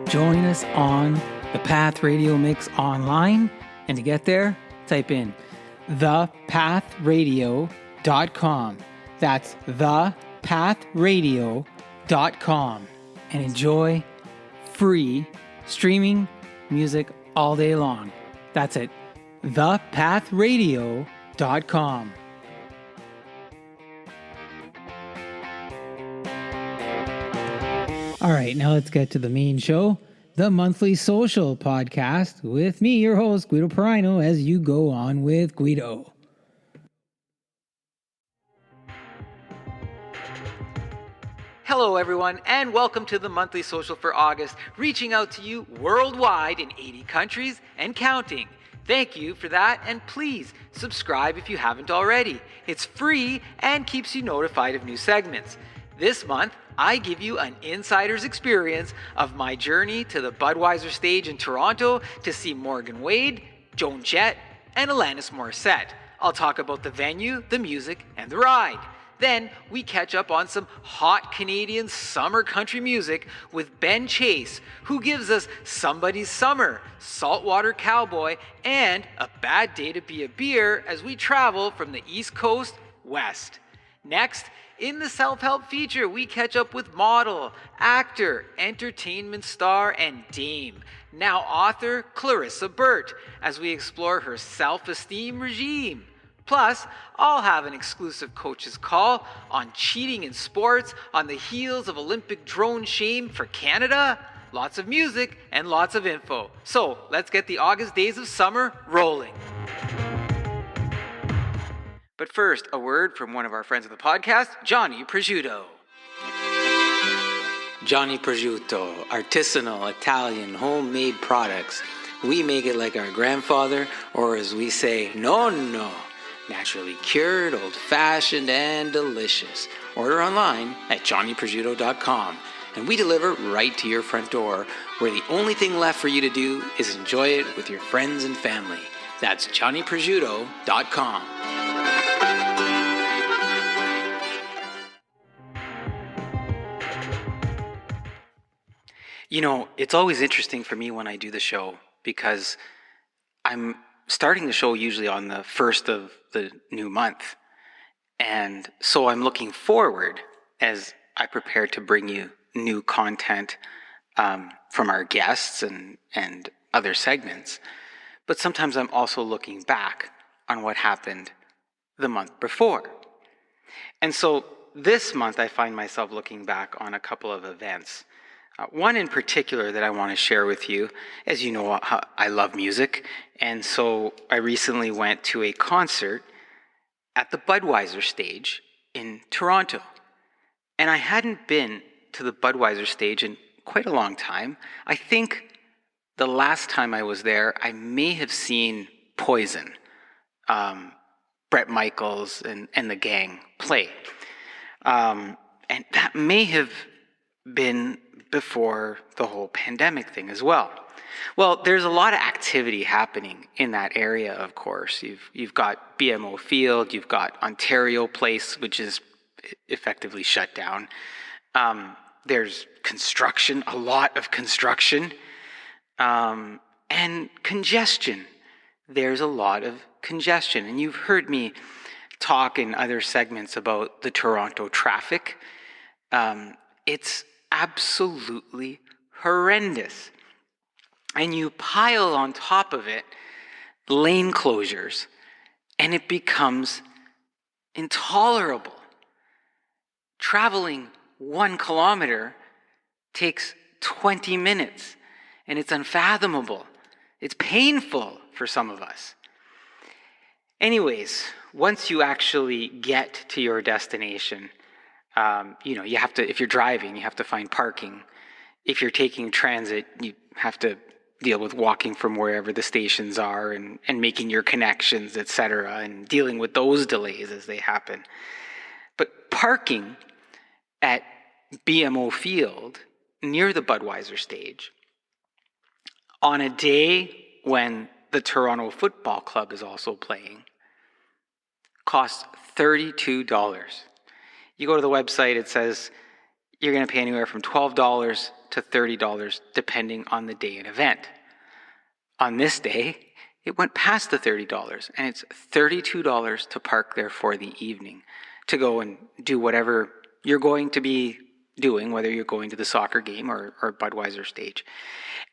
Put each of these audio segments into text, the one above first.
Join us on the Path Radio Mix online. And to get there, type in thepathradio.com. That's thepathradio.com. And enjoy free streaming music all day long. That's it. thepathradio.com. All right, now let's get to the main show, the Monthly Social Podcast, with me, your host, Guido Perino, as you go on with Guido. Hello, everyone, and welcome to the Monthly Social for August, reaching out to you worldwide in 80 countries and counting. Thank you for that, and please subscribe if you haven't already. It's free and keeps you notified of new segments. This month, I give you an insider's experience of my journey to the Budweiser Stage in Toronto to see Morgan Wade, Joan Jett, and Alanis Morissette. I'll talk about the venue, the music, and the ride. Then we catch up on some hot Canadian summer country music with Ben Chase, who gives us Somebody's Summer, Saltwater Cowboy, and A Bad Day to Be a Beer as we travel from the East Coast west. Next, in the self-help feature, we catch up with model, actor, entertainment star, and dame, now author Clarissa Burt, as we explore her self-esteem regime. Plus, I'll have an exclusive coach's call on cheating in sports on the heels of Olympic drone shame for Canada. Lots of music and lots of info. So let's get the August days of summer rolling. But first, a word from one of our friends of the podcast, Johnny Prosciutto. Johnny Prosciutto, artisanal Italian homemade products. We make it like our grandfather, or as we say, nonno. Naturally cured, old-fashioned, and delicious. Order online at johnnyprosciutto.com, and we deliver right to your front door, where the only thing left for you to do is enjoy it with your friends and family. That's johnnyprosciutto.com. You know, it's always interesting for me when I do the show because I'm starting the show usually on the first of the new month. And so I'm looking forward as I prepare to bring you new content from our guests and other segments. But sometimes I'm also looking back on what happened the month before. And so this month I find myself looking back on a couple of events. One in particular that I want to share with you, as you know, I love music, and so I recently went to a concert at the Budweiser Stage in Toronto. And I hadn't been to the Budweiser Stage in quite a long time. I think the last time I was there, I may have seen Poison, Bret Michaels and the gang play. And that may have been before the whole pandemic thing as well. Well, there's a lot of activity happening in that area, of course. You've got BMO Field, you've got Ontario Place, which is effectively shut down. There's construction, a lot of construction, and congestion. There's a lot of congestion. And you've heard me talk in other segments about the Toronto traffic. It's absolutely horrendous. And you pile on top of it lane closures, and it becomes intolerable. Traveling 1 kilometer takes 20 minutes, and it's unfathomable. It's painful for some of us. Anyways, once you actually get to your destination, you have to, if you're driving, you have to find parking. If you're taking transit, you have to deal with walking from wherever the stations are and making your connections, etc., and dealing with those delays as they happen. But parking at BMO Field near the Budweiser Stage on a day when the Toronto Football Club is also playing costs $32. You go to the website, it says you're going to pay anywhere from $12 to $30 depending on the day and event. On this day, it went past the $30, and it's $32 to park there for the evening to go and do whatever you're going to be doing, whether you're going to the soccer game or Budweiser Stage.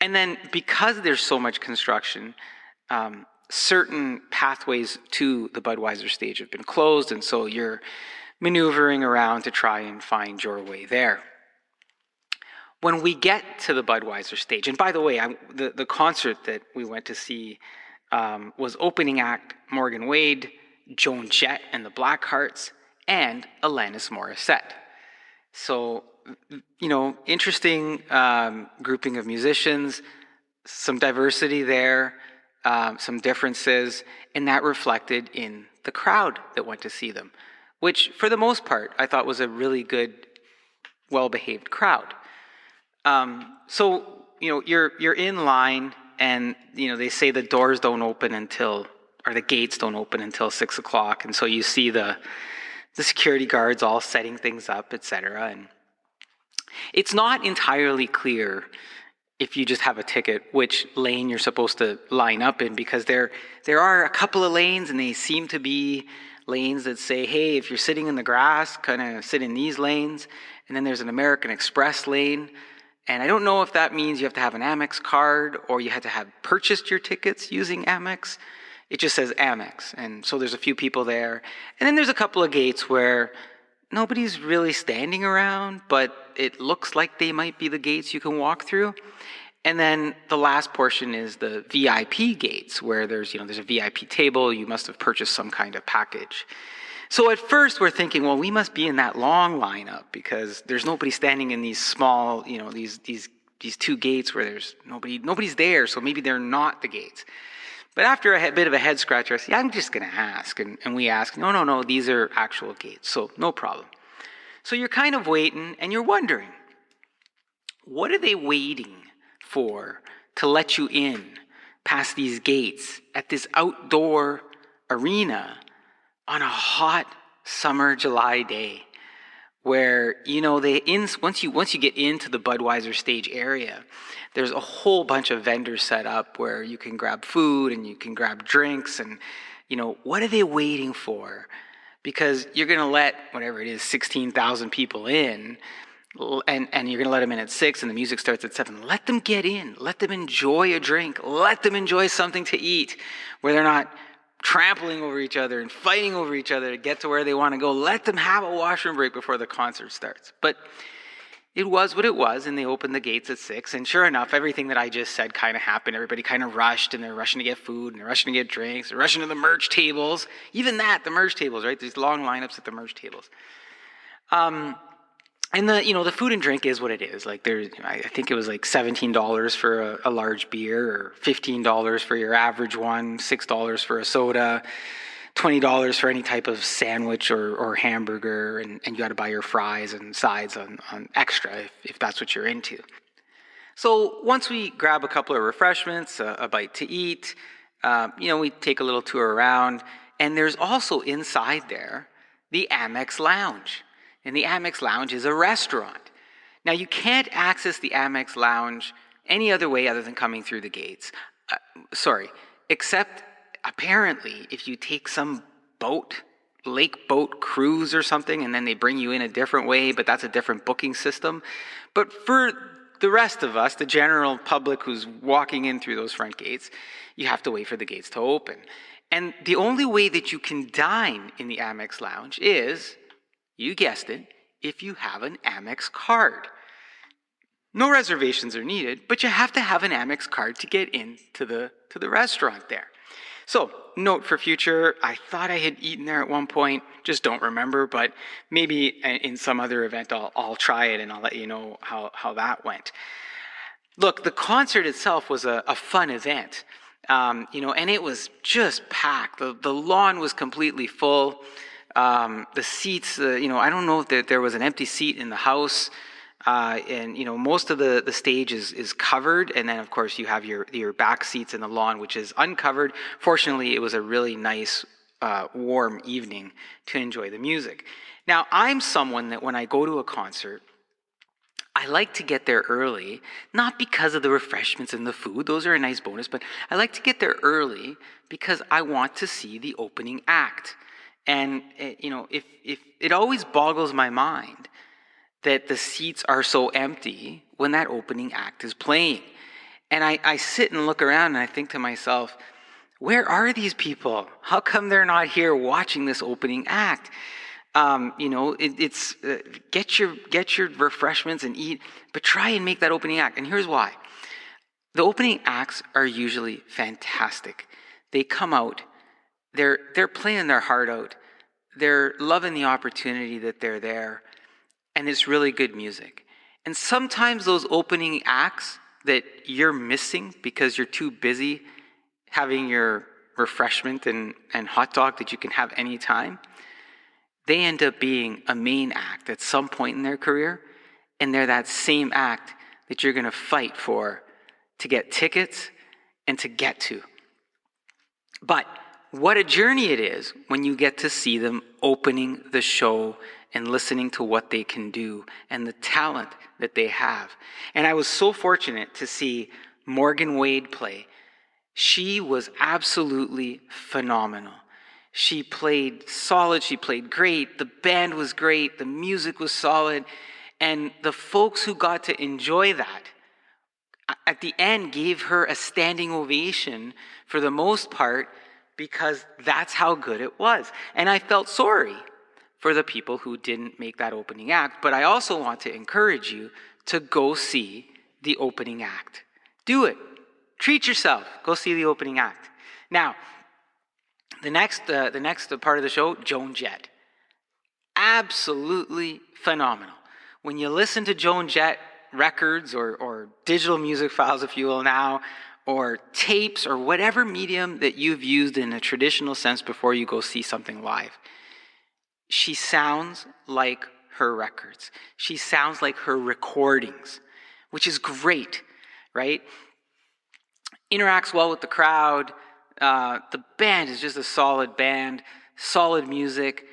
And then because there's so much construction, certain pathways to the Budweiser Stage have been closed, and so you're maneuvering around to try and find your way there. When we get to the Budweiser Stage, and by the way, the concert that we went to see was opening act Morgan Wade, Joan Jett and the Blackhearts, and Alanis Morissette. So, interesting grouping of musicians, some diversity there, some differences, and that reflected in the crowd that went to see them, which for the most part I thought was a really good, well-behaved crowd. So you're in line, and they say the doors don't open or the gates don't open until 6 o'clock, and so you see the security guards all setting things up, etc. And it's not entirely clear, if you just have a ticket, which lane you're supposed to line up in, because there are a couple of lanes, and they seem to be lanes that say, hey, if you're sitting in the grass, kind of sit in these lanes. And then there's an American Express lane. And I don't know if that means you have to have an Amex card or you had to have purchased your tickets using Amex. It just says Amex. And so there's a few people there. And then there's a couple of gates where nobody's really standing around, but it looks like they might be the gates you can walk through. And then the last portion is the VIP gates, where there's a VIP table. You must have purchased some kind of package. So at first we're thinking, well, we must be in that long lineup because there's nobody standing in these small, these two gates where there's nobody's there. So maybe they're not the gates. But after a bit of a head scratcher, I said, I'm just going to ask. And we ask, no, these are actual gates. So no problem. So you're kind of waiting and you're wondering, what are they waiting for to let you in past these gates at this outdoor arena on a hot summer July day where, once you get into the Budweiser Stage area, there's a whole bunch of vendors set up where you can grab food and you can grab drinks, and, what are they waiting for? Because you're going to let, whatever it is, 16,000 people in, and you're going to let them in at 6, and the music starts at 7. Let them get in. Let them enjoy a drink. Let them enjoy something to eat where they're not trampling over each other and fighting over each other to get to where they want to go. Let them have a washroom break before the concert starts. But it was what it was, and they opened the gates at 6, and sure enough, everything that I just said kind of happened. Everybody kind of rushed, and they're rushing to get food, and they're rushing to get drinks, they're rushing to the merch tables. Even the merch tables, right? These long lineups at the merch tables. And the food and drink is what it is. Like I think it was like $17 for a large beer, or $15 for your average one, $6 for a soda, $20 for any type of sandwich or hamburger, and you got to buy your fries and sides on extra if that's what you're into. So once we grab a couple of refreshments, a bite to eat, we take a little tour around, and there's also inside there the Amex Lounge. And the Amex Lounge is a restaurant. Now, you can't access the Amex Lounge any other way other than coming through the gates. Except apparently if you take some lake boat cruise or something, and then they bring you in a different way, but that's a different booking system. But for the rest of us, the general public who's walking in through those front gates, you have to wait for the gates to open. And the only way that you can dine in the Amex Lounge is, you guessed it, if you have an Amex card. No reservations are needed, but you have to have an Amex card to get into the restaurant there. So, note for future, I thought I had eaten there at one point, just don't remember, but maybe in some other event I'll try it and I'll let you know how that went. Look, the concert itself was a fun event, and it was just packed. The lawn was completely full. The seats, I don't know if there was an empty seat in the house, and most of the stage is covered, and then of course you have your back seats in the lawn, which is uncovered. Fortunately, it was a really nice, warm evening to enjoy the music. Now, I'm someone that when I go to a concert, I like to get there early, not because of the refreshments and the food, those are a nice bonus, but I like to get there early because I want to see the opening act. And, if it always boggles my mind that the seats are so empty when that opening act is playing. And I sit and look around and I think to myself, where are these people? How come they're not here watching this opening act? Get your refreshments and eat, but try and make that opening act. And here's why. The opening acts are usually fantastic. They come out, they're playing their heart out. They're loving the opportunity that they're there, and it's really good music. And sometimes those opening acts that you're missing because you're too busy having your refreshment and hot dog that you can have anytime, they end up being a main act at some point in their career, and they're that same act that you're going to fight for to get tickets and to get to. But what a journey it is when you get to see them opening the show and listening to what they can do and the talent that they have. And I was so fortunate to see Morgan Wade play. She was absolutely phenomenal. She played solid, she played great, the band was great, the music was solid, and the folks who got to enjoy that at the end gave her a standing ovation for the most part because that's how good it was. And I felt sorry for the people who didn't make that opening act, but I also want to encourage you to go see the opening act. Do it. Treat yourself. Go see the opening act. Now, the next part of the show, Joan Jett. Absolutely phenomenal. When you listen to Joan Jett records or digital music files, if you will now, or tapes or whatever medium that you've used in a traditional sense before you go see something live, she sounds like her records. She sounds like her recordings, which is great, right? Interacts well with the crowd. The band is just a solid band, solid music.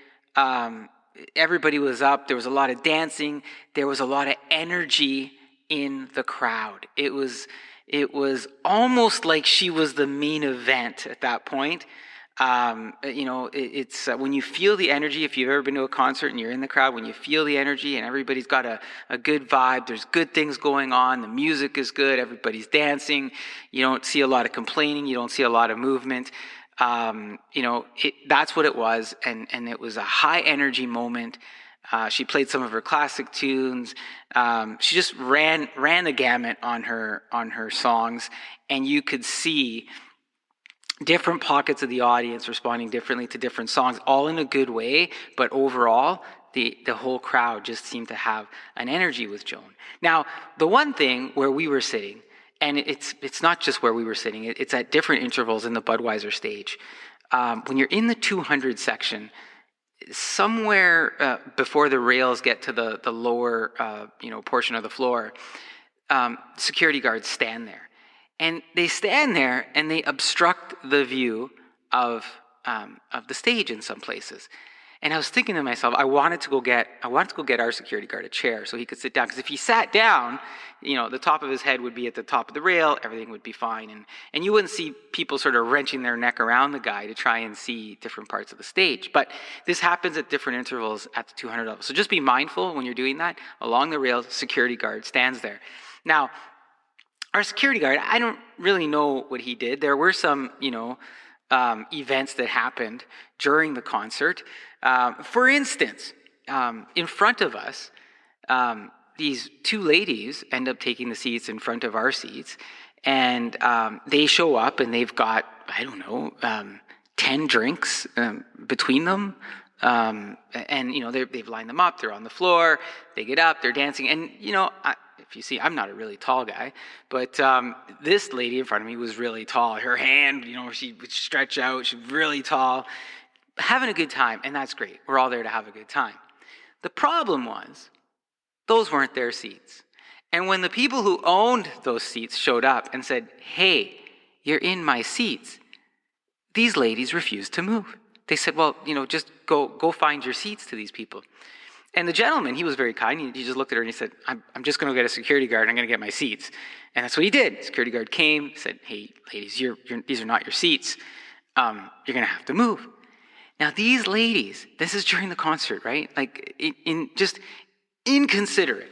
Everybody was up. There was a lot of dancing. There was a lot of energy in the crowd. It was almost like she was the main event at that point. It's when you feel the energy, if you've ever been to a concert and you're in the crowd, when you feel the energy and everybody's got a good vibe, there's good things going on, the music is good, everybody's dancing, you don't see a lot of complaining, you don't see a lot of movement. That's what it was, and it was a high energy moment. She played some of her classic tunes. She just ran the gamut on her songs, and you could see different pockets of the audience responding differently to different songs, all in a good way, but overall, the whole crowd just seemed to have an energy with Joan. Now, the one thing where we were sitting, and it's not just where we were sitting, it's at different intervals in the Budweiser stage. When you're in the 200 section, somewhere before the rails get to the lower portion of the floor, security guards stand there. And they stand there and they obstruct the view of the stage in some places. And I was thinking to myself, I wanted to go get our security guard a chair so he could sit down. Because if he sat down, the top of his head would be at the top of the rail, everything would be fine. And you wouldn't see people sort of wrenching their neck around the guy to try and see different parts of the stage. But this happens at different intervals at the 200 level. So just be mindful when you're doing that. Along the rail, security guard stands there. Now, our security guard, I don't really know what he did. There were some, events that happened during the concert. For instance, in front of us, these two ladies end up taking the seats in front of our seats, and they show up and they've got, 10 drinks between them. They've lined them up, they're on the floor, they get up, they're dancing, and if you see, I'm not a really tall guy, but this lady in front of me was really tall. Her hand, she would stretch out. She's really tall. Having a good time, and that's great. We're all there to have a good time. The problem was, those weren't their seats. And when the people who owned those seats showed up and said, "Hey, you're in my seats," these ladies refused to move. They said, "Well, just go find your seats," to these people. And the gentleman, he was very kind. He just looked at her and he said, I'm just going to get a security guard. I'm going to get my seats. And that's what he did. The security guard came, said, hey, ladies, these are not your seats. You're going to have to move. Now, these ladies, this is during the concert, right? Like, just inconsiderate.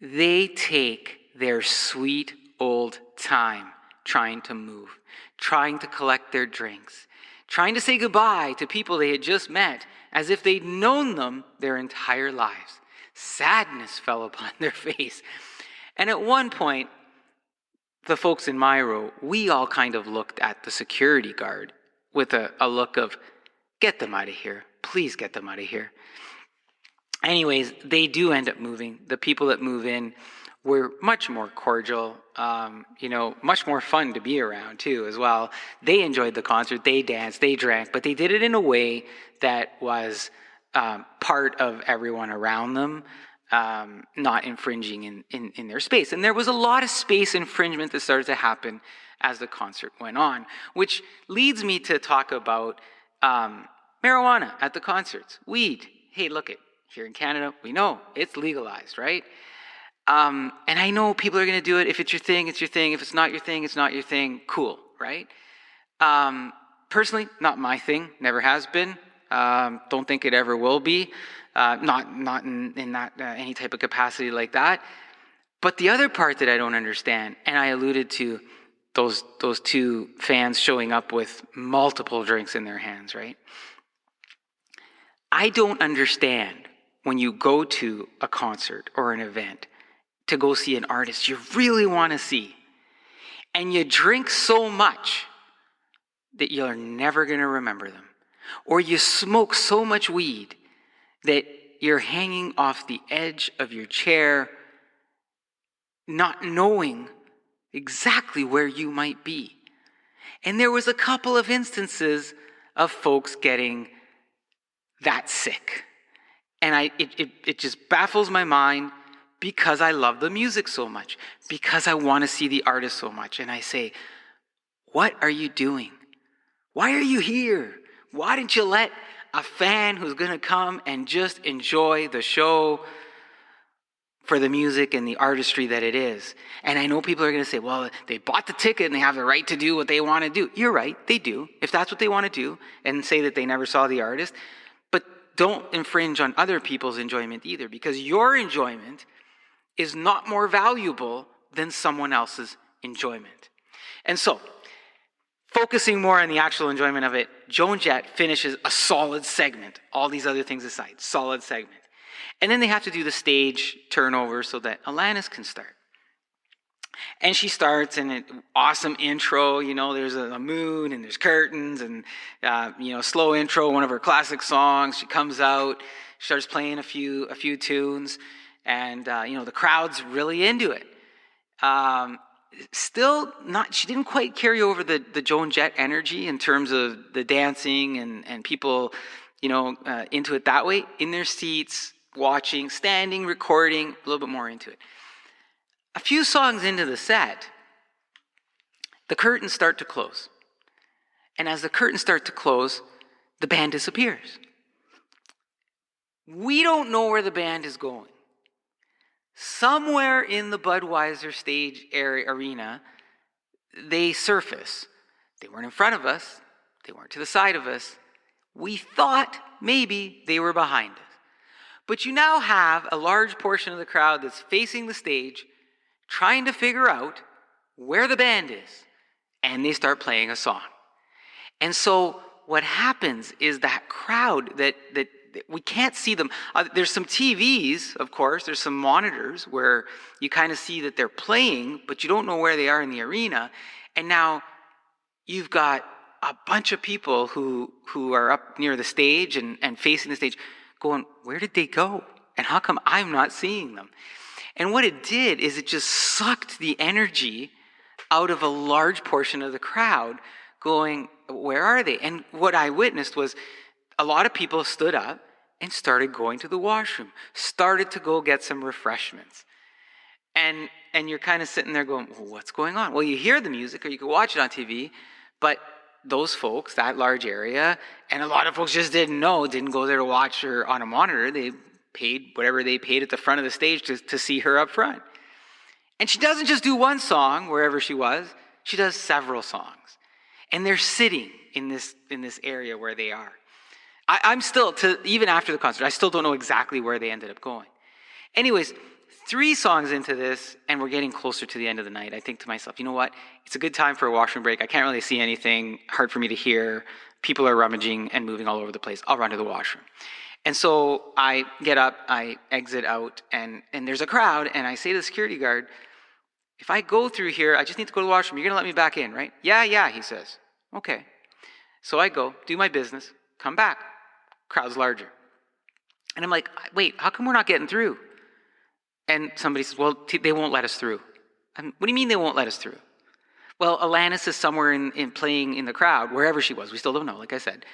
They take their sweet old time trying to move, trying to collect their drinks, trying to say goodbye to people they had just met as if they'd known them their entire lives. Sadness fell upon their face. And at one point, the folks in my row, we all kind of looked at the security guard with a look of, get them out of here. Please get them out of here. Anyways, they do end up moving. The people that move in were much more cordial, much more fun to be around too as well. They enjoyed the concert, they danced, they drank, but they did it in a way that was part of everyone around them, not infringing in their space. And there was a lot of space infringement that started to happen as the concert went on, which leads me to talk about marijuana at the concerts, weed. Hey, look, here in Canada, we know it's legalized, right? And I know people are going to do it. If it's your thing, it's your thing. If it's not your thing, it's not your thing. Cool, right? Personally, not my thing. Never has been. Don't think it ever will be. Not in that any type of capacity like that. But the other part that I don't understand, and I alluded to those two fans showing up with multiple drinks in their hands, right? I don't understand when you go to a concert or an event to go see an artist you really want to see, and you drink so much that you're never going to remember them, or you smoke so much weed that you're hanging off the edge of your chair, not knowing exactly where you might be. And there was a couple of instances of folks getting that sick. And it just baffles my mind because I love the music so much, because I want to see the artist so much. And I say, what are you doing? Why are you here? Why didn't you let a fan who's going to come and just enjoy the show for the music and the artistry that it is? And I know people are going to say, well, they bought the ticket and they have the right to do what they want to do. You're right, they do. If that's what they want to do, and say that they never saw the artist. But don't infringe on other people's enjoyment either, because your enjoyment is not more valuable than someone else's enjoyment. And so, focusing more on the actual enjoyment of it, Joan Jett finishes a solid segment, all these other things aside, solid segment. And then they have to do the stage turnover so that Alanis can start. And she starts in an awesome intro, there's a moon and there's curtains and, slow intro, one of her classic songs. She comes out, starts playing a few tunes, and, the crowd's really into it. Still not, she didn't quite carry over the Joan Jett energy in terms of the dancing and people, into it that way, in their seats, watching, standing, recording, a little bit more into it. A few songs into the set, the curtains start to close. And as the curtains start to close, the band disappears. We don't know where the band is going. Somewhere in the Budweiser Stage arena, they surface. They weren't in front of us. They weren't to the side of us. We thought maybe they were behind us. But you now have a large portion of the crowd that's facing the stage, trying to figure out where the band is. And they start playing a song. And so what happens is that crowd that we can't see them. There's some TVs, of course. There's some monitors where you kind of see that they're playing, but you don't know where they are in the arena. And now you've got a bunch of people who are up near the stage and facing the stage going, where did they go? And how come I'm not seeing them? And what it did is it just sucked the energy out of a large portion of the crowd going, where are they? And what I witnessed was a lot of people stood up and started going to the washroom, started to go get some refreshments. And you're kind of sitting there going, well, what's going on? Well, you hear the music or you can watch it on TV, but those folks, that large area, and a lot of folks just didn't know, didn't go there to watch her on a monitor. They paid whatever they paid at the front of the stage to see her up front. And she doesn't just do one song wherever she was. She does several songs. And they're sitting in this area where they are. I'm still, even after the concert, I still don't know exactly where they ended up going. Anyways, 3 songs into this, and we're getting closer to the end of the night, I think to myself, you know what? It's a good time for a washroom break. I can't really see anything, hard for me to hear. People are rummaging and moving all over the place. I'll run to the washroom. And so I get up, I exit out, and there's a crowd, and I say to the security guard, if I go through here, I just need to go to the washroom. You're going to let me back in, right? Yeah, he says. Okay. So I go, do my business, come back. Crowd's larger. And I'm like, wait, how come we're not getting through? And somebody says, well, they won't let us through. What do you mean they won't let us through? Well, Alanis is somewhere in playing in the crowd, wherever she was. We still don't know, like I said.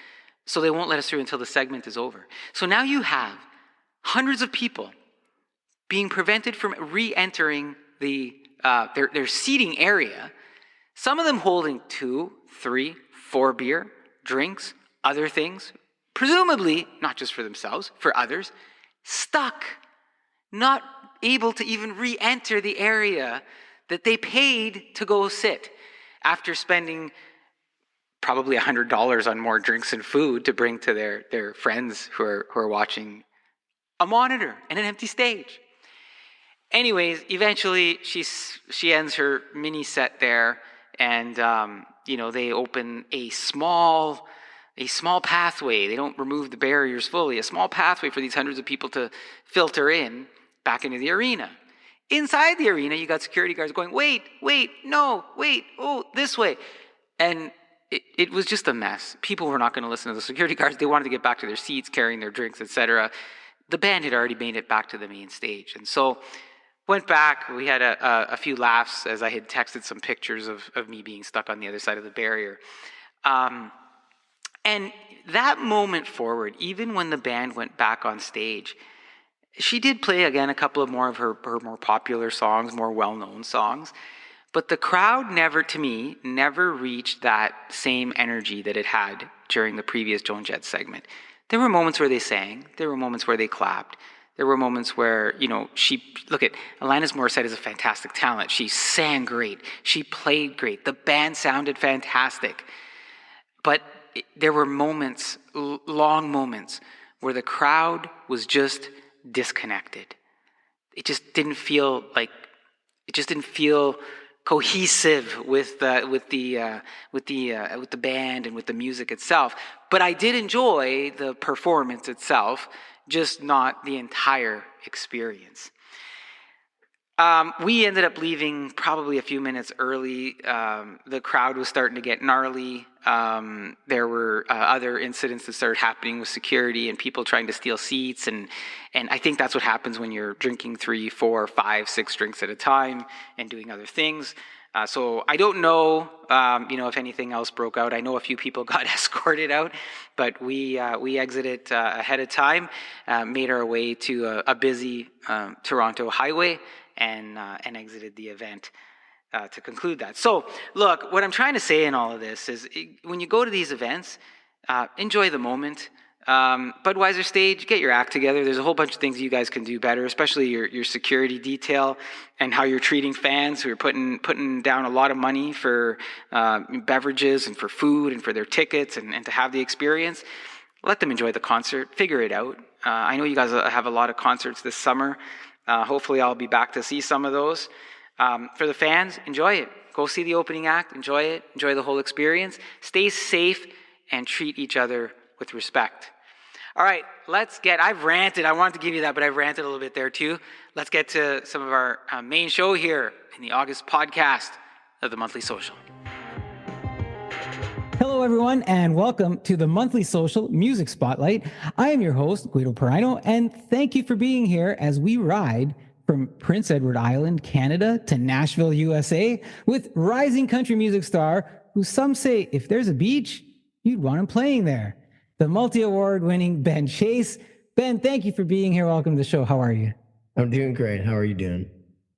So they won't let us through until the segment is over. So now you have hundreds of people being prevented from re-entering their seating area, some of them holding 2, 3, 4 beer, drinks, other things, presumably not just for themselves, for others, stuck, not able to even re-enter the area that they paid to go sit after spending probably $100 on more drinks and food to bring to their friends who are watching a monitor and an empty stage. Anyways, eventually she ends her mini set there, and they open a small pathway. They don't remove the barriers fully. A small pathway for these hundreds of people to filter in back into the arena. Inside the arena, you got security guards going, wait, no, wait, oh, this way. And it was just a mess. People were not going to listen to the security guards. They wanted to get back to their seats, carrying their drinks, etc. The band had already made it back to the main stage. And so went back. We had a few laughs as I had texted some pictures of me being stuck on the other side of the barrier. And that moment forward, even when the band went back on stage, she did play again a couple of more of her more popular songs, more well-known songs. But the crowd never reached that same energy that it had during the previous Joan Jett segment. There were moments where they sang. There were moments where they clapped. There were moments where, Alanis Morissette is a fantastic talent. She sang great. She played great. The band sounded fantastic. But there were moments, long moments, where the crowd was just disconnected. It just didn't feel cohesive with the band and with the music itself. But I did enjoy the performance itself, just not the entire experience. We ended up leaving probably a few minutes early. The crowd was starting to get gnarly. There were other incidents that started happening with security and people trying to steal seats. And I think that's what happens when you're drinking 3, 4, 5, 6 drinks at a time and doing other things. So I don't know, if anything else broke out. I know a few people got escorted out, but we exited ahead of time, made our way to a busy Toronto highway, and exited the event to conclude that. So, look, what I'm trying to say in all of this is when you go to these events, enjoy the moment. Budweiser Stage, get your act together. There's a whole bunch of things you guys can do better, especially your security detail and how you're treating fans who are putting down a lot of money for beverages and for food and for their tickets and to have the experience. Let them enjoy the concert. Figure it out. I know you guys have a lot of concerts this summer. Hopefully I'll be back to see some of those. For the fans, enjoy it. Go see the opening act. Enjoy it. Enjoy the whole experience. Stay safe and treat each other with respect. All right, I've ranted. I wanted to give you that, but I've ranted a little bit there too. Let's get to some of our main show here in the August podcast of the Monthly Social. Hello, everyone, and welcome to the Monthly Social Music Spotlight. I am your host, Guido, and thank you for being here as we ride from Prince Edward Island, Canada, to Nashville, USA, with rising country music star who some say if there's a beach, you'd want him playing there. The multi-award winning Ben Chase. Ben, thank you for being here. Welcome to the show. How are you? I'm doing great. How are you doing?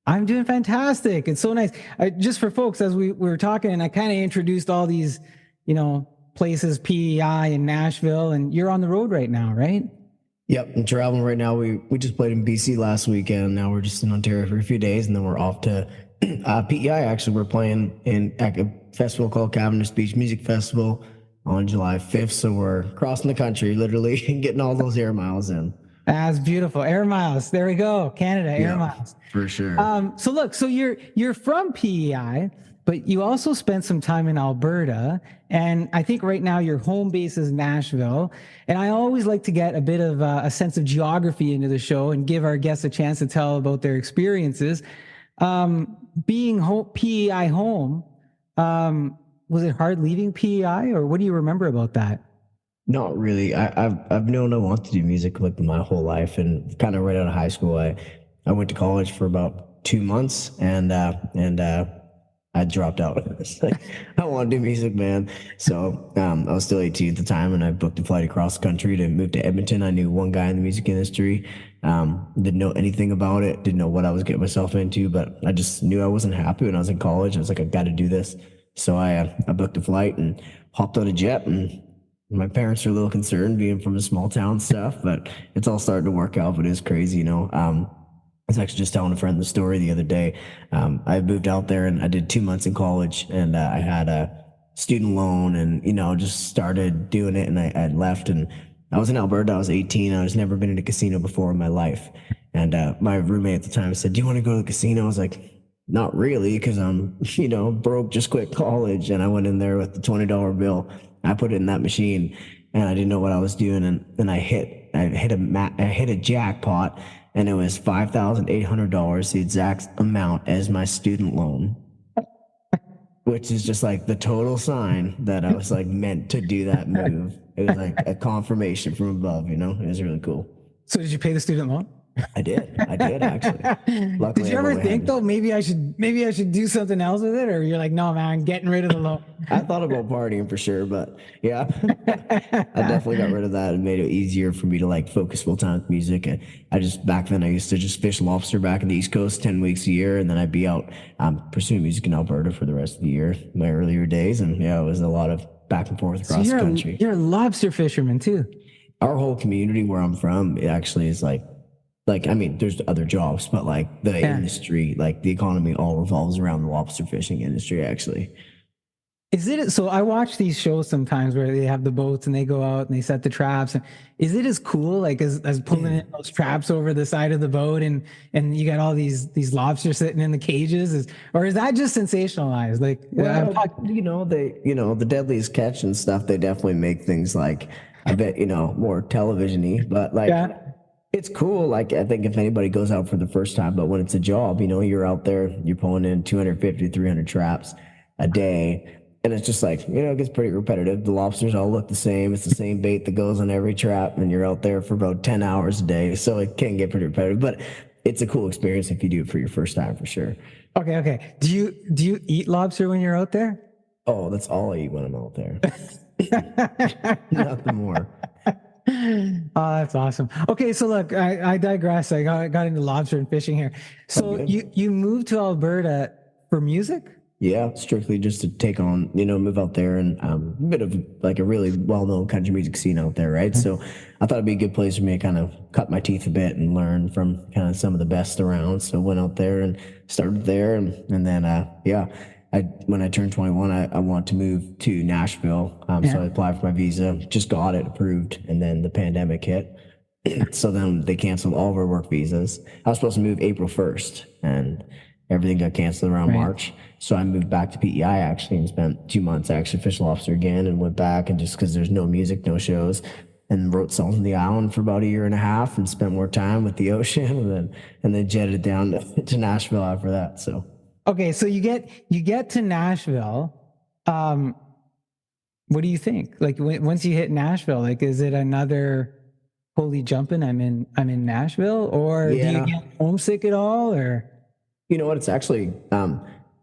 I'm doing fantastic. It's so nice. Just for folks, as we were talking, and I kind of introduced all these places, PEI in Nashville, and you're on the road right now, right? Yep, I'm traveling right now. We just played in BC last weekend. Now we're just in Ontario for a few days, and then we're off to PEI. Actually, we're playing at a festival called Cavendish Beach Music Festival on July 5th. So we're crossing the country, literally, and getting all those air miles in. That's beautiful. Air miles. There we go. Canada, air miles. For sure. So you're from PEI, but you also spent some time in Alberta. And I think right now your home base is Nashville. And I always like to get a bit of a sense of geography into the show and give our guests a chance to tell about their experiences. Being PEI home, was it hard leaving PEI, or what do you remember about that? Not really. I've known I want to do music like my whole life, and kind of right out of high school, I went to college for about 2 months, and I dropped out. It's like, I want to do music, man. So I was still 18 at the time, and I booked a flight across the country to move to Edmonton. I knew one guy in the music industry. Didn't know anything about it. Didn't know what I was getting myself into, but I just knew I wasn't happy when I was in college. I was like, I've got to do this. So I booked a flight and hopped on a jet, and my parents are a little concerned being from a small town stuff, but it's all starting to work out. But it's crazy, I was actually just telling a friend the story the other day. I moved out there and I did 2 months in college, and I had a student loan, and just started doing it. And I left, and I was in Alberta. I was 18. I was never been in a casino before in my life. And my roommate at the time said, "Do you want to go to the casino?" I was like, "Not really, because I'm broke, just quit college." And I went in there with the $20 bill. I put it in that machine, and I didn't know what I was doing, and I hit a jackpot, and it was $5,800, the exact amount as my student loan, which is just like the total sign that I was like meant to do that move. It was like a confirmation from above, It was really cool. So did you pay the student loan? I did actually. Luckily, did you ever think though, maybe I should do something else with it, or you're like, no, man, I'm getting rid of the loan? I thought about partying for sure, but yeah, I definitely got rid of that and made it easier for me to like focus full time with music. And back then I used to just fish lobster back in the East Coast 10 weeks a year, and then I'd be out pursuing music in Alberta for the rest of the year, my earlier days, and it was a lot of back and forth across the country. You're a lobster fisherman too. Our whole community where I'm from, it actually is like, there's other jobs, but like the industry, like the economy all revolves around the lobster fishing industry, actually. So I watch these shows sometimes where they have the boats and they go out and they set the traps. Is it as cool, like as pulling in those traps over the side of the boat and you got all these lobsters sitting in the cages, or is that just sensationalized? Like, the deadliest catch and stuff, they definitely make things like a bit, more television-y, but like, it's cool. Like, I think if anybody goes out for the first time, but when it's a job, you're out there, you're pulling in 250 to 300 traps a day. And it's just like, it gets pretty repetitive. The lobsters all look the same. It's the same bait that goes on every trap. And you're out there for about 10 hours a day. So it can get pretty repetitive, but it's a cool experience if you do it for your first time, for sure. Okay. Do you eat lobster when you're out there? Oh, that's all I eat when I'm out there. Nothing more. Oh, that's awesome. Okay, so look, I digress. I got into lobster and fishing here. So you moved to Alberta for music? Yeah, strictly just to take on, move out there, and a bit of like a really well-known country music scene out there, right? So I thought it'd be a good place for me to kind of cut my teeth a bit and learn from kind of some of the best around. So went out there and started there, and then when I turned 21, I wanted to move to Nashville. So I applied for my visa, just got it approved, and then the pandemic hit. So then they canceled all of our work visas. I was supposed to move April 1st, and everything got canceled around March. So I moved back to PEI actually and spent 2 months actually fishing lobster again, and went back, and just because there's no music, no shows, and wrote songs on the island for about a year and a half and spent more time with the ocean, and then jetted down to Nashville after that. So. Okay, so you get to Nashville. What do you think? Like once you hit Nashville, like is it another holy jumping? I'm in Nashville, or do you get homesick at all? Or you know what? It's actually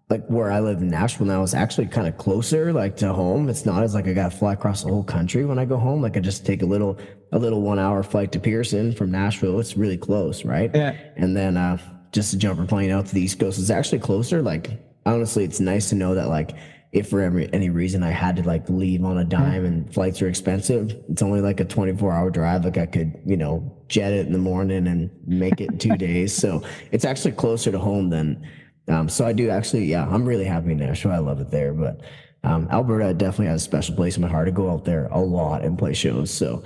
like where I live in Nashville now is actually kind of closer, like to home. It's not as like I got to fly across the whole country when I go home. Like I just take a little 1 hour flight to Pearson from Nashville. It's really close, right? Yeah. And then just to jump a plane out to the East Coast is actually closer. Like honestly, it's nice to know that like if for any reason I had to like leave on a dime and flights are expensive, it's only like a 24-hour drive. Like I could, jet it in the morning and make it in 2 days. So it's actually closer to home than, so I do actually, yeah, I'm really happy in Nashville. I love it there, but Alberta definitely has a special place in my heart. I go out there a lot and play shows. So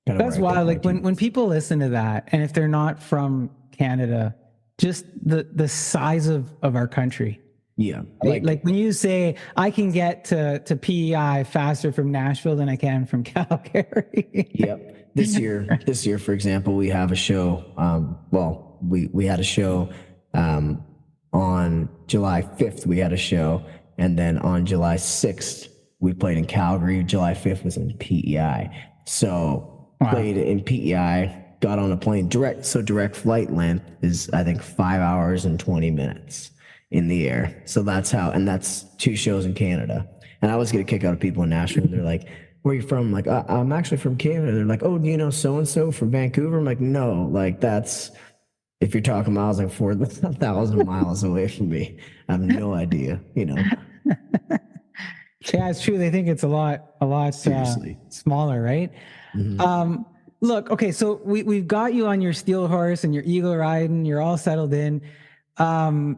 that's why, like when people listen to that, and if they're not from Canada, just the size of our country. Yeah. Like when you say I can get to PEI faster from Nashville than I can from Calgary. Yep. This year, for example, we have a show. We had a show on July 5th. We had a show, and then on July 6th we played in Calgary. July 5th was in PEI. So played in PEI. Got on a plane direct flight length is I think 5 hours and 20 minutes in the air. So that's and that's 2 shows in Canada. And I always get a kick out of people in Nashville. They're like, where are you from? I'm like, I'm actually from Canada. They're like, oh, do you know so-and-so from Vancouver? I'm like, no, like that's, if you're talking miles, like 4,000 miles away from me. I have no idea, Yeah, it's true. They think it's a lot smaller, right? Mm-hmm. Look, okay, so we've got you on your steel horse and your eagle riding. You're all settled in. And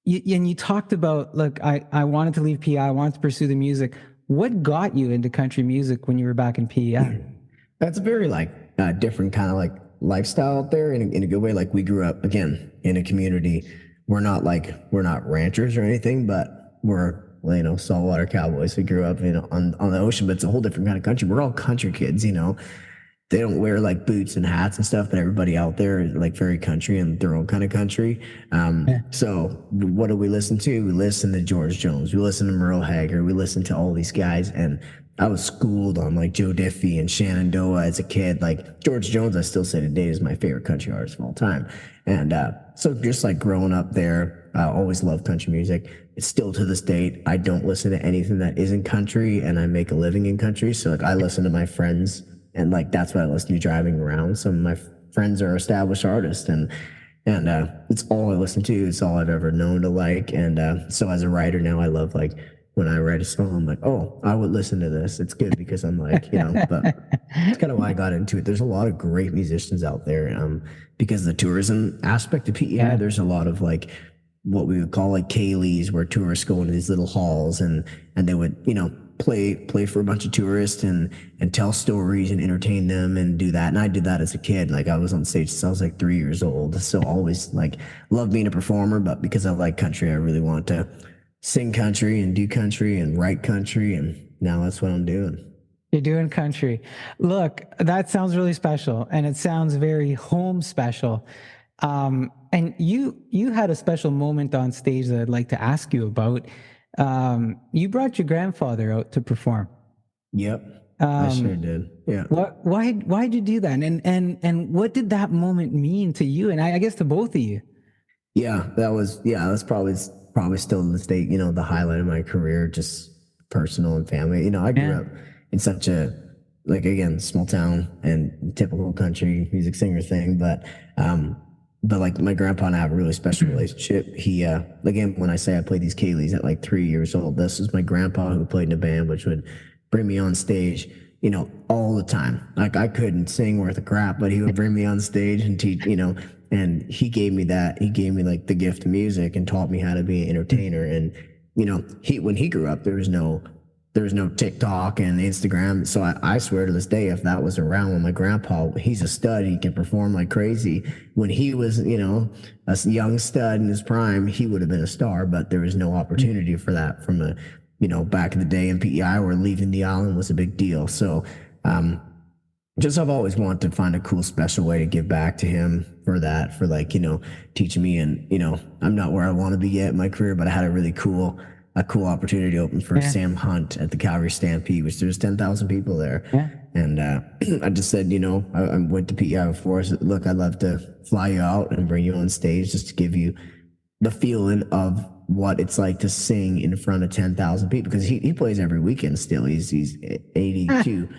you talked about, look, I wanted to leave PEI. I wanted to pursue the music. What got you into country music when you were back in PEI? That's a very different kind of like lifestyle out there in a good way. Like we grew up again in a community. We're not ranchers or anything, but we're saltwater cowboys. We grew up on the ocean, but it's a whole different kind of country. We're all country kids, They don't wear like boots and hats and stuff, but everybody out there is like very country and their own kind of country. So what do we listen to? We listen to George Jones. We listen to Merle Haggard. We listen to all these guys. And I was schooled on like Joe Diffie and Shenandoah as a kid. Like George Jones, I still say today is my favorite country artist of all time. And so just like growing up there, I always loved country music. It's still to this date. I don't listen to anything that isn't country, and I make a living in country. So like I listen to my friends. And like, that's what I listen to driving around. Some of my friends are established artists and it's all I listen to. It's all I've ever known to like. And so as a writer now, I love like when I write a song, I'm like, oh, I would listen to this. It's good because I'm like, but it's kind of why I got into it. There's a lot of great musicians out there because of the tourism aspect of PEI. There's a lot of like what we would call like Kayleys, where tourists go into these little halls and they would, play for a bunch of tourists and tell stories and entertain them and do that. And I did that as a kid. Like I was on stage since I was like 3 years old. So always like loved being a performer, but because I like country, I really want to sing country and do country and write country. And now that's what I'm doing. You're doing country. Look, that sounds really special. And it sounds very home special. And you had a special moment on stage that I'd like to ask you about. You brought your grandfather out to perform. Yep, I sure did. Yeah. Why'd you do that? And what did that moment mean to you? And I guess to both of you. Yeah, that's probably still to this date, the highlight of my career, just personal and family. I grew up in such a, like, again, small town and typical country music singer thing, but like my grandpa and I have a really special relationship. He, again, when I say I played these Kayleys at like 3 years old, this was my grandpa who played in a band, which would bring me on stage, all the time. Like I couldn't sing worth a crap, but he would bring me on stage and teach, and he gave me like the gift of music and taught me how to be an entertainer. And, when he grew up, there was no TikTok and Instagram. So I swear to this day, if that was around when my grandpa, he's a stud, he can perform like crazy. When he was, a young stud in his prime, he would have been a star, but there was no opportunity for that from back in the day in PEI where leaving the island was a big deal. So, I've always wanted to find a cool, special way to give back to him for that, for like, teaching me. And, I'm not where I want to be yet in my career, but I had a really cool opportunity open for Sam Hunt at the Calgary Stampede, which there's 10,000 people there. Yeah. And I just said, I went to PEI before. I said, look, I'd love to fly you out and bring you on stage just to give you the feeling of what it's like to sing in front of 10,000 people. Because he plays every weekend still. He's 82,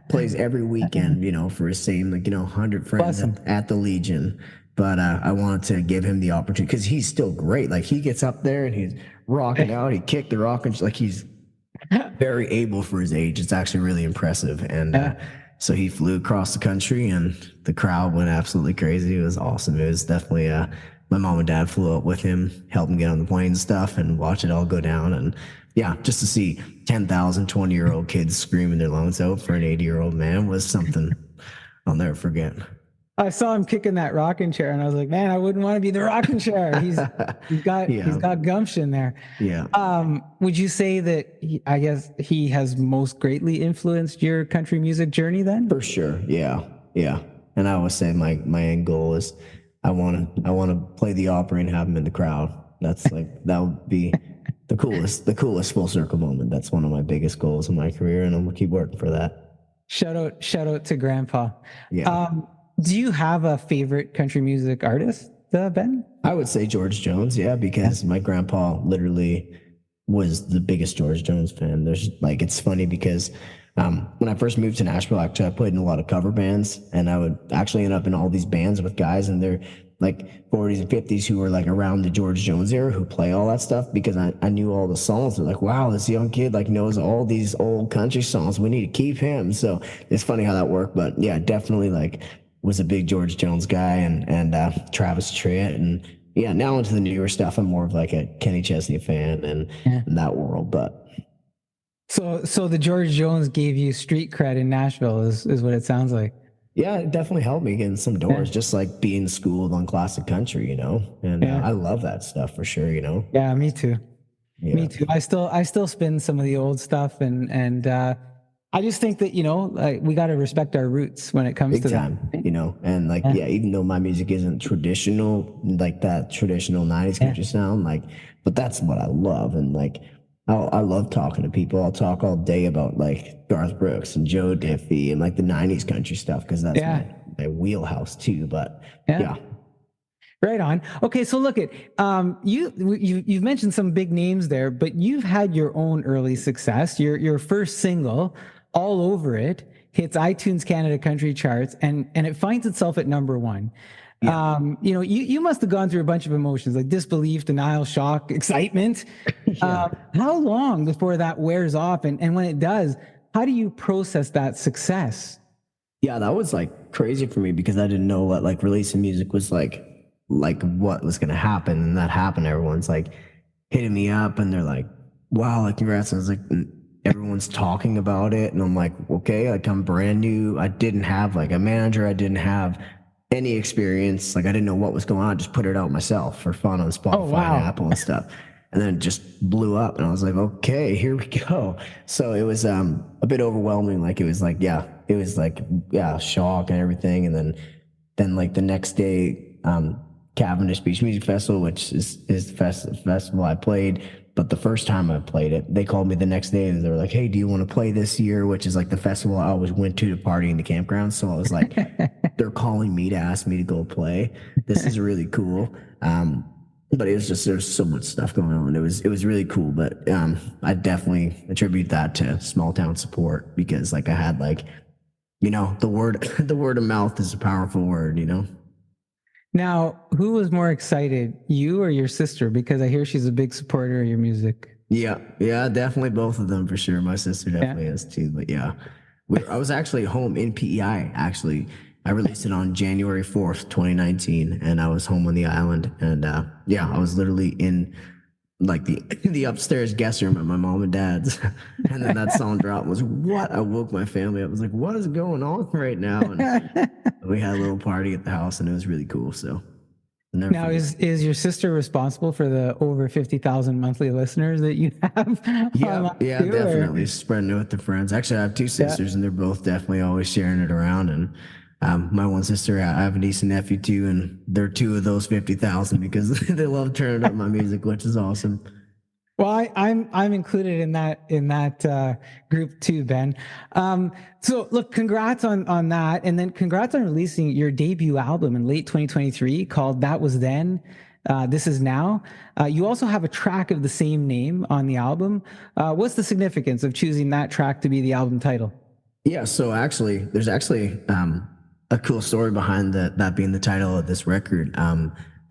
plays every weekend, for his same, 100 friends at the Legion. But I wanted to give him the opportunity because he's still great. Like he gets up there and he's rocking out. He kicked the rock and like he's very able for his age. It's actually really impressive. And so he flew across the country and the crowd went absolutely crazy. It was awesome. It was definitely, my mom and dad flew up with him, helped him get on the plane and stuff and watch it all go down. And yeah, just to see 10,000 20-year-old kids screaming their lungs out for an 80-year-old man was something I'll never forget. I saw him kicking that rocking chair, and I was like, "Man, I wouldn't want to be the rocking chair." He's got gumption there. Yeah. Would you say that I guess he has most greatly influenced your country music journey then? For sure. Yeah. Yeah. And I always say my end goal is I want to play the Opry and have him in the crowd. That's like that would be the coolest full circle moment. That's one of my biggest goals in my career, and I'm gonna keep working for that. Shout out to Grandpa. Yeah. Do you have a favorite country music artist, Ben? I would say George Jones, yeah, because my grandpa literally was the biggest George Jones fan. There's like, it's funny because when I first moved to Nashville, actually, I played in a lot of cover bands, and I would actually end up in all these bands with guys, and they're like 40s and 50s who were like around the George Jones era who play all that stuff because I knew all the songs. They're like, wow, this young kid like knows all these old country songs. We need to keep him. So it's funny how that worked, but yeah, definitely like was a big George Jones guy and Travis Tritt, and yeah, now into the newer stuff, I'm more of like a Kenny Chesney fan and that world. But so the George Jones gave you street cred in Nashville is what it sounds like. Yeah, it definitely helped me get in some doors, just like being schooled on classic country, and I love that stuff for sure, Yeah, me too. Yeah. Me too. I still spin some of the old stuff, and I just think that like, we got to respect our roots when it comes big to time, that. and like even though my music isn't traditional, like that traditional 90s country sound, like, but that's what I love, and like I love talking to people. I'll talk all day about like Garth Brooks and Joe Diffie and like the 90s country stuff because that's my wheelhouse too. But yeah. Right on. Okay, so look at you've mentioned some big names there, but you've had your own early success. Your first single, All Over It, hits iTunes Canada country charts, and it finds itself at #1. Yeah. You must have gone through a bunch of emotions like disbelief, denial, shock, excitement. How long before that wears off? And when it does, how do you process that success? Yeah, that was like crazy for me because I didn't know what like releasing music was like what was going to happen. And that happened. Everyone's like hitting me up and they're like, wow, like congrats. And I was like, everyone's talking about it. And I'm like, okay, like I'm brand new. I didn't have like a manager. I didn't have any experience. Like I didn't know what was going on. I just put it out myself for fun on Spotify and Apple and stuff. And then it just blew up and I was like, okay, here we go. So it was a bit overwhelming. Like it was like, shock and everything. And then like the next day, Cavendish Beach Music Festival, which is the festival I played. But the first time I played it, they called me the next day and they were like, hey, do you want to play this year? Which is like the festival I always went to party in the campground. So I was like, they're calling me to ask me to go play. This is really cool. But it was just, there's so much stuff going on. It was really cool. But I definitely attribute that to small town support because like I had like, the word of mouth is a powerful word, Now, who was more excited, you or your sister? Because I hear she's a big supporter of your music. Yeah, definitely both of them for sure. My sister definitely is too. But yeah, I was actually home in PEI. Actually, I released it on January 4th, 2019, and I was home on the island. And I was literally in like the upstairs guest room at my mom and dad's, and then that song dropped. Was what I woke my family up. I was like, what is going on right now? And we had a little party at the house, and it was really cool. So now is your sister responsible for the over 50,000 monthly listeners that you have? Yeah, definitely spreading it with the friends. Actually, I have two sisters, and they're both definitely always sharing it around. And my one sister, I have a niece and nephew too, and they're two of those 50,000 because they love turning up my music, which is awesome. Well, I'm included in that group too, Ben. So look, congrats on that, and then congrats on releasing your debut album in late 2023 called "That Was Then, This Is Now." You also have a track of the same name on the album. What's the significance of choosing that track to be the album title? Yeah, so there's actually a cool story behind that being the title of this record.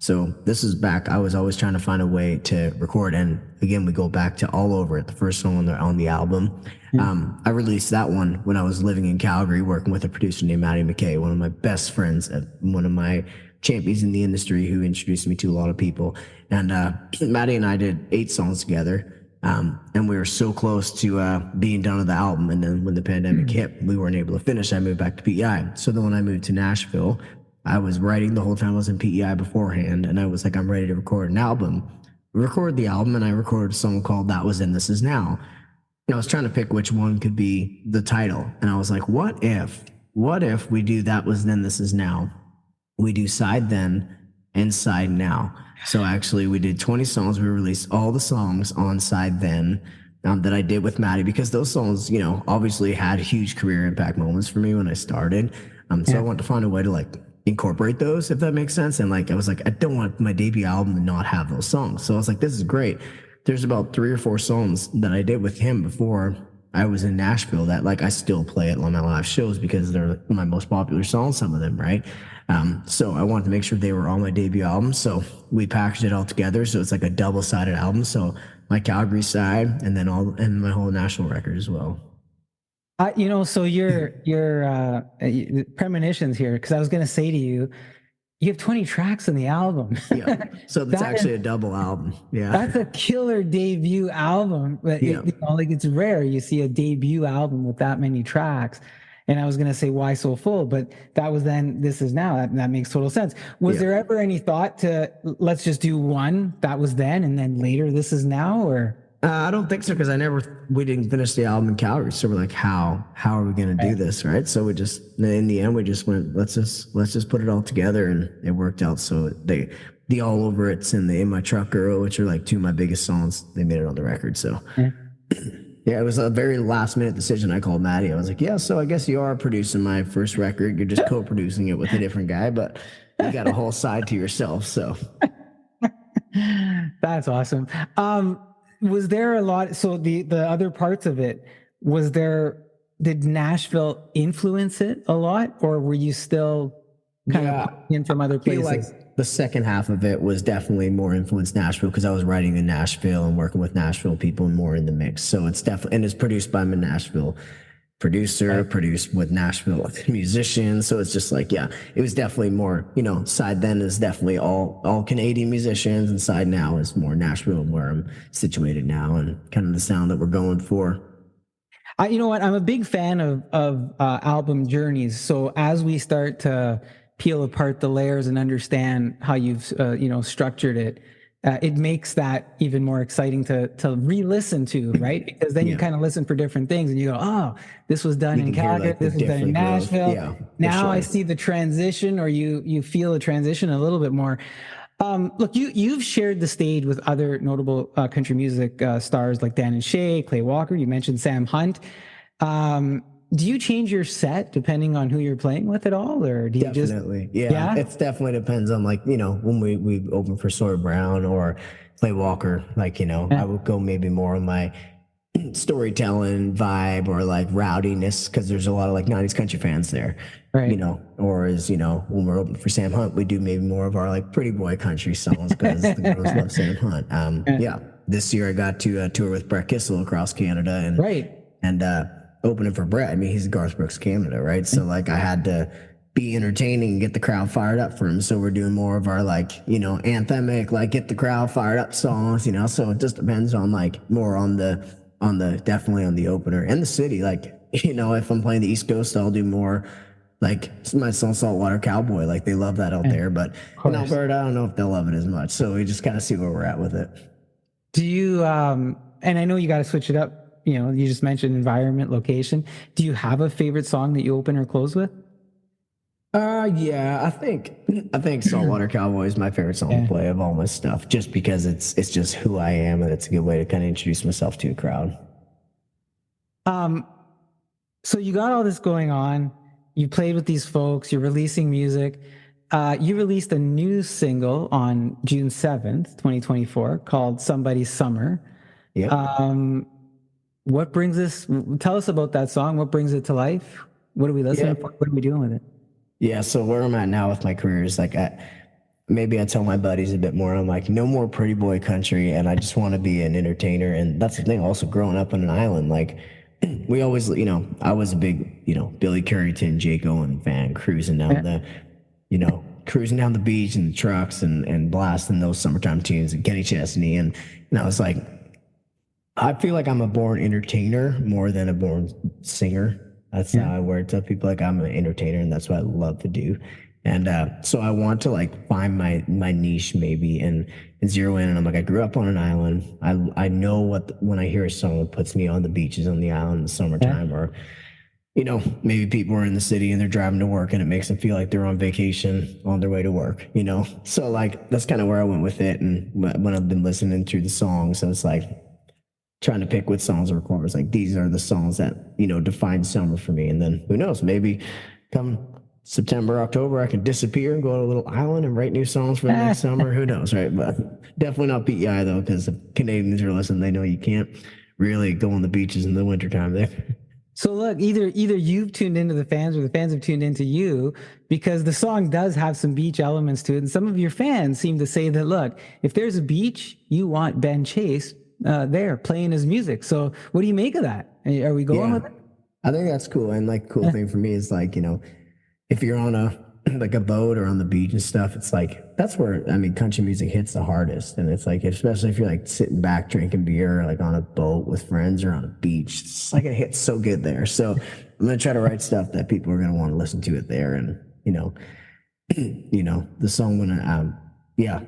So this is back. I was always trying to find a way to record, and again, we go back to All Over It, the first song on the album. I released that one when I was living in Calgary, working with a producer named Maddie McKay, one of my best friends, one of my champions in the industry, who introduced me to a lot of people. And Maddie and I did 8 songs together. And we were so close to being done with the album. And then when the pandemic hit, we weren't able to finish. I moved back to PEI. So then when I moved to Nashville, I was writing the whole time I was in PEI beforehand. And I was like, I'm ready to record an album. We recorded the album, and I recorded a song called That Was Then, This Is Now. And I was trying to pick which one could be the title. And I was like, what if we do That Was Then, This Is Now? We do Side Then and Side Now. So actually we did 20 songs. We released all the songs on Side Then that I did with Maddie, because those songs, you know, obviously had huge career impact moments for me when I started. So I wanted to find a way to like incorporate those, if that makes sense. And like, I was like, I don't want my debut album to not have those songs. So I was like, this is great. There's about 3 or 4 songs that I did with him before I was in Nashville that like I still play at my live shows because they're my most popular songs, some of them, right? So I wanted to make sure they were on my debut album. So we packaged it all together. So it's like a double-sided album. So my Calgary side and then and my whole national record as well. You know, so your premonitions here, because I was going to say to you, you have 20 tracks on the album. Yeah. So that's actually a double album. Yeah. That's a killer debut album. But Yeah. you know, like, it's rare you see a debut album with that many tracks. And I was going to say, why so full? But That Was Then, This Is Now. That makes total sense. Was there ever any thought to, let's just do one, That Was Then, and then later This Is Now? Or I don't think so, because we didn't finish the album in Calgary. So we're like, how are we going to do this, right? So in the end, we just went, let's just put it all together, and it worked out. So the All Over It's and the In My Truck Girl, which are like 2 of my biggest songs, they made it on the record. So yeah, it was a very last minute decision. I called Maddie. I was like, yeah, so I guess you are producing my first record. You're just co-producing it with a different guy, but you got a whole side to yourself. So that's awesome. Was there a lot? So the other parts of it, did Nashville influence it a lot, or were you still kind of in from other places? I feel like the second half of it was definitely more influenced Nashville, because I was writing in Nashville and working with Nashville people and more in the mix. So it's definitely, and it's produced by my Nashville producer, produced with Nashville musicians. So it's just like, yeah, it was definitely more, you know, Side Then is definitely all Canadian musicians, and Side Now is more Nashville, where I'm situated now, and kind of the sound that we're going for. You know what? I'm a big fan of album journeys. So as we start to peel apart the layers and understand how you've structured it, it makes that even more exciting to re-listen to, right? Because then you kind of listen for different things, and you go, oh, this was done in Calgary, this was done in Nashville. Yeah, now I see the transition, or you feel the transition a little bit more. Look, you've shared the stage with other notable country music stars like Dan and Shay, Clay Walker. You mentioned Sam Hunt. Do you change your set depending on who you're playing with at all, or do you definitely? Yeah, it's definitely depends on, like, you know, when we open for Sawyer Brown or Clay Walker, like, you know, I would go maybe more on my storytelling vibe or like rowdiness, because there's a lot of like 90s country fans there, right? You know, or as you know, when we're open for Sam Hunt, we do maybe more of our like pretty boy country songs, because the girls love Sam Hunt. Yeah, this year I got to tour with Brett Kissel across Canada, and opening for Brett. I mean, he's Garth Brooks Canada, right? So like I had to be entertaining and get the crowd fired up for him. So we're doing more of our, like, you know, anthemic, like get the crowd fired up songs, you know. So it just depends on like more on the definitely on the opener and the city. Like, you know, if I'm playing the East Coast, I'll do more like my song Saltwater Cowboy. Like they love that out there, but in Alberta, I don't know if they'll love it as much. So we just kind of see where we're at with it. Do you, and I know you got to switch it up. You know, you just mentioned environment, location. Do you have a favorite song that you open or close with? Yeah, I think Saltwater Cowboy is my favorite song to play of all my stuff, just because it's just who I am, and it's a good way to kind of introduce myself to a crowd. So you got all this going on. You played with these folks. You're releasing music. You released a new single on June 7th, 2024, called Somebody's Summer. Yeah. What brings this? Tell us about that song. What brings it to life? What are we listening for? What are we doing with it? Yeah, so where I'm at now with my career is like maybe I tell my buddies a bit more. I'm like, no more pretty boy country, and I just want to be an entertainer. And that's the thing. Also, growing up on an island, like we always, I was a big, Billy Currington, Jake Owen fan, cruising down the beach in the trucks and blasting those summertime tunes and Kenny Chesney, and I was like, I feel like I'm a born entertainer more than a born singer. That's how I word to people. Like, I'm an entertainer, and that's what I love to do. And so I want to like find my niche maybe and zero in. And I'm like, I grew up on an island. I know when I hear a song that puts me on the beaches on the island in the summertime, or maybe people are in the city and they're driving to work and it makes them feel like they're on vacation on their way to work. So like that's kind of where I went with it. And when I've been listening through the songs, so it's like trying to pick what songs to record. It's like, these are the songs that define summer for me. And then who knows, maybe come September, October, I can disappear and go to a little island and write new songs for the next summer. Who knows, right? But definitely not PEI though, because if Canadians are listening, they know you can't really go on the beaches in the wintertime there. So look, either you've tuned into the fans or the fans have tuned into you, because the song does have some beach elements to it. And some of your fans seem to say that, look, if there's a beach, you want Ben Chase there playing his music. So what do you make of that? Are we going with it? I think that's cool. And like, cool thing for me is like, if you're on a boat or on the beach and stuff, it's like, that's where, country music hits the hardest. And it's like, especially if you're like sitting back drinking beer, like on a boat with friends or on a beach, it's like it hits so good there. So I'm going to try to write stuff that people are going to want to listen to it there. And, the song when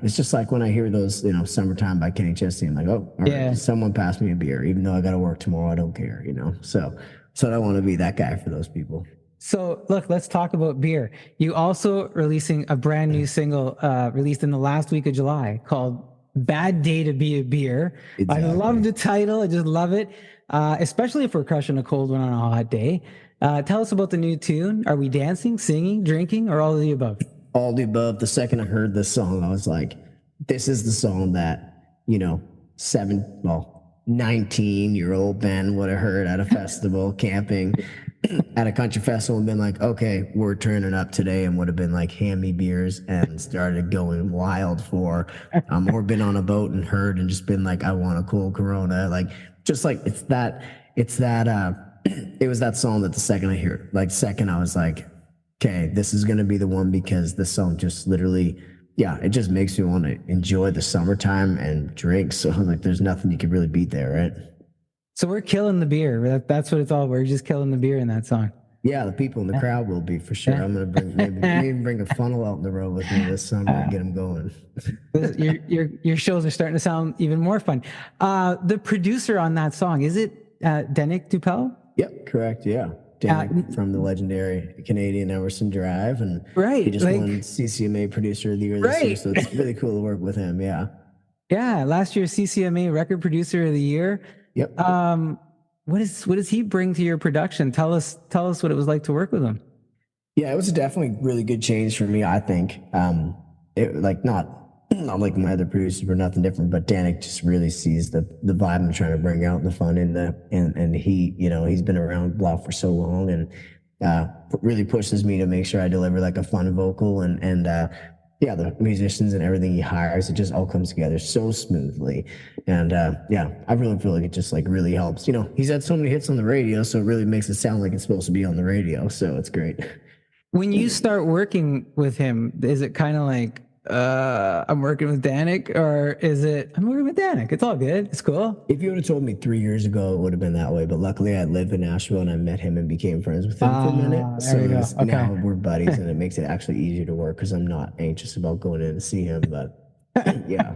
it's just like when I hear those, Summertime by Kenny Chesney, I'm like, oh, all right, someone pass me a beer, even though I got to work tomorrow, I don't care, So I want to be that guy for those people. So look, let's talk about beer. You also releasing a brand new single released in the last week of July called Bad Day to Be a Beer. Exactly. I love the title. I just love it. Especially if we're crushing a cold one on a hot day. Tell us about the new tune. Are we dancing, singing, drinking, or all of the above? All the above. The second I heard this song, I was like, this is the song that, 19-year-old Ben would have heard at a festival camping at a country festival and been like, okay, we're turning up today, and would have been like, hand me beers, and started going wild for, or been on a boat and heard and just been like, I want a cool Corona. Like, just like, it was that song that the second I hear it, I was like, okay, this is going to be the one, because this song just literally, it just makes me want to enjoy the summertime and drink. So like, there's nothing you can really beat there, right? So we're killing the beer. That's what it's all. We're just killing the beer in that song. Yeah, the people in the crowd will be for sure. I'm going to maybe bring a funnel out in the road with me this summer and get them going. Your shows are starting to sound even more fun. The producer on that song, is it Denik Dupel? Yep, correct. Yeah. From the legendary Canadian Emerson Drive, and he just won CCMA Producer of the Year this year, so it's really cool to work with him. Yeah, last year's CCMA Record Producer of the Year. Yep. What does he bring to your production? Tell us what it was like to work with him. Yeah, it was definitely really good change for me, I think. Not like my other producers were nothing different, but Danik just really sees the vibe I'm trying to bring out, and the fun and he, he's been around Bluff for so long, and really pushes me to make sure I deliver like a fun vocal, and the musicians and everything he hires, it just all comes together so smoothly. And I really feel like it just like really helps. He's had so many hits on the radio, so it really makes it sound like it's supposed to be on the radio. So it's great. When you start working with him, is it kind of like, I'm working with Danik, or is it, I'm working with Danik? It's all good. It's cool. If you would have told me 3 years ago, it would have been that way. But luckily, I lived in Nashville and I met him and became friends with him for a minute. So now we're buddies, and it makes it actually easier to work because I'm not anxious about going in to see him. But yeah,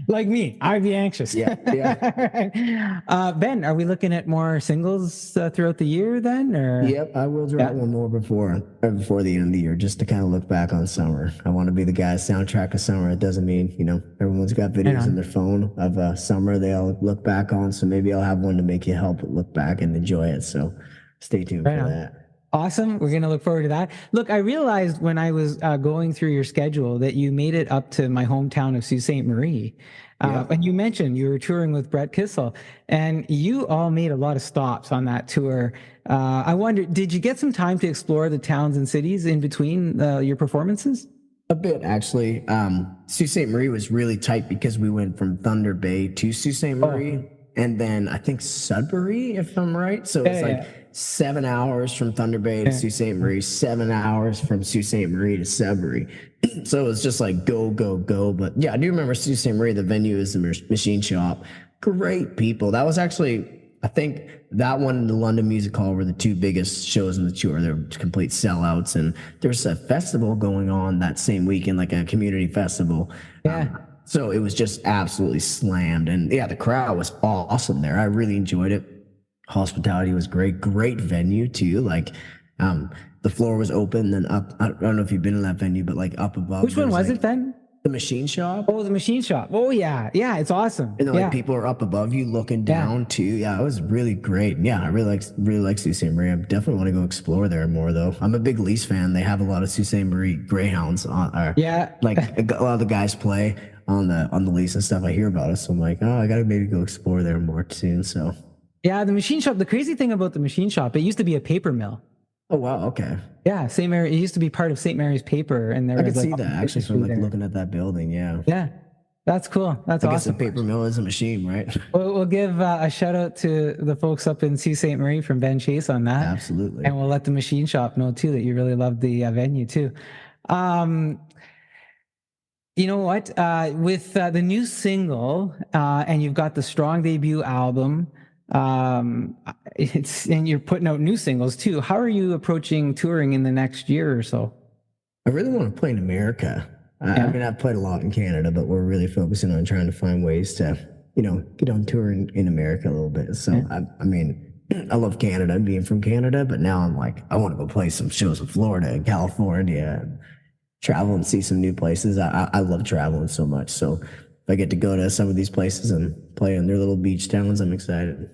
like me, I'd be anxious. Yeah. Ben, are we looking at more singles throughout the year then? Or? Yep, I will drop one more before the end of the year, just to kind of look back on summer. I want to be the guy's soundtrack of summer. It doesn't mean, everyone's got videos in their phone of summer they all look back on. So maybe I'll have one to make you help look back and enjoy it. So stay tuned for that. Awesome. We're going to look forward to that. Look, I realized when I was going through your schedule that you made it up to my hometown of Sault Ste. Marie. And you mentioned you were touring with Brett Kissel, and you all made a lot of stops on that tour. I wonder, did you get some time to explore the towns and cities in between your performances? A bit actually. Sault Ste. Marie was really tight because we went from Thunder Bay to Sault Ste. Marie, and then I think Sudbury, if I'm right. So it's like 7 hours from Thunder Bay to Sault Ste. Marie, 7 hours from Sault Ste. Marie to Sudbury. So it was just like go, go, go. But yeah, I do remember Sault Ste. Marie. The venue is the Machine Shop. Great people. That was actually, I think that one and the London Music Hall were the two biggest shows in the tour. They were complete sellouts. And there's a festival going on that same weekend, like a community festival. Yeah. So it was just absolutely slammed. And yeah, the crowd was awesome there. I really enjoyed it. Hospitality was great. Great venue too. Like the floor was open, then up. I don't know if you've been in that venue, but like up above. Which one was it then? The Machine Shop. Oh, the Machine Shop. Oh, yeah. Yeah, it's awesome. And then like people are up above you looking down too. Yeah, it was really great. Yeah, I really like Sault Ste. Marie. I definitely want to go explore there more though. I'm a big Leafs fan. They have a lot of Sault Ste. Marie Greyhounds on like a lot of the guys play on the Leafs and stuff. I hear about it. So I'm like, oh, I gotta maybe go explore there more soon. So yeah, the Machine Shop. The crazy thing about the Machine Shop, it used to be a paper mill. Oh wow, okay. Yeah, St. Mary. It used to be part of St. Mary's Paper, and there I was could see that actually from like looking at that building. Yeah. Yeah, that's cool. That's awesome. I guess a paper mill is a machine, right? We'll give a shout out to the folks up in Sault Ste. Marie from Ben Chase on that. Absolutely. And we'll let the Machine Shop know too that you really loved the venue too. You know what? With the new single, and you've got the strong debut album. And you're putting out new singles too. How are you approaching touring in the next year or so? I really want to play in America. I mean, I've played a lot in Canada, but we're really focusing on trying to find ways to, get on tour in America a little bit. So, I mean, I love Canada, being from Canada, but now I'm like, I want to go play some shows in Florida and California and travel and see some new places. I love traveling so much. So if I get to go to some of these places and play in their little beach towns, I'm excited.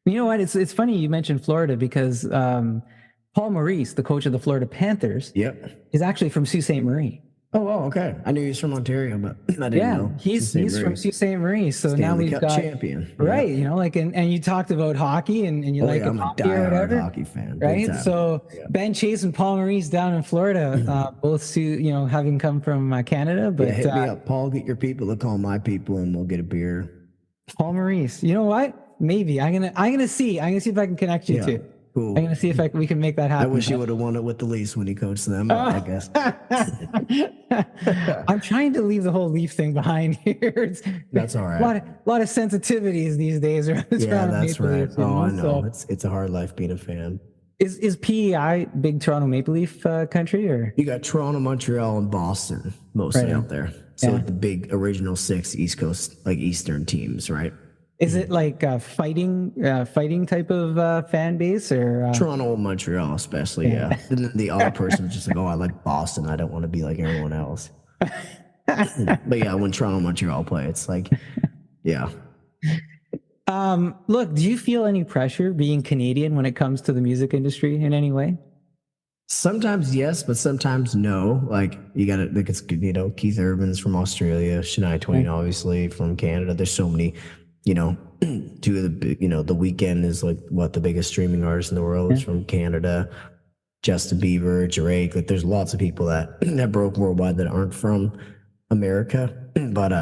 You know what? It's funny you mentioned Florida because Paul Maurice, the coach of the Florida Panthers, is actually from Sault Ste. Marie. Oh, okay. I knew he was from Ontario, but I didn't know. He's from Sault Ste. Marie. So Stanley now we've Cup got champion, right? And you talked about hockey and you like I'm hockey a diehard or whatever, hockey fan, right? So Ben Chase and Paul Maurice down in Florida, both having come from Canada. But hit me up, Paul. Get your people to call my people, and we'll get a beer. Paul Maurice. You know what? Maybe I'm gonna see if I can connect you two. Cool. I'm gonna see if we can make that happen. I wish he would have won it with the Leafs when he coached them. I guess. I'm trying to leave the whole Leaf thing behind here. That's all right. A lot of sensitivities these days. Yeah, that's right. Oh, I know. It's a hard life being a fan. Is PEI big Toronto Maple Leaf country, or you got Toronto, Montreal, and Boston mostly out there. So like the big original 6 East Coast, like Eastern teams, right? Is it like a fighting type of fan base, or Toronto and Montreal especially? Yeah. And then the other person was just like, oh, I like Boston. I don't want to be like everyone else. But yeah, when Toronto and Montreal play, it's like, yeah. Look, do you feel any pressure being Canadian when it comes to the music industry in any way? Sometimes yes, but sometimes no. Like you got to, like it's Keith Urban's from Australia, Shania Twain obviously from Canada. There's so many. Two of the The Weeknd is like the biggest streaming artist in the world is from Canada. Justin Bieber, Drake, like there's lots of people that broke worldwide that aren't from America. But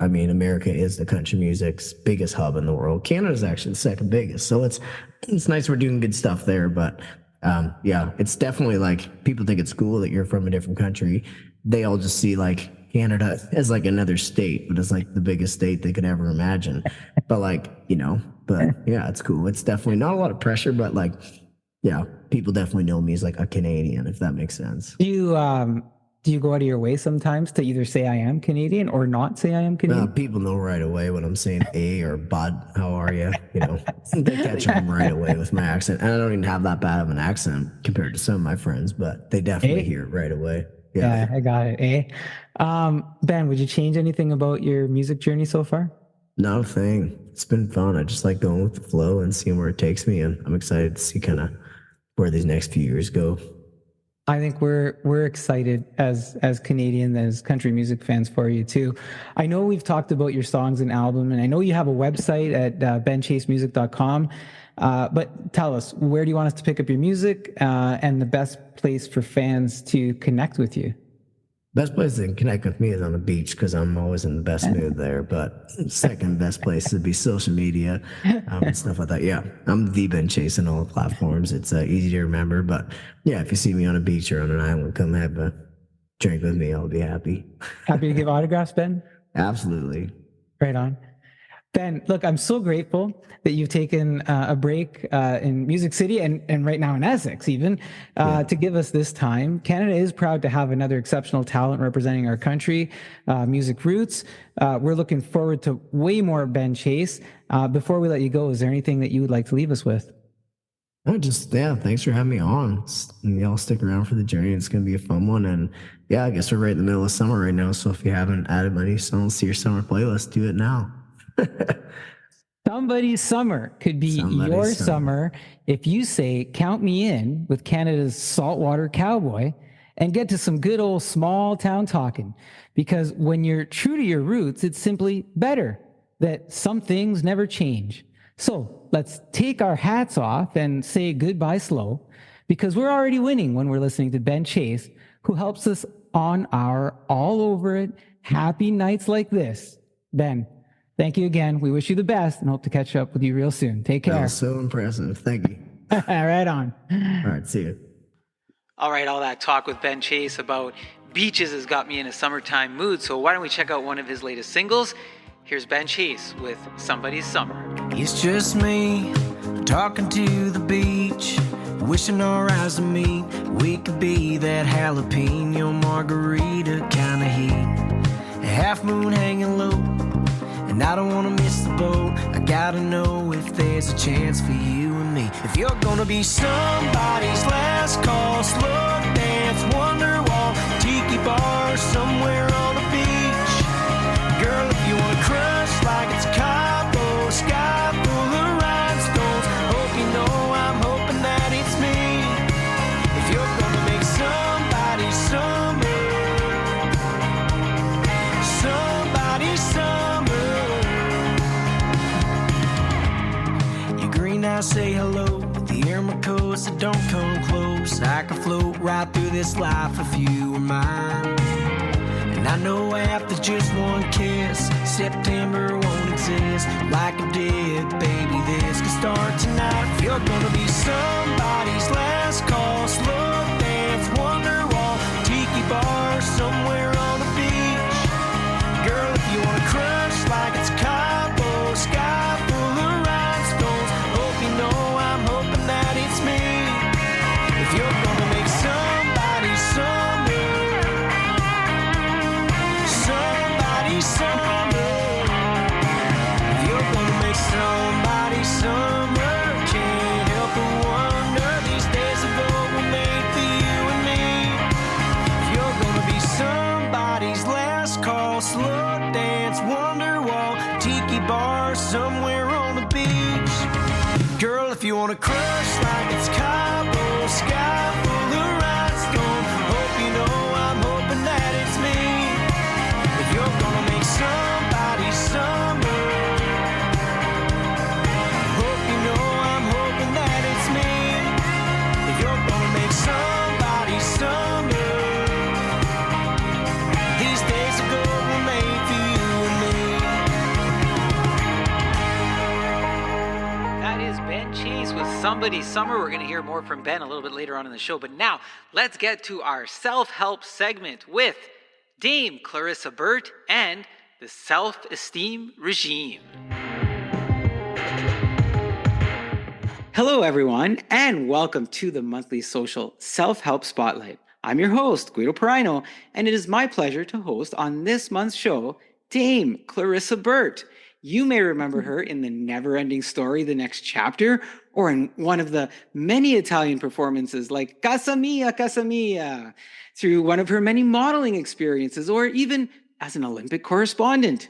America is the country music's biggest hub in the world. Canada's actually the second biggest. So it's nice we're doing good stuff there. But it's definitely like people think it's cool that you're from a different country. They all just see like Canada as like another state, but it's like the biggest state they could ever imagine. But it's cool. It's definitely not a lot of pressure, but people definitely know me as like a Canadian, if that makes sense. Do you go out of your way sometimes to either say I am Canadian or not say I am Canadian? People know right away when I'm saying A or Bud, how are you? They catch on right away with my accent. And I don't even have that bad of an accent compared to some of my friends, but they definitely hear it right away. Yeah, I got it. Ben, would you change anything about your music journey so far? Not a thing. It's been fun. I just like going with the flow and seeing where it takes me, and I'm excited to see kind of where these next few years go. I think we're excited as Canadian, as country music fans for you too. I know we've talked about your songs and album, and I know you have a website at benchasemusic.com. But tell us, where do you want us to pick up your music and the best place for fans to connect with you? Best place to connect with me is on the beach because I'm always in the best mood there. But second best place would be social media and stuff like that. Yeah, I'm the Ben Chase on all the platforms. It's easy to remember. But yeah, if you see me on a beach or on an island, come have a drink with me. I'll be happy. Happy to give autographs, Ben? Absolutely. Right on. Ben, look, I'm so grateful that you've taken a break in Music City and right now in Essex even to give us this time. Canada is proud to have another exceptional talent representing our country, music roots. We're looking forward to way more Ben Chase. Before we let you go, is there anything that you would like to leave us with? Thanks for having me on. Y'all stick around for the journey. It's going to be a fun one. And yeah, I guess we're right in the middle of summer right now. So if you haven't added my new songs to your summer playlist, do it now. Somebody's summer could be your summer if you say, count me in with Canada's saltwater cowboy and get to some good old small town talking. Because when you're true to your roots, it's simply better that some things never change. So let's take our hats off and say goodbye slow, because we're already winning when we're listening to Ben Chase, who helps us on our all over it happy nights like this. Ben, thank you again. We wish you the best and hope to catch up with you real soon. Take care. That was so impressive. Thank you. Right on. All right, see you. All right, all that talk with Ben Chase about beaches has got me in a summertime mood, so why don't we check out one of his latest singles? Here's Ben Chase with Somebody's Summer. It's just me talking to the beach, wishing our eyes to meet. We could be that jalapeno margarita kind of heat. A half moon hanging low, and I don't want to miss the boat. I gotta know if there's a chance for you and me. If you're gonna be somebody's last call, slow dance, wonderwall, tiki bar, somewhere on the beach. Girl, if you wanna crush like it's Cowboy, sky full of rhinestones, hope you know I'm hoping that it's me. If you're gonna make somebody's summer, somebody's summer. Your green eyes say hello, the air my coast, so don't come close. I can float right through this life if you were mine. And I know after just one kiss, September won't exist like it did, baby. This can start tonight. If you're gonna be somebody's last call, slow dance, wonderwall, tiki bar, somewhere on the beach. Girl, if you wanna crush like it's Cowboy, sky full of rhinestones, hope you know I'm hoping that it's me. If you're gonna make somebody's summer, somebody's summer. If you're gonna make somebody's summer, can't help but wonder, these days ago were made for you and me. If you're gonna be somebody's last call, slow dance, wonderwall, tiki bar, somewhere on the beach. Girl, if you wanna crush like it's Cowboy, sky full of rhinestone, hope you know I'm hoping that it's me. If you're gonna make somebody's summer, hope you know I'm hoping that it's me. If you're gonna make somebody's summer, these days ago were made for you and me. That is Ben Chase with Somebody's Summer. We're going to hear more from Ben a little bit later on in the show, but now let's get to our self-help segment with Dame Clarissa Burt and the Self-Esteem Regime. Hello, everyone, and welcome to the monthly social self-help spotlight. I'm your host, Guido Perino, and it is my pleasure to host on this month's show, Dame Clarissa Burt. You may remember her in the never-ending story, The Next Chapter, or in one of the many Italian performances like Casa Mia, Casa Mia, through one of her many modeling experiences, or even as an Olympic correspondent.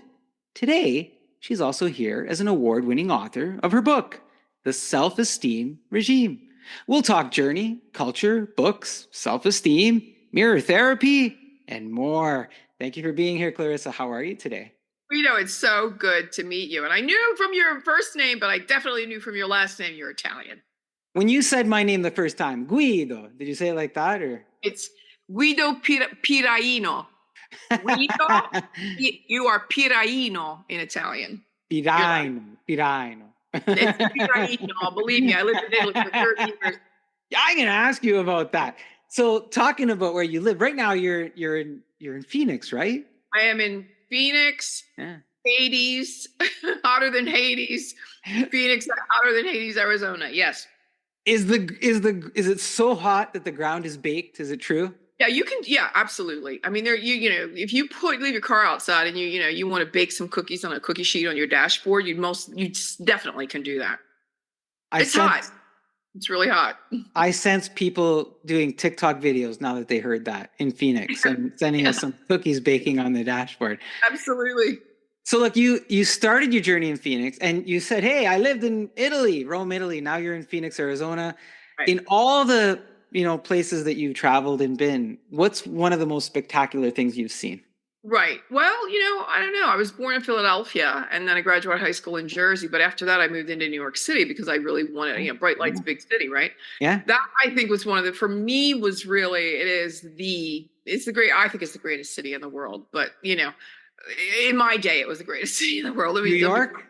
Today, she's also here as an award-winning author of her book, The Self-Esteem Regime. We'll talk journey, culture, books, self-esteem, mirror therapy, and more. Thank you for being here, Clarissa. How are you today? Guido, it's so good to meet you. And I knew from your first name, but I definitely knew from your last name you're Italian. When you said my name the first time, Guido, did you say it like that? Or It's Guido Piraino. Guido, you are piraino in Italian. Pirino. It's piraino. Believe me, I lived in Italy for 30 years. Yeah, I'm gonna ask you about that. So, talking about where you live right now, you're in Phoenix, right? I am in Phoenix, Yeah. Hades, hotter than Hades. Phoenix, hotter than Hades, Arizona. Yes. Is it so hot that the ground is baked? Is it true? Yeah, you can. Yeah, absolutely. I mean, you know, if you leave your car outside and you want to bake some cookies on a cookie sheet on your dashboard, you definitely can do that. It's hot. It's really hot. I sense people doing TikTok videos now that they heard that in Phoenix and sending us some cookies baking on the dashboard. Absolutely. So look, you started your journey in Phoenix and you said, hey, I lived in Italy, Rome, Italy. Now you're in Phoenix, Arizona. Right. In all the, places that you've traveled and been, what's one of the most spectacular things you've seen? Right. Well, I don't know. I was born in Philadelphia and then I graduated high school in Jersey. But after that, I moved into New York City because I really wanted, bright lights, big city, right? Yeah. That I think was for me was really, I think it's the greatest city in the world. But, in my day, it was the greatest city in the world. New York?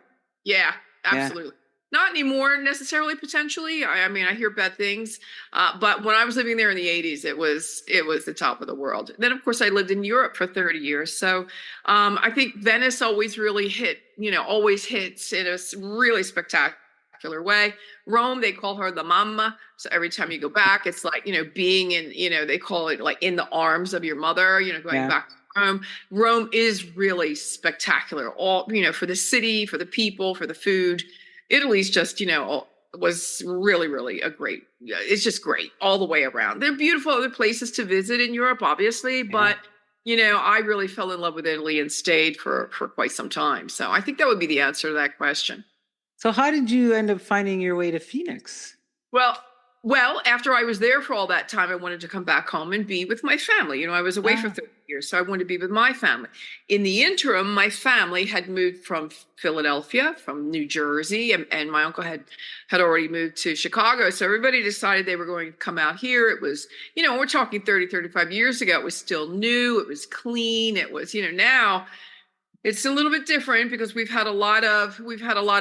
Yeah, absolutely. Yeah. Not anymore necessarily, potentially. I mean, I hear bad things. But when I was living there in the 80s, it was the top of the world. Then, of course, I lived in Europe for 30 years. So I think Venice always really always hits in a really spectacular way. Rome, they call her the mamma. So every time you go back, it's like, being in, they call it like in the arms of your mother, going back to Rome is really spectacular. All, for the city, for the people, for the food. Italy's just, was really, really it's just great all the way around. There are beautiful other places to visit in Europe, obviously, but, I really fell in love with Italy and stayed for quite some time. So I think that would be the answer to that question. So how did you end up finding your way to Phoenix? Well, after I was there for all that time, I wanted to come back home and be with my family. I was away for 30 years, so I wanted to be with my family. In the interim, my family had moved from Philadelphia, from New Jersey, and my uncle had already moved to Chicago. So everybody decided they were going to come out here. It was, we're talking 30, 35 years ago. It was still new. It was clean. It was, now it's a little bit different because we've had a lot of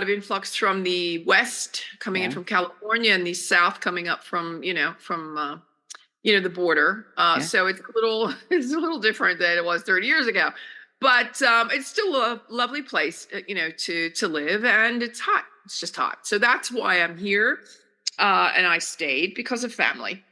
influx from the West coming in from California and the South coming up from the border. So it's a little different than it was 30 years ago, but it's still a lovely place, to live, and it's hot. It's just hot. So that's why I'm here. And I stayed because of family.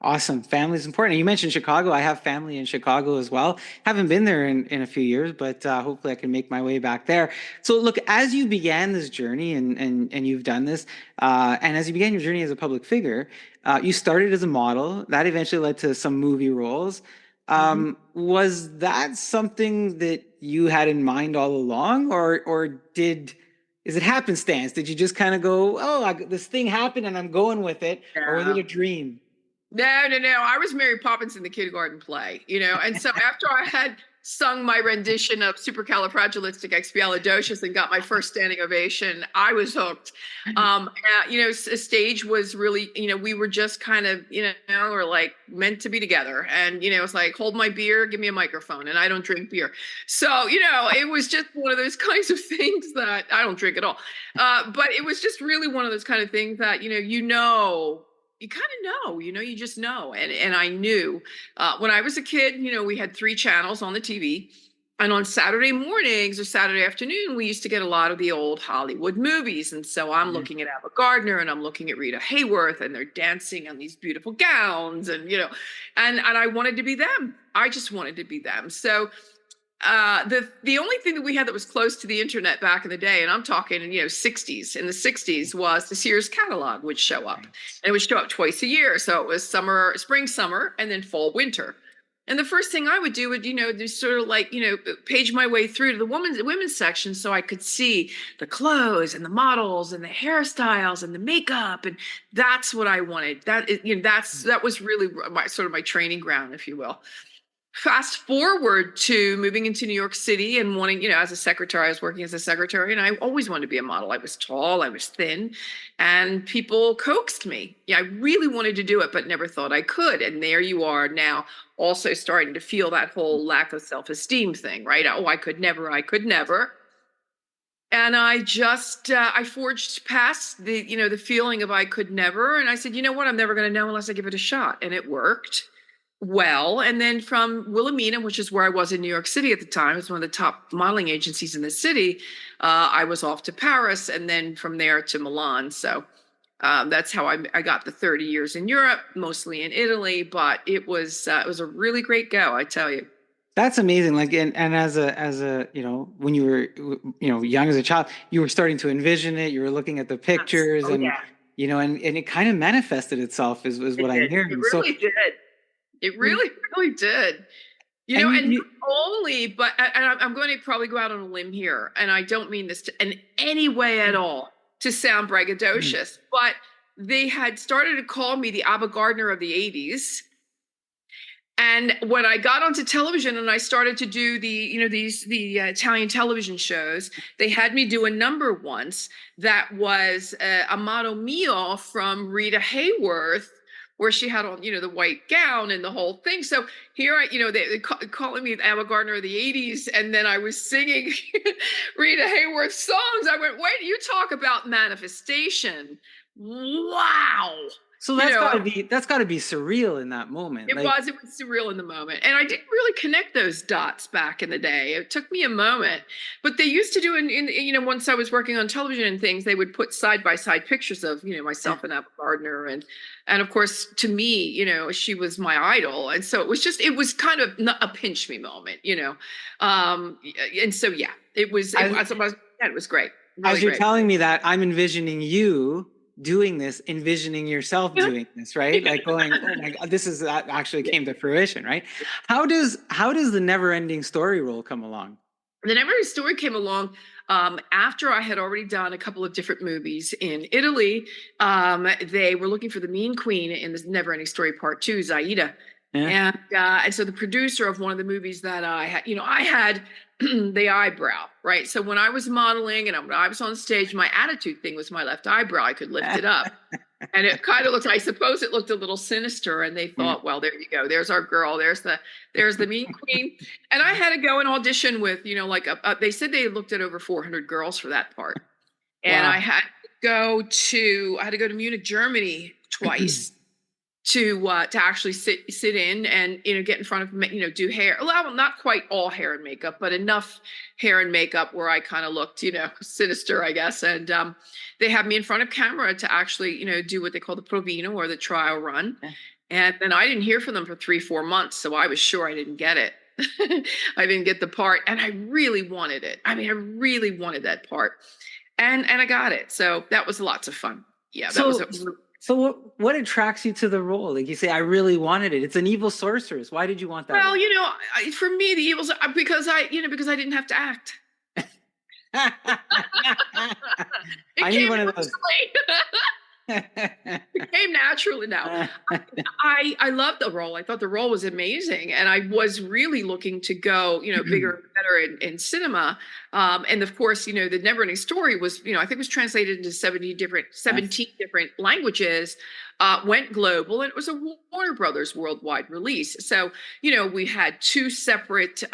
Awesome. Family is important. You mentioned Chicago. I have family in Chicago as well. Haven't been there in a few years, but hopefully I can make my way back there. So look, as you began this journey and you've done this, and as you began your journey as a public figure, you started as a model. That eventually led to some movie roles. Was that something that you had in mind all along, or is it happenstance? Did you just kind of go, this thing happened and I'm going with it? Yeah. Or was it a dream? No. I was Mary Poppins in the kindergarten play, and so after I had sung my rendition of Supercalifragilisticexpialidocious and got my first standing ovation, I was hooked. Stage was really, we were just kind of, we're like meant to be together. And, it's like, hold my beer, give me a microphone. And I don't drink beer. So, it was just one of those kinds of things that I don't drink at all. But it was just really one of those kind of things that, you kind of know, you just know. And I knew when I was a kid, we had 3 channels on the TV. And on Saturday mornings or Saturday afternoon, we used to get a lot of the old Hollywood movies. And so I'm looking at Ava Gardner and I'm looking at Rita Hayworth, and they're dancing on these beautiful gowns. And, and I wanted to be them. I just wanted to be them. So the only thing that we had that was close to the internet back in the day, and I'm talking, 60s, in the 60s, was the Sears catalog would show up. And it would show up twice a year. So it was spring, summer, and then fall, winter. And the first thing I would do would, just sort of like, page my way through to the women's section so I could see the clothes and the models and the hairstyles and the makeup. And that's what I wanted. That was really my training ground, if you will. fast forward to moving into New York City and wanting, as a secretary, I was working as a secretary, and I always wanted to be a model. I was tall, I was thin, and people coaxed me. Yeah, I really wanted to do it, but never thought I could. And there you are now, also starting to feel that whole lack of self-esteem thing, right? Oh, I could never, I could never. And I just, I forged past the feeling of I could never. And I said, you know what? I'm never going to know unless I give it a shot. And it worked well. And then from Wilhelmina, which is where I was in New York City at the time, it was one of the top modeling agencies in the city. I was off to Paris, and then from there to Milan. So that's how I got the 30 years in Europe, mostly in Italy. But it was a really great go, I tell you. That's amazing. Like, and as a, when you were, young as a child, you were starting to envision it. You were looking at the pictures, and it kind of manifested itself is what I'm hearing. It really did. It really, really did. And I'm going to probably go out on a limb here, and I don't mean this in any way at all to sound braggadocious, but they had started to call me the Ava Gardner of the 80s. And when I got onto television and I started to do the Italian television shows, they had me do a number once that was Amato Mio from Rita Hayworth, where she had on, the white gown and the whole thing. So here they calling me Ava Gardner of the 80s. And then I was singing Rita Hayworth songs. I went, wait, you talk about manifestation. Wow. So that's gotta be surreal in that moment. It was surreal in the moment. And I didn't really connect those dots back in the day. It took me a moment, but they used to do in once I was working on television and things, they would put side by side pictures of, myself and Ava Gardner. And of course, to me, she was my idol. And so it was kind of a pinch me moment, and so, yeah, it was great. Really as you're great. telling me that, I'm envisioning you doing this, envisioning yourself doing this, right? Like going, oh my God, that actually came to fruition, right? How does the Never Ending Story role come along? The Never Ending Story came along after I had already done a couple of different movies in Italy. They were looking for the mean queen in the Never Ending Story Part 2, Zaida. Yeah. And so the producer of one of the movies that I had, I had the eyebrow, right? So when I was modeling and when I was on stage, my attitude thing was my left eyebrow. I could lift it up. And it kind of looked, I suppose it looked a little sinister. And they thought, well, there you go. There's our girl. There's the mean queen. And I had to go and audition with, they said they looked at over 400 girls for that part. And wow. I had to go to Munich, Germany twice. To actually sit in and get in front of do hair. Well, not quite all hair and makeup, but enough hair and makeup where I kind of looked sinister, I guess. And they had me in front of camera to actually do what they call the provino, or the trial run. And then I didn't hear from them for 3-4 months, so I was sure I didn't get it. I didn't get the part, and I really wanted it. I mean, I really wanted that part, and I got it. So that was lots of fun. Yeah, that was. So what attracts you to the role? Like you say, I really wanted it. It's an evil sorceress. Why did you want that? Well, role? For me, the evils because I didn't have to act. I need one of those. It came naturally now. I loved the role. I thought the role was amazing. And I was really looking to go, bigger and better in cinema. And of course, the Never Ending Story was, I think it was translated into 17 different languages, went global, and it was a Warner Brothers worldwide release. So, we had 2 separate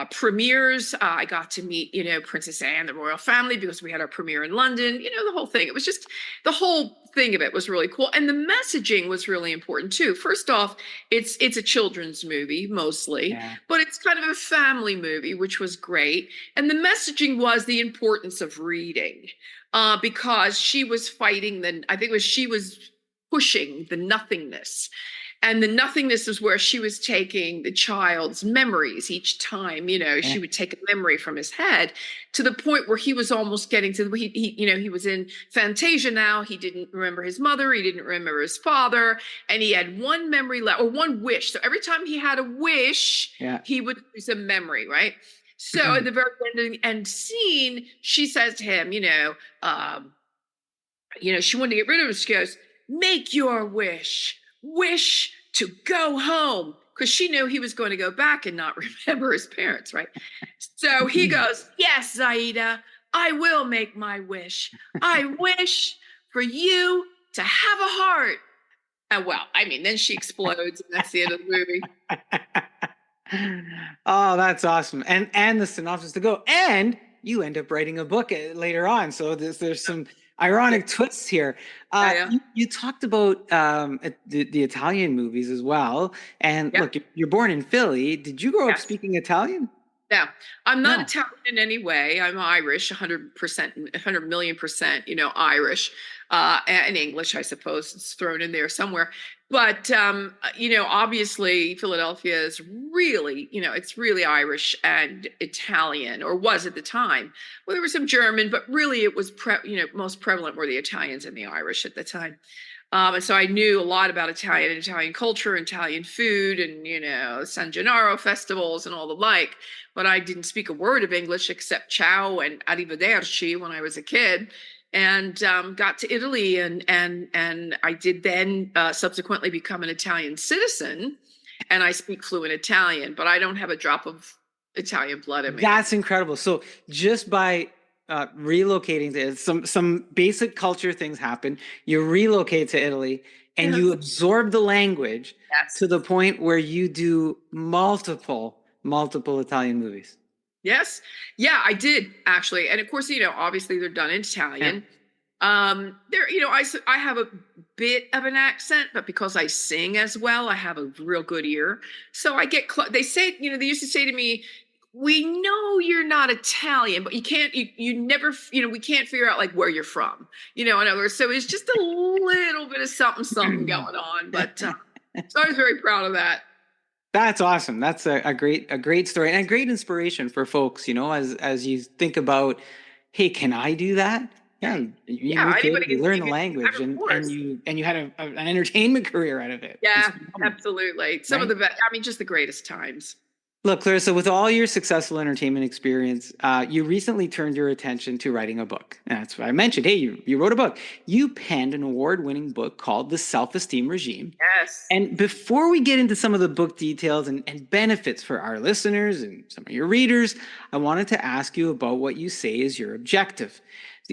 premieres. I got to meet, Princess Anne, the royal family, because we had our premiere in London, the whole thing. It was just, the whole thing of it was really cool. And the messaging was really important too. First off, it's a children's movie mostly, but it's kind of a family movie, which was great. And the messaging was the importance of reading, because she was fighting she was pushing the nothingness. And the nothingness is where she was taking the child's memories each time, she would take a memory from his head, to the point where he was almost getting to, he was in Fantasia now. He didn't remember his mother. He didn't remember his father. And he had one memory left, or one wish. So every time he had a wish, he would lose a memory, right? So at the very end scene, she says to him, she wanted to get rid of him. She goes, make your wish to go home, because she knew he was going to go back and not remember his parents, right? So he goes, yes, Zaida, I will make my wish. I wish for you to have a heart. And well, I mean, then she explodes, and that's the end of the movie. Oh, that's awesome. And the synopsis to go. And you end up writing a book later on. So there's some ironic twists here. You talked about the Italian movies as well. And look, you're born in Philly. Did you grow up speaking Italian? No, I'm not Italian in any way. I'm Irish, 100%, 100 million %, Irish, and English, I suppose, it's thrown in there somewhere. But, obviously Philadelphia is really, it's really Irish and Italian, or was at the time. Well, there was some German, but really it was, most prevalent were the Italians and the Irish at the time. And so I knew a lot about Italian culture, Italian food, and, San Gennaro festivals and all the like. But I didn't speak a word of English except ciao and arrivederci when I was a kid, and got to Italy, and I did then subsequently become an Italian citizen, and I speak fluent Italian, but I don't have a drop of Italian blood in me. That's incredible. So just by relocating to some basic culture things happen, you relocate to Italy, and you absorb the language to the point where you do multiple Italian movies. Yes. Yeah, I did actually. And of course, obviously they're done in Italian. I have a bit of an accent, but because I sing as well, I have a real good ear. So I get, they say, they used to say to me, we know you're not Italian, but you never, we can't figure out like where you're from, in other words. So it's just a little bit of something going on, but so I was very proud of that. That's awesome. That's a great story and a great inspiration for folks, as you think about, hey, can I do that? Yeah, you learn the language, and you had an entertainment career out of it. Yeah, absolutely. Some of the best, just the greatest times. Look, Clarissa, with all your successful entertainment experience, you recently turned your attention to writing a book. And that's what I mentioned. Hey, you wrote a book. You penned an award-winning book called The Self-Esteem Regime. Yes. And before we get into some of the book details and benefits for our listeners and some of your readers, I wanted to ask you about what you say is your objective.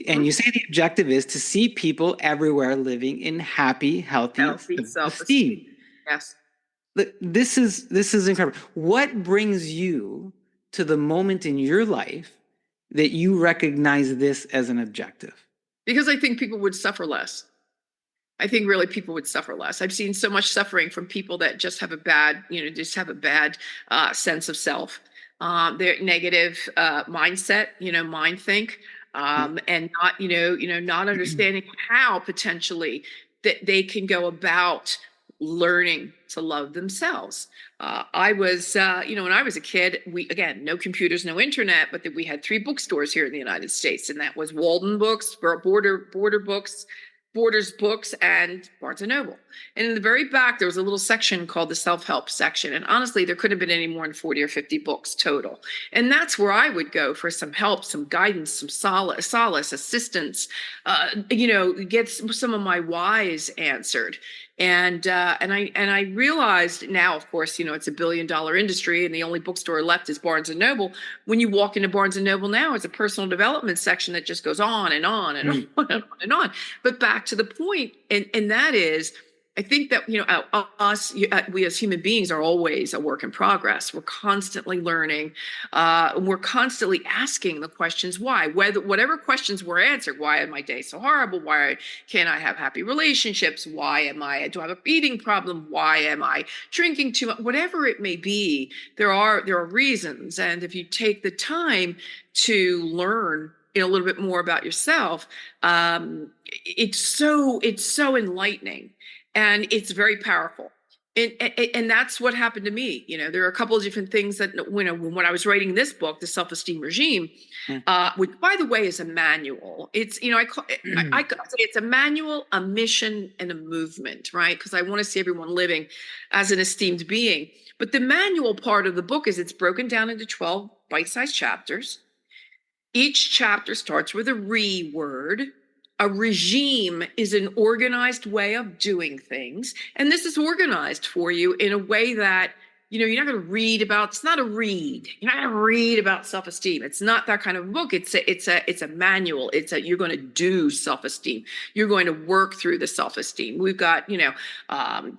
And you say the objective is to see people everywhere living in happy, healthy self-esteem. Yes. This is incredible. What brings you to the moment in your life that you recognize this as an objective? Because I think people would suffer less. I think really people would suffer less. I've seen so much suffering from people that just have a bad, sense of self. Their negative mindset, mind think, and not, not understanding how potentially that they can go about learning to love themselves. I was, when I was a kid, no computers, no internet, but we had 3 bookstores here in the United States, and that was Walden Books, Border Books, Borders Books, and Barnes & Noble. And in the very back, there was a little section called the self-help section. And honestly, there couldn't have been any more than 40 or 50 books total. And that's where I would go for some help, some guidance, some solace, assistance, get some of my whys answered. And I realized now, of course, it's a $1 billion industry, and the only bookstore left is Barnes & Noble. When you walk into Barnes & Noble now, it's a personal development section that just goes on and on and on and on and on. But back to the point, and that is, I think that, we as human beings are always a work in progress. We're constantly learning. We're constantly asking the questions, why? Whatever questions were answered, why are my days so horrible? Why can't I have happy relationships? Do I have a eating problem? Why am I drinking too much? Whatever it may be, there are reasons. And if you take the time to learn a little bit more about yourself, it's so enlightening. And it's very powerful. And that's what happened to me. There are a couple of different things that, when I was writing this book, The Self-Esteem Regime, which, by the way, is a manual. It's, I say it's a manual, a mission, and a movement, right? Because I want to see everyone living as an esteemed being. But the manual part of the book is it's broken down into 12 bite-sized chapters. Each chapter starts with a word. A regime is an organized way of doing things. And this is organized for you in a way that you're not going to read about, it's not a read. You're not going to read about self-esteem. It's not that kind of book. It's a manual. You're going to do self-esteem. You're going to work through the self-esteem. We've got,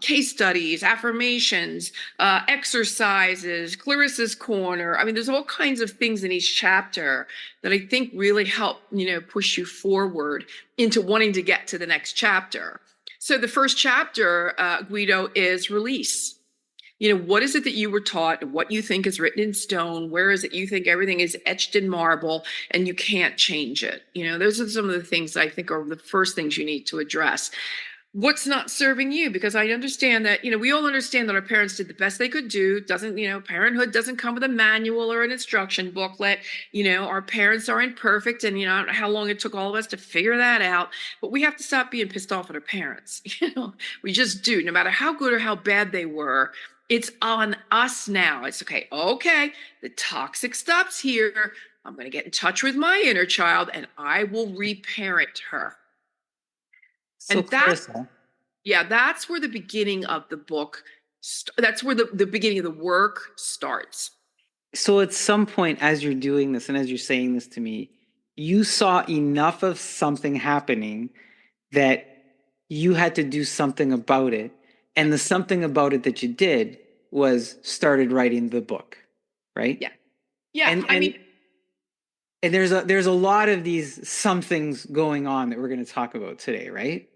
case studies, affirmations, exercises, Clarissa's Corner. I mean, there's all kinds of things in each chapter that I think really help, push you forward into wanting to get to the next chapter. So the first chapter, Guido, is release. What is it that you were taught, what you think is written in stone? Where is it you think everything is etched in marble and you can't change it? Those are some of the things I think are the first things you need to address. What's not serving you? Because I understand that, we all understand that our parents did the best they could do. Parenthood doesn't come with a manual or an instruction booklet. Our parents aren't perfect. And, I don't know how long it took all of us to figure that out. But we have to stop being pissed off at our parents. We just do. No matter how good or how bad they were, it's on us now. It's okay, the toxic stops here. I'm going to get in touch with my inner child and I will reparent her. So and that's where the beginning of the book, that's where the beginning of the work starts. So at some point as you're doing this and as you're saying this to me, you saw enough of something happening that you had to do something about it. And the something about it that you did was started writing the book, right? Yeah. Yeah. And there's a lot of these somethings going on that we're going to talk about today, right?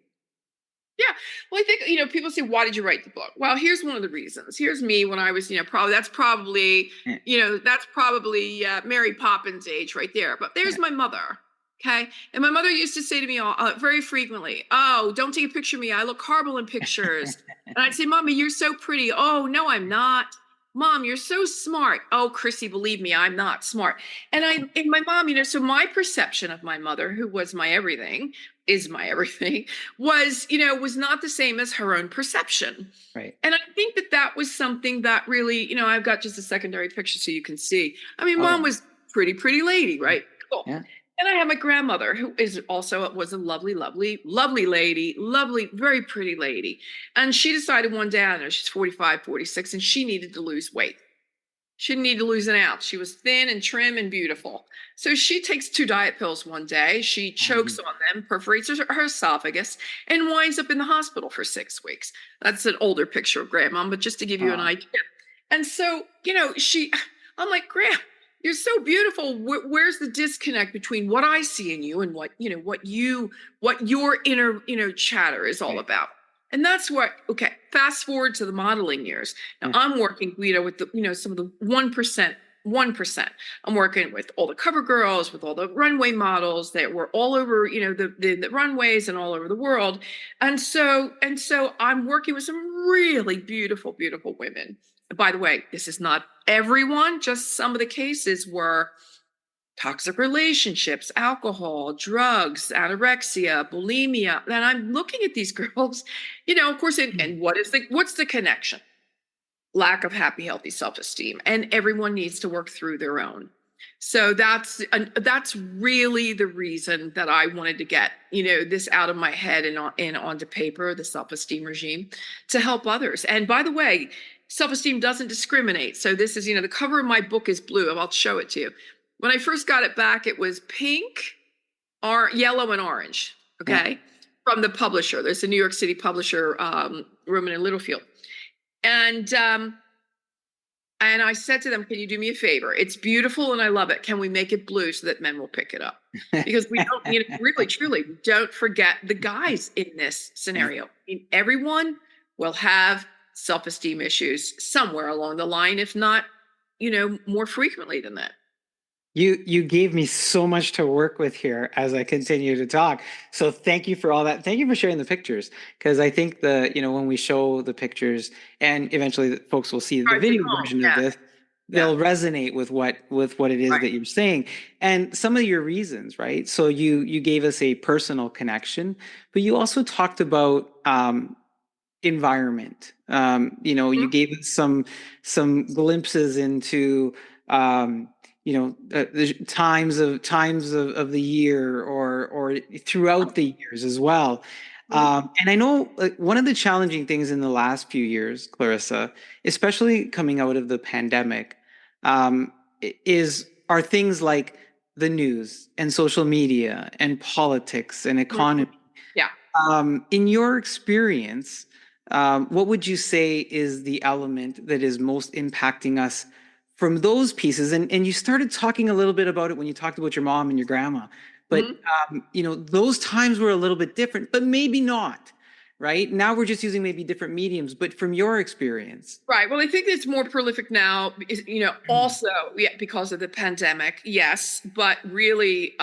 Yeah. Well, I think, people say, why did you write the book? Well, here's one of the reasons. Here's me when I was, that's probably Mary Poppins age right there. But there's my mother. Okay. And my mother used to say to me very frequently, oh, don't take a picture of me. I look horrible in pictures. And I'd say, Mommy, you're so pretty. Oh, no, I'm not. Mom, you're so smart. Oh, Chrissy, believe me, I'm not smart. And my mom, so my perception of my mother, who was my everything, was not the same as her own perception. Right. And I think that was something that really, I've got just a secondary picture so you can see. I mean, Mom was pretty lady, right? Cool. Yeah. And I have my grandmother, who was a lovely, lovely, lovely lady, lovely, very pretty lady. And she decided one day, I don't know, she's 45, 46, and she needed to lose weight. She didn't need to lose an ounce. She was thin and trim and beautiful. So she takes 2 diet pills one day. She chokes on them, perforates her esophagus, and winds up in the hospital for 6 weeks. That's an older picture of Grandma, but just to give you an idea. And so, I'm like, Grandma, you're so beautiful. Where's the disconnect between what I see in you and what your inner, chatter is all about? And that's fast forward to the modeling years. Now I'm working, Guido, with some of the 1%. I'm working with all the cover girls, with all the runway models that were all over, the runways and all over the world. And so I'm working with some really beautiful, beautiful women. By the way, this is not everyone, just some of the cases were toxic relationships, alcohol, drugs, anorexia, bulimia. And I'm looking at these girls, of course, and what's the connection? Lack of happy, healthy self-esteem. And everyone needs to work through their own. So that's really the reason that I wanted to get, this out of my head and onto paper, the self-esteem regime, to help others. And by the way, self-esteem doesn't discriminate. So this is, the cover of my book is blue. I'll show it to you. When I first got it back, it was pink, yellow, and orange. Okay. From the publisher. There's a New York City publisher, Rubin and Littlefield. And I said to them, can you do me a favor? It's beautiful and I love it. Can we make it blue so that men will pick it up? Because we don't, really, truly, don't forget the guys in this scenario. I mean, everyone will have self-esteem issues somewhere along the line, if not, more frequently than that. You gave me so much to work with here as I continue to talk. So thank you for all that. Thank you for sharing the pictures, because I think when we show the pictures and eventually folks will see the video version of this, they'll resonate with what it is that you're saying and some of your reasons, right? So you gave us a personal connection, but you also talked about environment. You gave us some glimpses into the times of the year or throughout the years as well. And I know one of the challenging things in the last few years, Clarissa, especially coming out of the pandemic, are things like the news and social media and politics and economy. Yeah. In your experience, what would you say is the element that is most impacting us from those pieces? And you started talking a little bit about it when you talked about your mom and your grandma. But those times were a little bit different, but maybe not. Right now, we're just using maybe different mediums. But from your experience, right. Well, I think it's more prolific now. Also, because of the pandemic, yes, but really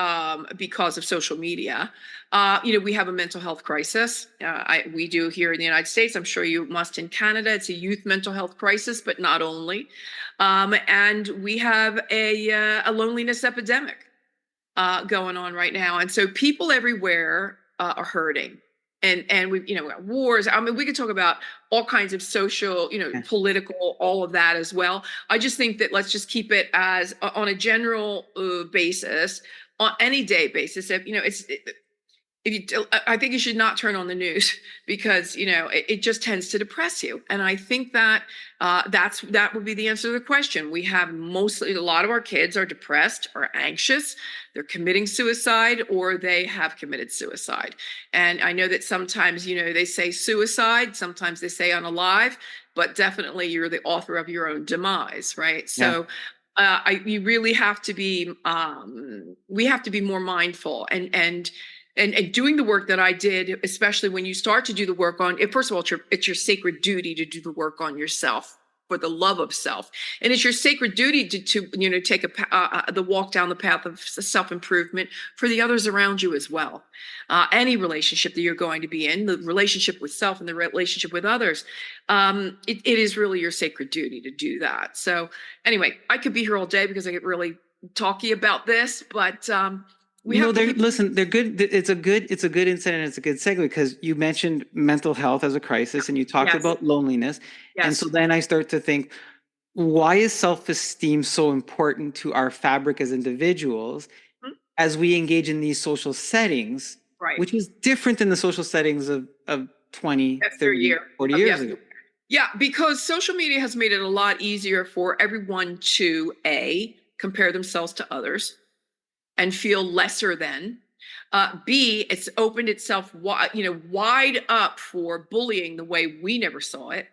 because of social media. We have a mental health crisis. We do here in the United States. I'm sure you must in Canada. It's a youth mental health crisis, but not only. And we have a loneliness epidemic going on right now. And so people everywhere are hurting. And we, got wars. I mean, we could talk about all kinds of social, political, all of that as well. I just think that let's just keep it as on a general basis, on any day basis. I think you should not turn on the news because it just tends to depress you. And I think that that would be the answer to the question. We have a lot of our kids are depressed or anxious. They're committing suicide or they have committed suicide. And I know that sometimes they say suicide, sometimes they say unalive, but definitely you're the author of your own demise, right? So you really have to be. We have to be more mindful and doing the work that I did, especially when you start to do the work on it. First of all, it's your sacred duty to do the work on yourself for the love of self, and it's your sacred duty to take the walk down the path of self-improvement for the others around you as well. Any relationship that you're going to be in, the relationship with self and the relationship with others, it is really your sacred duty to do that. So anyway, I could be here all day because I get really talky about this, but they're good. It's a good insight and it's a good segue because you mentioned mental health as a crisis and you talked about loneliness. Yes. And so then I start to think, why is self-esteem so important to our fabric as individuals as we engage in these social settings, which is different than the social settings of 20, 30, 40 years ago? Yeah, because social media has made it a lot easier for everyone to compare themselves to others and feel lesser than. B, it's opened itself wide up for bullying the way we never saw it.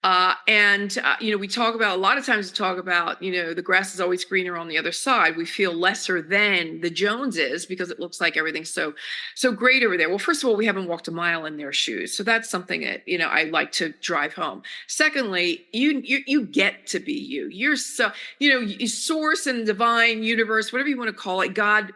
We talk about, a lot of times we talk about, the grass is always greener on the other side. We feel lesser than the Joneses because it looks like everything's so great over there. Well, first of all, we haven't walked a mile in their shoes. So that's something that, I like to drive home. Secondly, you get to be you. You're so, source and divine universe, whatever you want to call it, God,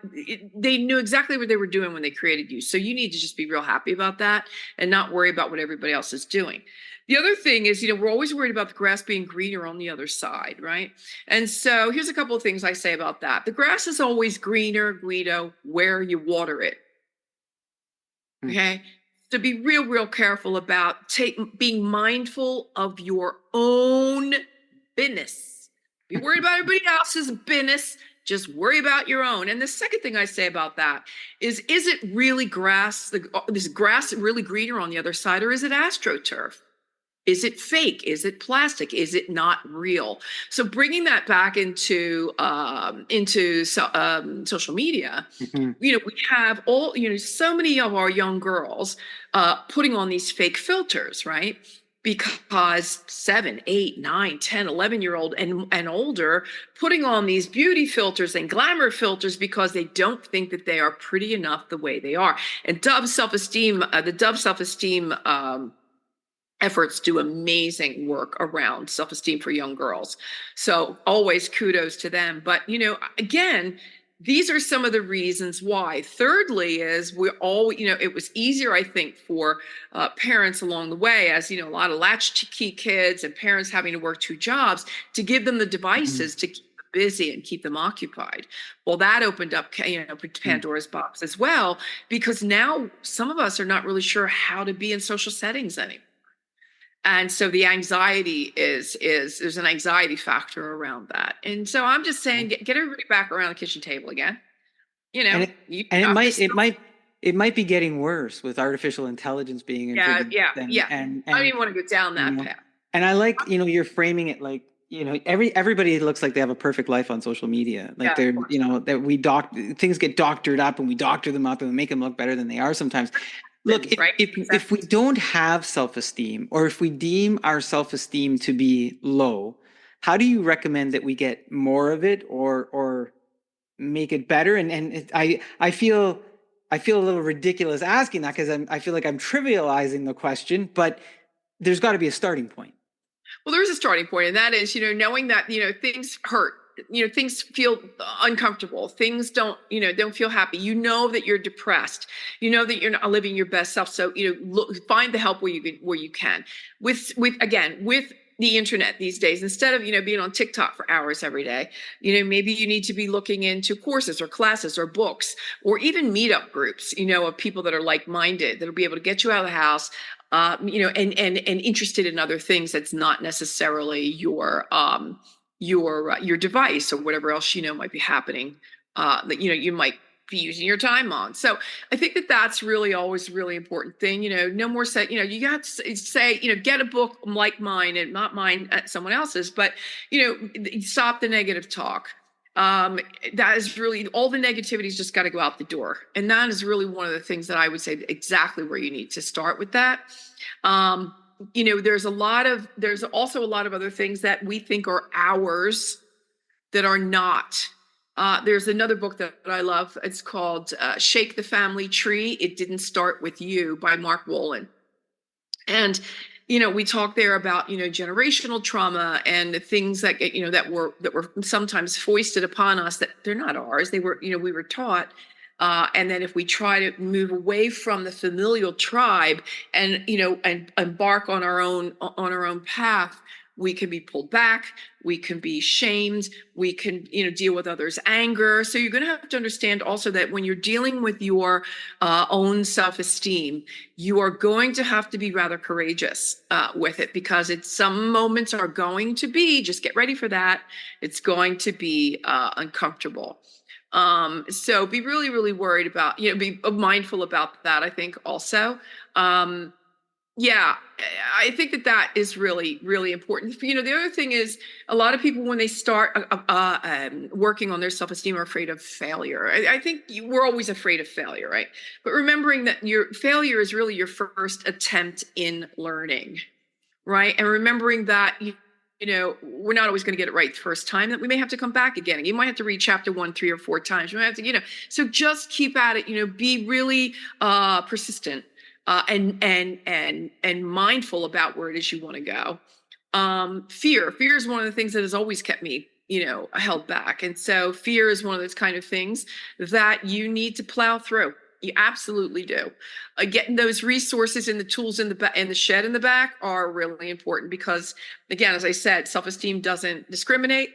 they knew exactly what they were doing when they created you. So you need to just be real happy about that and not worry about what everybody else is doing. The other thing is, we're always worried about the grass being greener on the other side, right? And so here's a couple of things I say about that. The grass is always greener, Guido, where you water it. Okay? So be real careful about being mindful of your own business. Be worried about everybody else's business. Just worry about your own. And the second thing I say about that is it really grass, this grass really greener on the other side, or is it AstroTurf? Is it fake? Is it plastic? Is it not real? So bringing that back into social media, we have so many of our young girls putting on these fake filters, right? Because 7, 8, 9, 10, 11-year-old and older putting on these beauty filters and glamour filters because they don't think that they are pretty enough the way they are. And the Dove Self-Esteem efforts do amazing work around self-esteem for young girls. So always kudos to them. But, again, these are some of the reasons why. Thirdly is it was easier, I think, for parents along the way, as, a lot of latchkey kids and parents having to work 2 jobs, to give them the devices to keep them busy and keep them occupied. Well, that opened up, Pandora's box as well, because now some of us are not really sure how to be in social settings anymore. And so the anxiety there's an anxiety factor around that. And so I'm just saying, get everybody back around the kitchen table again. It it might be getting worse with artificial intelligence being introduced. I don't even want to go down that path. And I like, you're framing it like, everybody looks like they have a perfect life on social media. Like they're, that things get doctored up and we doctor them up and we make them look better than they are sometimes. Look, if we don't have self-esteem, or if we deem our self-esteem to be low, how do you recommend that we get more of it or make it better? And I feel a little ridiculous asking that, because I feel like I'm trivializing the question, but there's got to be a starting point. Well, there is a starting point, and that is, knowing that, things hurt, things feel uncomfortable, things don't feel happy. That you're depressed, that you're not living your best self. So, find the help where you can. With the internet these days, instead of, being on TikTok for hours every day, maybe you need to be looking into courses or classes or books, or even meetup groups, of people that are like-minded, that'll be able to get you out of the house, and interested in other things that's not necessarily your device or whatever else, might be happening, that, you might be using your time on. So I think that that's really always a really important thing. No more say, you got to say, get a book like mine, and not mine, someone else's, but, stop the negative talk. That is really, all the negativity's just got to go out the door. And that is really one of the things that I would say exactly where you need to start with that. There's also a lot of other things that we think are ours that are not. There's another book that I love. It's called Shake the Family Tree. It Didn't Start With You by Mark Wolin. And, we talk there about, generational trauma and the things that, that were sometimes foisted upon us, that they're not ours. They were, we were taught. And then if we try to move away from the familial tribe and, and embark on our own path, we can be pulled back, we can be shamed, we can, deal with others' anger. So you're going to have to understand also that when you're dealing with your own self-esteem, you are going to have to be rather courageous with it, because some moments are going to be, just get ready for that, it's going to be uncomfortable. So be really, really worried about, be mindful about that, I think also. I think that is really, really important. The other thing is, a lot of people, when they start working on their self-esteem, are afraid of failure. I think we're always afraid of failure, right? But remembering that your failure is really your first attempt in learning, right? And remembering that, we're not always going to get it right the first time, that we may have to come back again. You might have to read chapter 1 3 or 4 times. You might have to, so just keep at it, be really persistent. And mindful about where it is you want to go. Fear is one of the things that has always kept me, held back. And so fear is one of those kind of things that you need to plow through. You absolutely do. Getting those resources and the tools in the shed in the back are really important, because, again, as I said, self-esteem doesn't discriminate.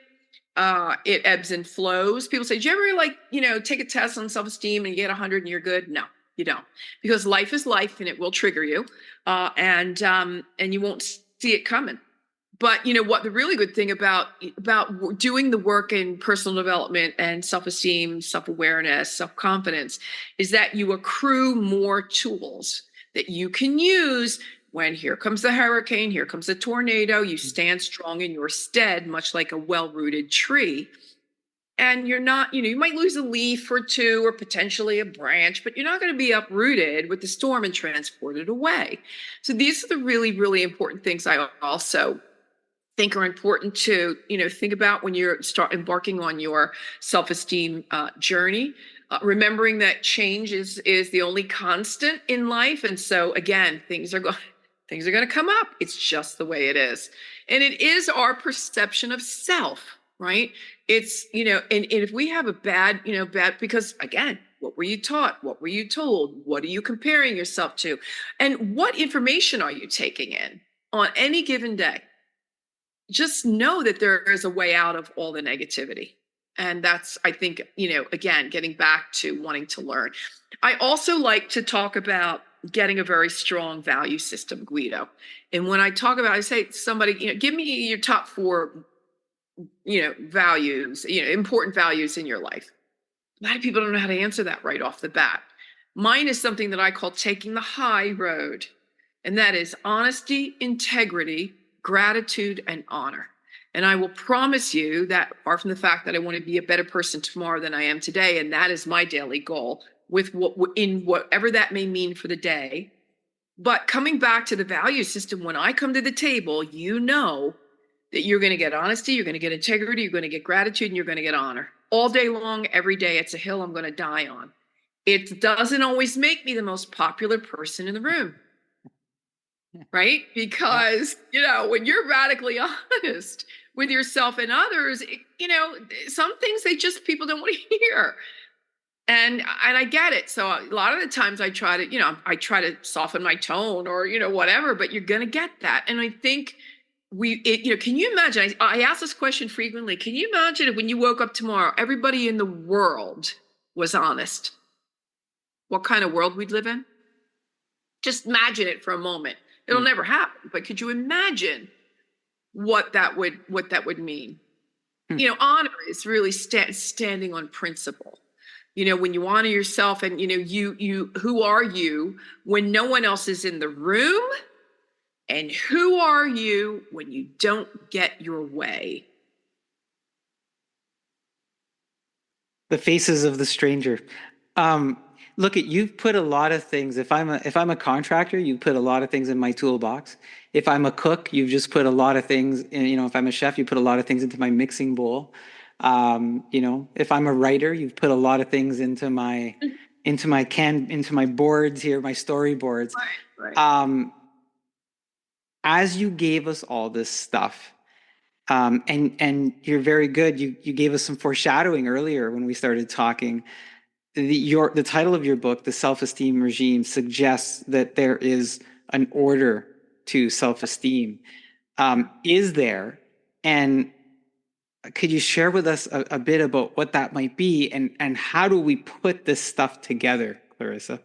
It ebbs and flows. People say, do you ever take a test on self-esteem and you get 100 and you're good? No. You don't, because life is life and it will trigger you, and you won't see it coming. But what the really good thing about doing the work in personal development and self-esteem, self-awareness, self-confidence is that you accrue more tools that you can use when here comes the hurricane, here comes the tornado. You stand strong in your stead, much like a well-rooted tree. And you're not, you might lose a leaf or two, or potentially a branch, but you're not going to be uprooted with the storm and transported away. So these are the really, really important things I also think are important to, think about when you're embarking on your self-esteem journey. Remembering that change is the only constant in life. And so again, things are going to come up. It's just the way it is. And it is our perception of self. Right? It's, and if we have a bad, because again, what were you taught? What were you told? What are you comparing yourself to? And what information are you taking in on any given day? Just know that there is a way out of all the negativity. And that's, I think, again, getting back to wanting to learn. I also like to talk about getting a very strong value system, Guido. And when I talk about, I say to somebody, give me your top 4 values, important values in your life. A lot of people don't know how to answer that right off the bat. Mine is something that I call taking the high road. And that is honesty, integrity, gratitude, and honor. And I will promise you that, apart from the fact that I want to be a better person tomorrow than I am today, and that is my daily goal, with whatever that may mean for the day. But coming back to the value system, when I come to the table, you know that you're going to get honesty, you're going to get integrity, you're going to get gratitude, and you're going to get honor. All day long, every day, it's a hill I'm going to die on. It doesn't always make me the most popular person in the room, right? Because, when you're radically honest with yourself and others, some things people don't want to hear. And I get it. So a lot of the times I try to soften my tone or, whatever, but you're going to get that. And I think can you imagine, I ask this question frequently, can you imagine if when you woke up tomorrow, everybody in the world was honest? What kind of world we'd live in? Just imagine it for a moment. It'll never happen, but could you imagine what that would mean? Honor is really standing on principle. When you honor yourself and, who are you when no one else is in the room? And who are you when you don't get your way? The faces of the stranger. Look, you've put a lot of things. If I'm a contractor, you put a lot of things in my toolbox. If I'm a cook, you've just put a lot of things in, if I'm a chef, you put a lot of things into my mixing bowl. If I'm a writer, you've put a lot of things into my boards here, my storyboards. Right. As you gave us all this stuff, and you're very good. You gave us some foreshadowing earlier when we started talking. The title of your book, The Self-Esteem Regime, suggests that there is an order to self-esteem. Is there? And could you share with us a bit about what that might be and how do we put this stuff together, Clarissa?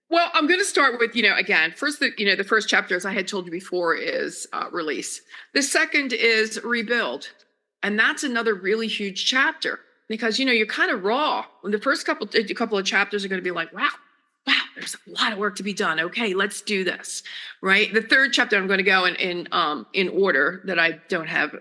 Well, I'm going to start with, again, first, the first chapter, as I had told you before, is release. The second is rebuild. And that's another really huge chapter because, you're kind of raw. The first couple of chapters are going to be like, wow, there's a lot of work to be done. Okay, let's do this, right? The third chapter, I'm going to go in order that I don't have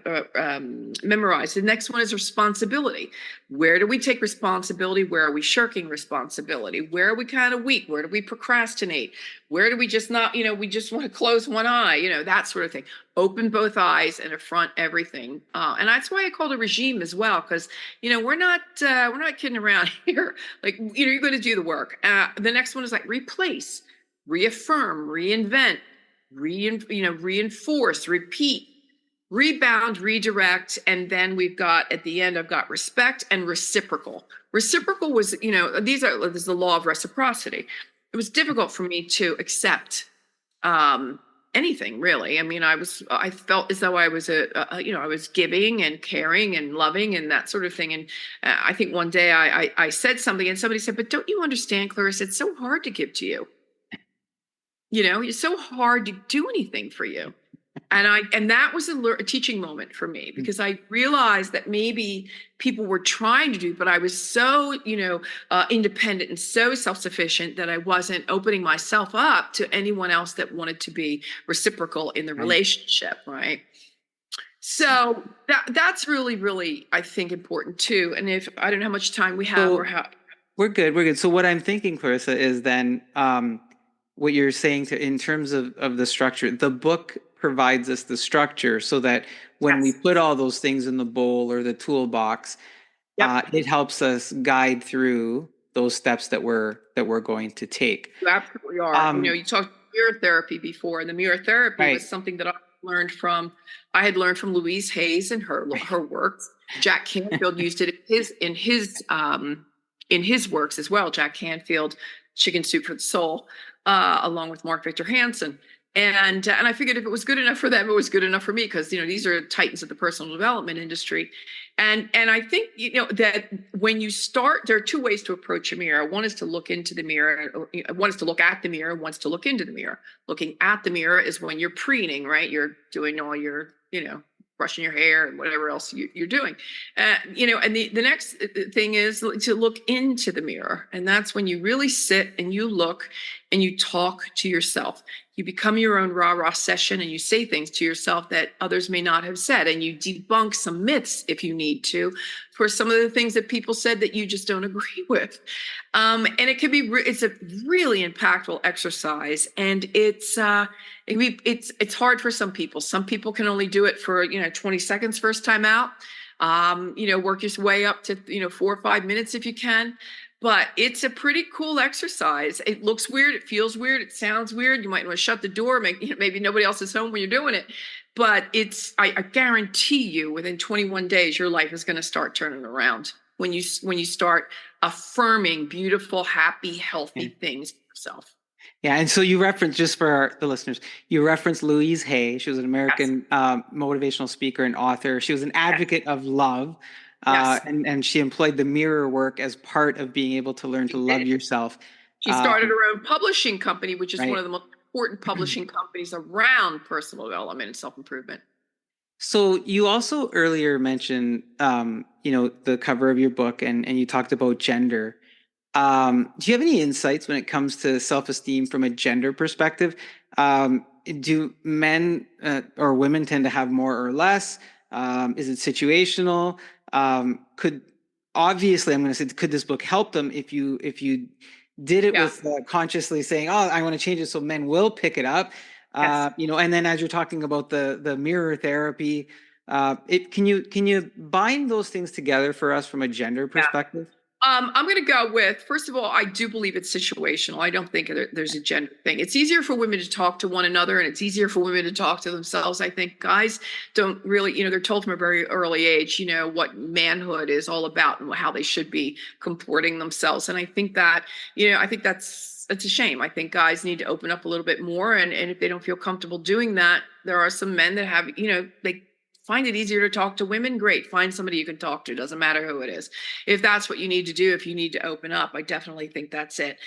memorized. The next one is responsibility. Where do we take responsibility? Where are we shirking responsibility? Where are we kind of weak? Where do we procrastinate? Where do we just not, we just want to close one eye, that sort of thing. Open both eyes and affront everything. And that's why I call it a regime as well, because, we're not kidding around here. Like, you're going to do the work. The next one is like replace, reaffirm, reinvent, reinforce, repeat, rebound, redirect. And then at the end, I've got respect and reciprocal. Reciprocal was, this is the law of reciprocity. It was difficult for me to accept anything really. I mean, I felt as though I was I was giving and caring and loving and that sort of thing. And I think one day I said something and somebody said, but don't you understand, Clarissa, it's so hard to give to you. It's so hard to do anything for you. And that was a teaching moment for me because I realized that maybe people were trying to do, but I was so, independent and so self-sufficient that I wasn't opening myself up to anyone else that wanted to be reciprocal in the relationship. Right. So that's really, really, I think, important too. And if I don't know how much time we have We're good. So what I'm thinking, Clarissa, is then what you're saying in terms of the structure, the book provides us the structure so that when we put all those things in the bowl or the toolbox, it helps us guide through those steps that we're going to take. You absolutely are. You talked mirror therapy before, and the mirror therapy was something that I had learned from Louise Hayes and her work. Jack Canfield used it in his works as well. Jack Canfield, Chicken Soup for the Soul, along with Mark Victor Hansen. And I figured if it was good enough for them, it was good enough for me because, these are titans of the personal development industry. And I think, that when you start, there are two ways to approach a mirror. One is to look into the mirror. One is to look at the mirror. One's to look into the mirror. Looking at the mirror is when you're preening, right? You're doing all your, brushing your hair and whatever else you're doing. And the next thing is to look into the mirror. And that's when you really sit and you look and you talk to yourself. You become your own rah-rah session and you say things to yourself that others may not have said. And you debunk some myths if you need to for some of the things that people said that you just don't agree with. And it can be, it's a really impactful exercise. And it's hard for some people. Some people can only do it for, 20 seconds first time out. Work your way up to, 4 or 5 minutes if you can. But it's a pretty cool exercise. It looks weird. It feels weird. It sounds weird. You might want to shut the door. Maybe nobody else is home when you're doing it. But I guarantee you within 21 days, your life is going to start turning around when you start affirming beautiful, happy, healthy things for yourself. Yeah, and so you referenced, just for the listeners, you referenced Louise Hay. She was an American motivational speaker and author. She was an advocate of love. And she employed the mirror work as part of being able to learn to love yourself. She started her own publishing company, which is one of the most important publishing companies around personal development and self-improvement. So you also earlier mentioned, the cover of your book, and you talked about gender. Do you have any insights when it comes to self-esteem from a gender perspective? Do men or women tend to have more or less? Is it situational? Could this book help them if you did it with consciously saying, oh, I want to change it so men will pick it up, and then as you're talking about the mirror therapy, can you bind those things together for us from a gender perspective? I'm going to go with, first of all, I do believe it's situational. I don't think there's a gender thing. It's easier for women to talk to one another, and it's easier for women to talk to themselves. I think guys don't really, they're told from a very early age, what manhood is all about and how they should be comporting themselves. And I think that, it's a shame. I think guys need to open up a little bit more. And if they don't feel comfortable doing that, there are some men that have, they find it easier to talk to women. Great. Find somebody you can talk to. Doesn't matter who it is. If that's what you need to do, if you need to open up, I definitely think that's it.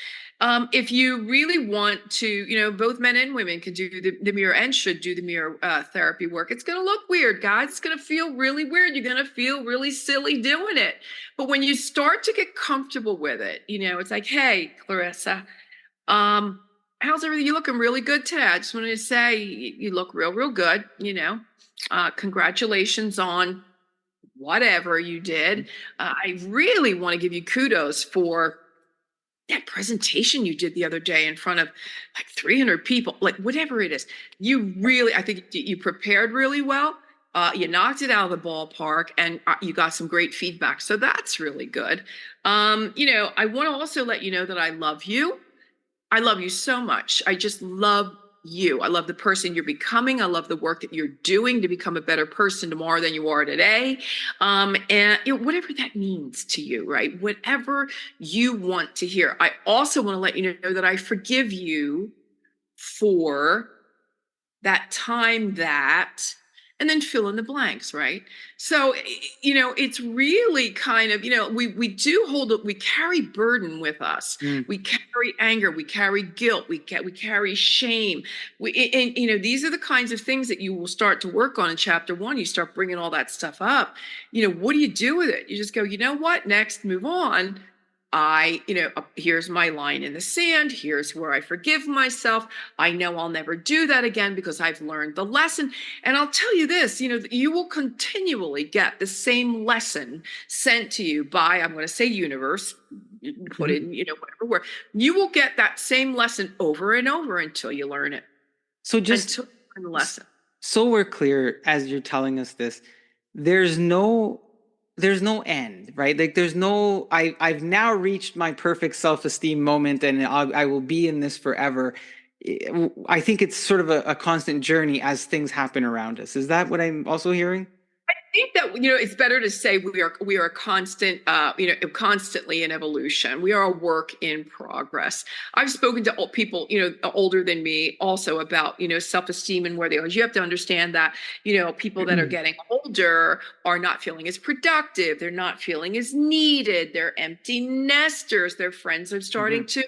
If you really want to, both men and women can do the mirror and should do the mirror therapy work. It's going to look weird, guys. It's going to feel really weird. You're going to feel really silly doing it. But when you start to get comfortable with it, it's like, hey, Clarissa, how's everything? You looking really good today. I just wanted to say you look real good, congratulations on whatever you did. I really want to give you kudos for that presentation you did the other day in front of like 300 people, like whatever it is. I think you prepared really well. You knocked it out of the ballpark, and you got some great feedback. So that's really good. I want to also let you know that I love you. I love you so much. I just love you. I love the person you're becoming. I love the work that you're doing to become a better person tomorrow than you are today. And whatever that means to you, right? Whatever you want to hear. I also want to let you know that I forgive you for that time that, and then fill in the blanks, right? So, it's really kind of, we carry burden with us. We carry anger, we carry guilt, we carry shame. These are the kinds of things that you will start to work on in chapter 1. You start bringing all that stuff up. What do you do with it? You just go, you know what? Next, move on. Here's my line in the sand. Here's where I forgive myself. I know I'll never do that again because I've learned the lesson. And I'll tell you this, you will continually get the same lesson sent to you by, I'm going to say universe, put in, whatever word. You will get that same lesson over and over until you learn it. So just until you learn the lesson. So we're clear as you're telling us this, there's no end, right? Like I've now reached my perfect self-esteem moment, and I will be in this forever. I think it's sort of a constant journey as things happen around us. Is that what I'm also hearing? I think that, it's better to say we are constant, constantly in evolution. We are a work in progress. I've spoken to people, older than me also about, self-esteem and where they are. You have to understand that, people that are getting older are not feeling as productive. They're not feeling as needed. They're empty nesters. Their friends are starting to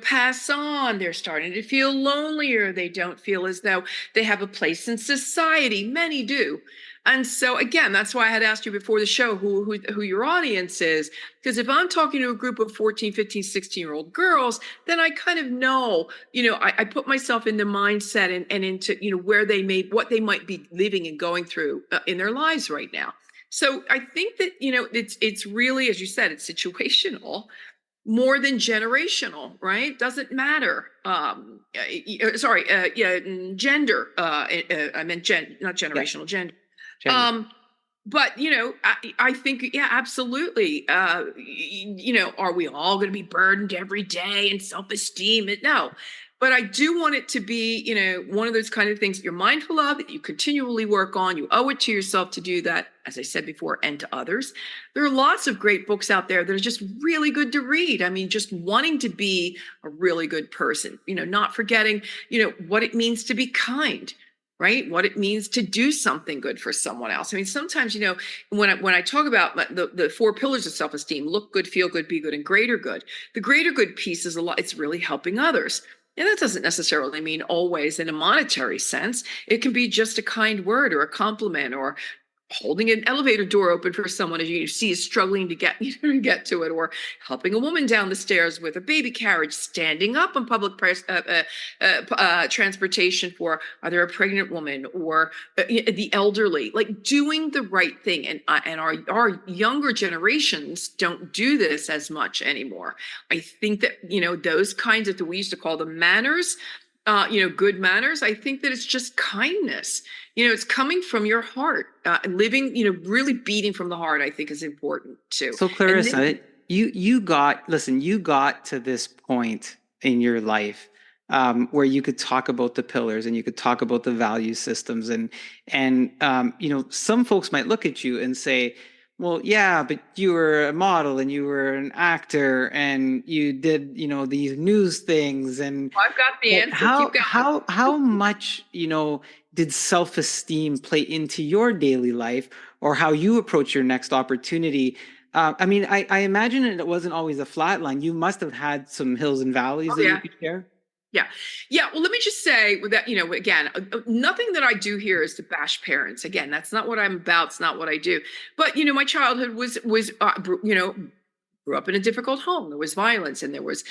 pass on. They're starting to feel lonelier. They don't feel as though they have a place in society. Many do. And so again, that's why I had asked you before the show who your audience is. Because if I'm talking to a group of 14, 15, 16-year-old girls, then I kind of know, I put myself in the mindset and into, where what they might be living and going through in their lives right now. So I think that, it's really, as you said, it's situational more than generational, right? Doesn't matter. Gender. I meant not generational, gender. Gender. But I think, yeah, absolutely. Are we all going to be burdened every day in self-esteem? No, but I do want it to be, one of those kind of things that you're mindful of, that you continually work on. You owe it to yourself to do that, as I said before, and to others. There are lots of great books out there that are just really good to read. I mean, just wanting to be a really good person, not forgetting, what it means to be kind, right? What it means to do something good for someone else. I mean, sometimes, when I talk about the 4 pillars of self-esteem, look good, feel good, be good, and greater good. The greater good piece is it's really helping others. And that doesn't necessarily mean always in a monetary sense. It can be just a kind word or a compliment, or holding an elevator door open for someone as you see is struggling to get to it, or helping a woman down the stairs with a baby carriage, standing up on public transportation for either a pregnant woman or the elderly, like doing the right thing. And our younger generations don't do this as much anymore. I think that, those kinds of, we used to call them manners, good manners. I think that it's just kindness. It's coming from your heart, living, really beating from the heart, I think is important too. So Clarissa, you got to this point in your life where you could talk about the pillars and you could talk about the value systems, and some folks might look at you and say, well, yeah, but you were a model and you were an actor and you did, these news things. And I've got the answer. How much, did self-esteem play into your daily life, or how you approach your next opportunity? I imagine it wasn't always a flat line. You must have had some hills and valleys you could share. Yeah. Yeah. Well, let me just say that, again, nothing that I do here is to bash parents. Again, that's not what I'm about. It's not what I do. But, my childhood was grew up in a difficult home. There was violence, and there was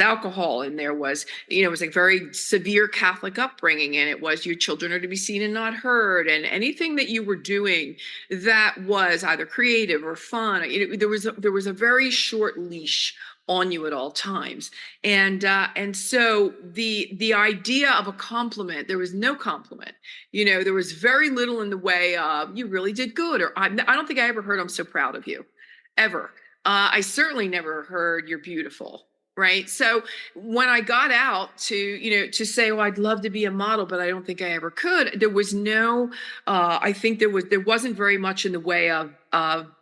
alcohol, and there was, it was a very severe Catholic upbringing, and it was your children are to be seen and not heard. And anything that you were doing that was either creative or fun, there was a very short leash on you at all times. And so the idea of a compliment, there was no compliment. There was very little in the way of, you really did good, or I don't think I ever heard, I'm so proud of you, ever. I certainly never heard you're beautiful. Right. So when I got out to say, well, I'd love to be a model, but I don't think I ever could, there was no, I think there wasn't very much in the way of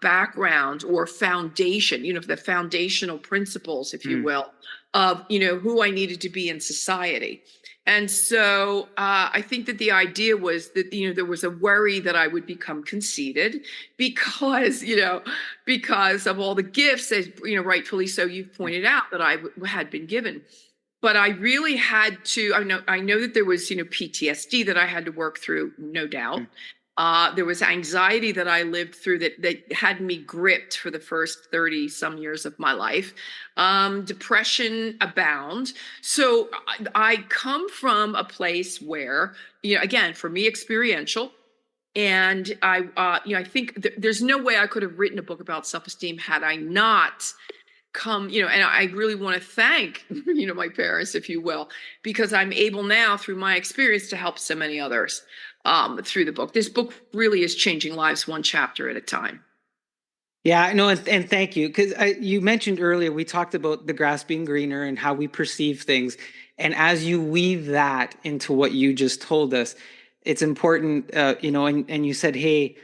background or foundation, the foundational principles, if you will, of, who I needed to be in society. And so I think that the idea was that, there was a worry that I would become conceited because of all the gifts, as, rightfully so, you've pointed out, that I had been given. But I really had to, I know that there was, PTSD that I had to work through, no doubt. There was anxiety that I lived through that had me gripped for the first 30 some years of my life. Depression abound. So I come from a place where, again, for me, experiential. And I think there's no way I could have written a book about self-esteem had I not come, and I really want to thank, my parents, if you will, because I'm able now through my experience to help so many others through the book. This book really is changing lives one chapter at a time. Yeah, no, and thank you. Because you mentioned earlier, we talked about the grass being greener and how we perceive things. And as you weave that into what you just told us, it's important, and you said, hey,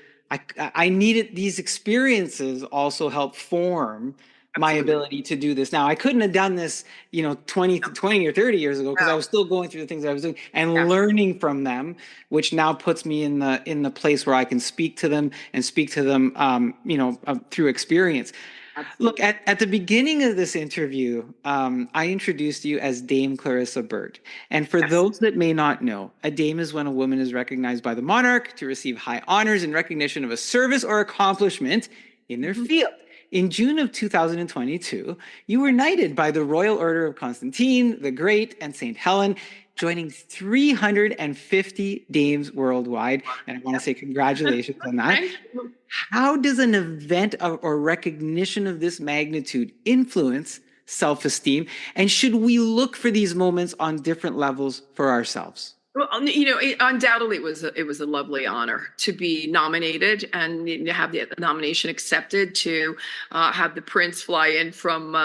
I needed these experiences also help form my Absolutely. ability to do this now. I couldn't have done this, 20 or 30 years ago, because I was still going through the things I was doing and learning from them, which now puts me in the place where I can speak to them and speak to them, through experience. Look, at the beginning of this interview, I introduced you as Dame Clarissa Burt. And for those that may not know, a dame is when a woman is recognized by the monarch to receive high honors in recognition of a service or accomplishment in their field. In June of 2022, you were knighted by the Royal Order of Constantine the Great and St. Helen, joining 350 dames worldwide. And I want to say congratulations on that. How does an event or recognition of this magnitude influence self-esteem? And should we look for these moments on different levels for ourselves? Well, undoubtedly, it was a lovely honor to be nominated and to have the nomination accepted, to have the prince fly in from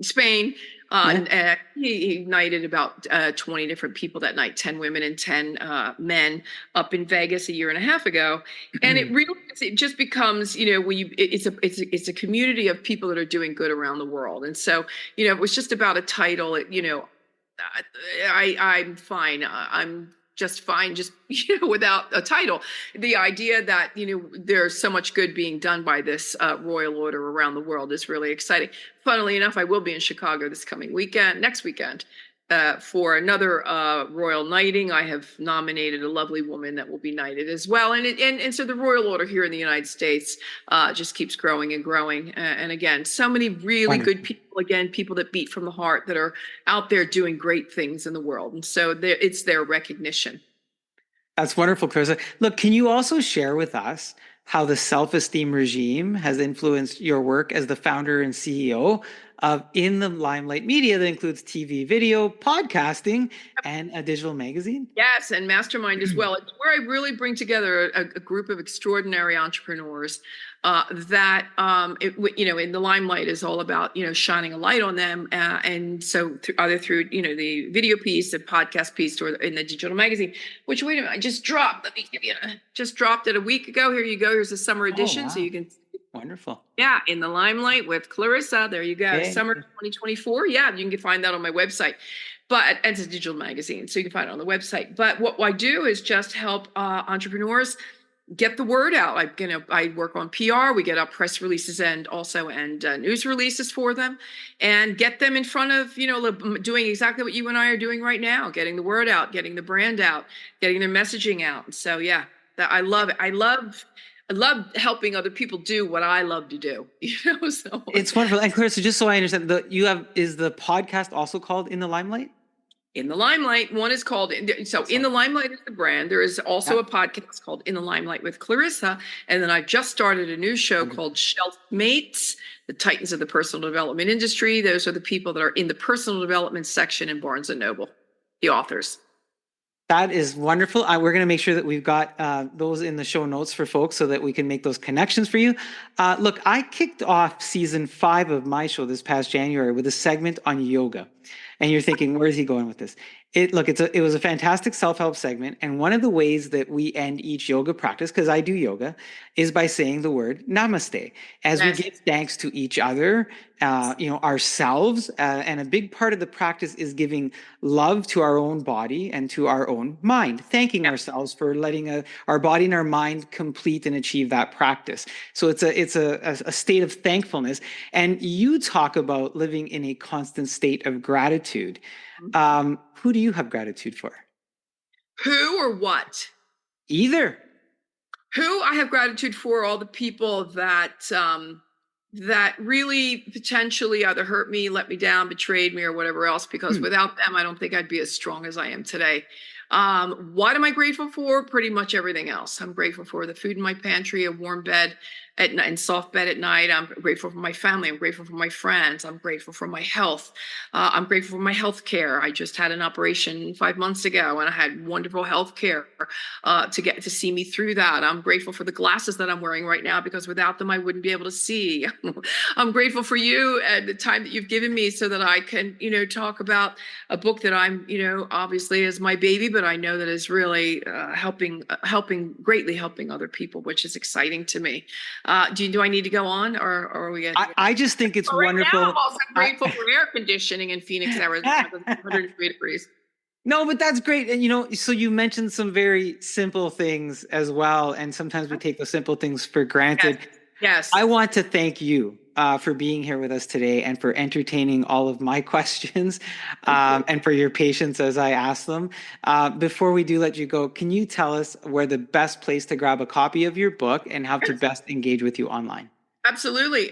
Spain. And he knighted about 20 different people that night, 10 women and 10 men, up in Vegas a year and a half ago. And it just becomes, it's a community of people that are doing good around the world. And so, it was just about a title, I'm fine. I'm just fine, just without a title. The idea that there's so much good being done by this royal order around the world is really exciting. Funnily enough, I will be in Chicago next weekend, for another royal knighting. I have nominated a lovely woman that will be knighted as well, and so the royal order here in the United States just keeps growing and growing. And again, so many really good people. Again, people that beat from the heart, that are out there doing great things in the world, and so it's their recognition. That's wonderful, Clarissa. Look, can you also share with us how the self-esteem regime has influenced your work as the founder and CEO of In the Limelight Media, that includes TV, video, podcasting, and a digital magazine? Yes, and Mastermind as well. It's where I really bring together a group of extraordinary entrepreneurs that, in the Limelight is all about, shining a light on them. And so either through, the video piece, the podcast piece, or in the digital magazine, which, wait a minute, I just dropped. Let me give you just dropped it a week ago. Here you go. Here's a summer edition. Wow. So you can. Wonderful. Yeah, In the Limelight with Clarissa. There you go. Okay. Summer 2024. Yeah, you can find that on my website. But it's a digital magazine, so you can find it on the website. But what I do is just help entrepreneurs get the word out. I work on PR. We get out press releases and news releases for them, and get them in front of, doing exactly what you and I are doing right now, getting the word out, getting the brand out, getting their messaging out. So yeah, I love it. I love helping other people do what I love to do. So it's wonderful. And Clarissa, just so I understand, is the podcast also called In the Limelight? In the Limelight, one is called, In the Limelight is the brand. There is also a podcast called In the Limelight with Clarissa. And then I just started a new show called Shelf Mates, the Titans of the personal development industry. Those are the people that are in the personal development section in Barnes & Noble, the authors. That is wonderful. We're going to make sure that we've got those in the show notes for folks so that we can make those connections for you. Look, I kicked off season 5 of my show this past January with a segment on yoga. And you're thinking, where is he going with this? It was a fantastic self-help segment. And one of the ways that we end each yoga practice, because I do yoga, is by saying the word namaste, as we give thanks to each other, ourselves. And a big part of the practice is giving love to our own body and to our own mind, thanking ourselves for letting our body and our mind complete and achieve that practice. So it's a state of thankfulness. And you talk about living in a constant state of gratitude. Who do you have gratitude for? Who or what? Either. Who I have gratitude for, all the people that really potentially either hurt me, let me down, betrayed me, or whatever else, because without them, I don't think I'd be as strong as I am today. What am I grateful for? Pretty much everything else. I'm grateful for the food in my pantry, a warm bed at night, and soft bed at night. I'm grateful for my family. I'm grateful for my friends. I'm grateful for my health. I'm grateful for my health care. I just had an operation 5 months ago, and I had wonderful health care to get to see me through that. I'm grateful for the glasses that I'm wearing right now, because without them, I wouldn't be able to see. I'm grateful for you and the time that you've given me so that I can, talk about a book that I'm, obviously is my baby, but I know that is really greatly helping other people, which is exciting to me. Do I need to go on, or are we good? I just think it's right wonderful. Now I'm also grateful for air conditioning in Phoenix, Arizona, 103 degrees. No, but that's great. And, so you mentioned some very simple things as well. And sometimes we take those simple things for granted. Yes. I want to thank you for being here with us today and for entertaining all of my questions and for your patience as I ask them. Before we do let you go, can you tell us where the best place to grab a copy of your book and how to best engage with you online? Absolutely.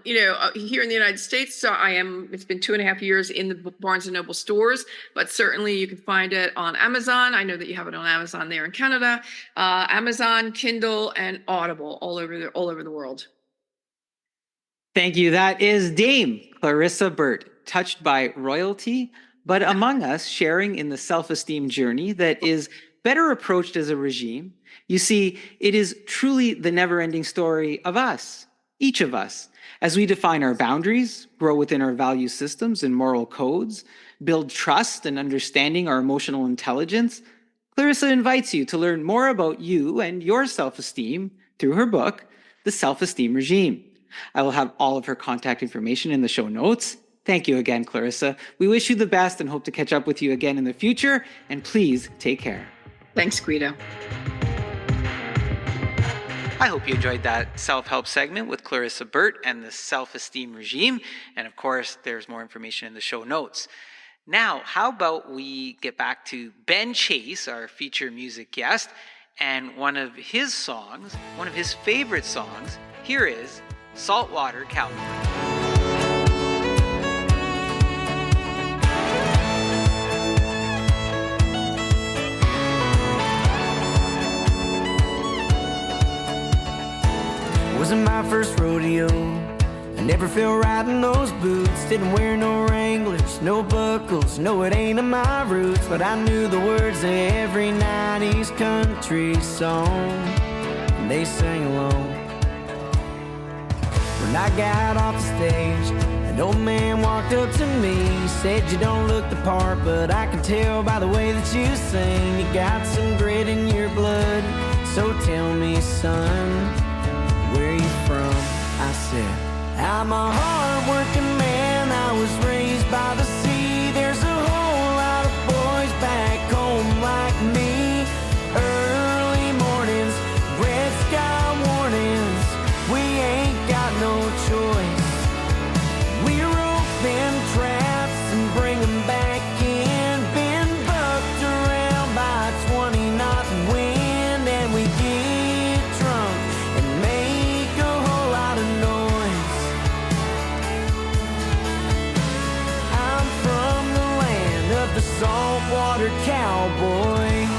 Here in the United States, it's been 2.5 years in the Barnes and Noble stores, but certainly you can find it on Amazon. I know that you have it on Amazon there in Canada, Amazon, Kindle, and Audible all over the world. Thank you. That is Dame Clarissa Burt, touched by royalty, but among us, sharing in the self-esteem journey that is better approached as a regime. You see, it is truly the never-ending story of us. Each of us, as we define our boundaries, grow within our value systems and moral codes, build trust and understanding our emotional intelligence, Clarissa invites you to learn more about you and your self-esteem through her book, The Self-Esteem Regime. I will have all of her contact information in the show notes. Thank you again, Clarissa. We wish you the best and hope to catch up with you again in the future. And please take care. Thanks, Guido. I hope you enjoyed that self-help segment with Clarissa Burt and the self-esteem regime. And of course, there's more information in the show notes. Now, how about we get back to Ben Chase, our feature music guest, and one of his favorite songs. Here is Saltwater Cowboy. Wasn't my first rodeo. I never felt right in those boots. Didn't wear no Wranglers, no buckles. No, it ain't in my roots. But I knew the words of every 90s country song, and they sang along. When I got off the stage, an old man walked up to me. Said, you don't look the part, but I can tell by the way that you sing. You got some grit in your blood, so tell me, son, where you from? I said, I'm a hard-working man. I was raised by the sea. There's a whole lot of boys back home like me. Early mornings, red sky warnings. We ain't got no choice. We rope them traps and bring them back in. Been bucked around by 20-knot wind, and we get drunk and make a whole lot of noise. I'm from the land of the saltwater cowboy.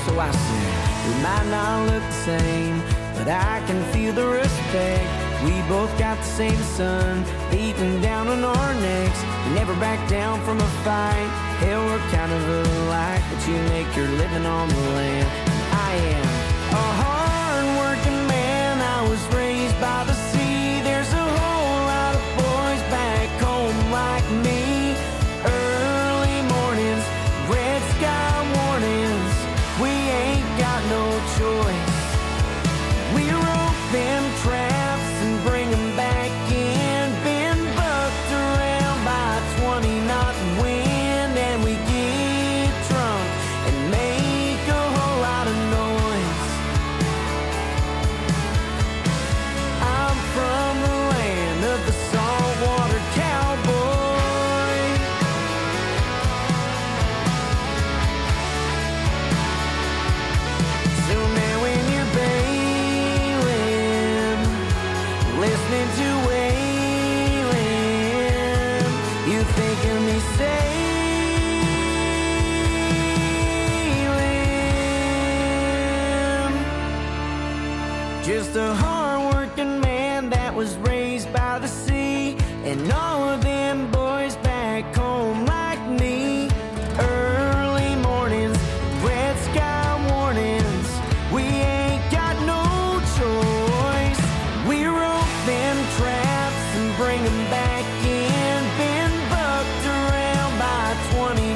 So I said, we might not look the same, but I can feel the respect. We both got the same sun beating down on our necks. We never back down from a fight. Hell, we're kind of alike, but you make your living on the land. I am a hard-working man. I was raised by the sea. There's a whole lot of boys back home like me. Early mornings, red sky warnings. We ain't got no choice. We rope them traps and bring them back in. Been bucked around by 20-knot wind, and we get drunk and make a whole lot of noise. I'm from the land of the saltwater cowboy. So now when you're bailing, listening to wailing, you think of me sailing. Just a hard-working man that was raised by the sea, and all of them boys back home like me. Early mornings, red sky warnings. We ain't got no choice. We rope them traps and bring them back in. Been bucked around by 20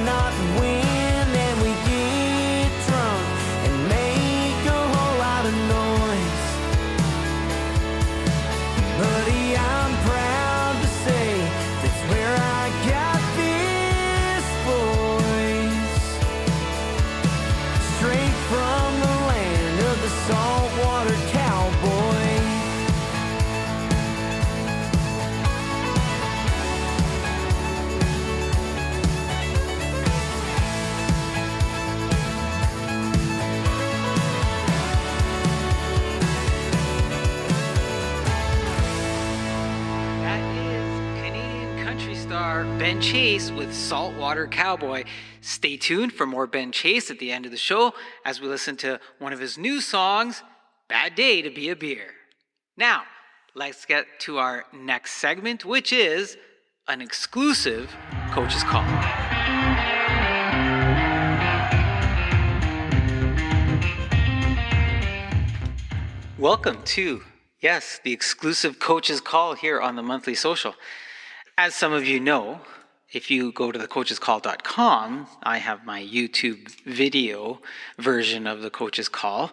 star Ben Chase with Saltwater Cowboy. Stay tuned for more Ben Chase at the end of the show as we listen to one of his new songs, Bad Day to Be a Beer. Now, let's get to our next segment, which is an exclusive Coach's Call. Welcome to, yes, the exclusive Coach's Call here on the Monthly Social. As some of you know, if you go to thecoachescall.com, I have my YouTube video version of the Coach's Call,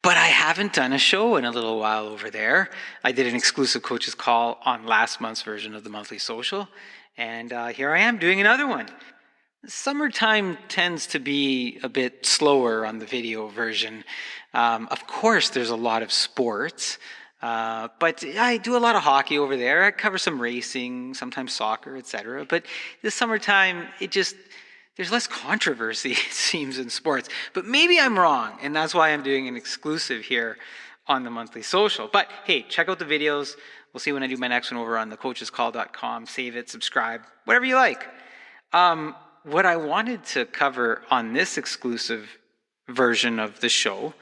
but I haven't done a show in a little while over there. I did an exclusive Coach's Call on last month's version of the Monthly Social, and here I am doing another one. Summertime tends to be a bit slower on the video version. Of course, there's a lot of sports, but I do a lot of hockey over there. I cover some racing, sometimes soccer, etc. But this summertime, there's less controversy, it seems, in sports. But maybe I'm wrong, and that's why I'm doing an exclusive here on the Monthly Social. But hey, check out the videos. We'll see when I do my next one over on thecoachescall.com. Save it, subscribe, whatever you like. What I wanted to cover on this exclusive version of the show,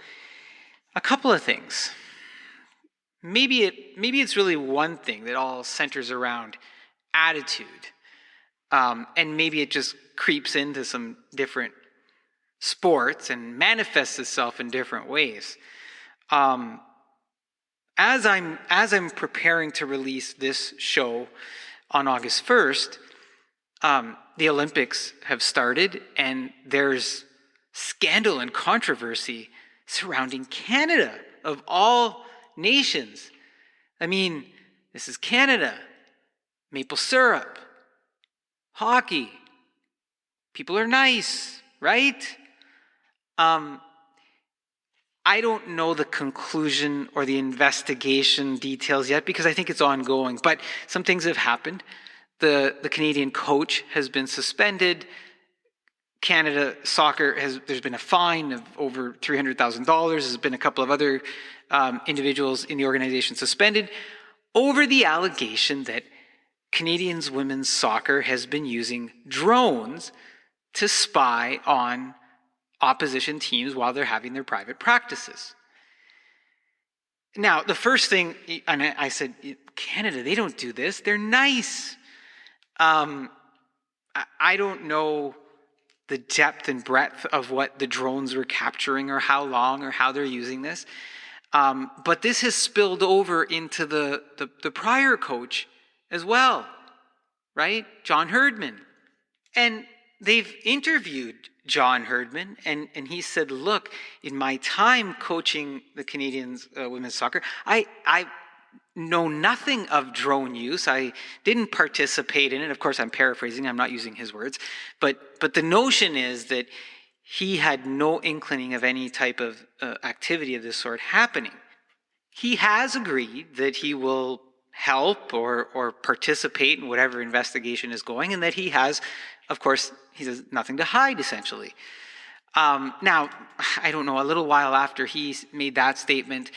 a couple of things. Maybe it's really one thing that all centers around attitude, and maybe it just creeps into some different sports and manifests itself in different ways. As I'm preparing to release this show on August 1st, the Olympics have started, and there's scandal and controversy surrounding Canada, of all nations. I mean, this is Canada, maple syrup, hockey, people are nice, right? I don't know the conclusion or the investigation details yet because I think it's ongoing, but some things have happened. The Canadian coach has been suspended. Canada Soccer there's been a fine of over $300,000. There's been a couple of other individuals in the organization suspended over the allegation that Canadians women's soccer has been using drones to spy on opposition teams while they're having their private practices. Now, the first thing, and I said, Canada, they don't do this. They're nice. I don't know the depth and breadth of what the drones were capturing or how long or how they're using this. But this has spilled over into the prior coach as well, right? John Herdman. And they've interviewed John Herdman, and he said, look, in my time coaching the Canadians women's soccer, I know nothing of drone use. I didn't participate in it. Of course, I'm paraphrasing. I'm not using his words. But the notion is that he had no inkling of any type of activity of this sort happening. He has agreed that he will help or participate in whatever investigation is going, and that he has, of course, he has nothing to hide, essentially. Now, I don't know, a little while after he made that statement,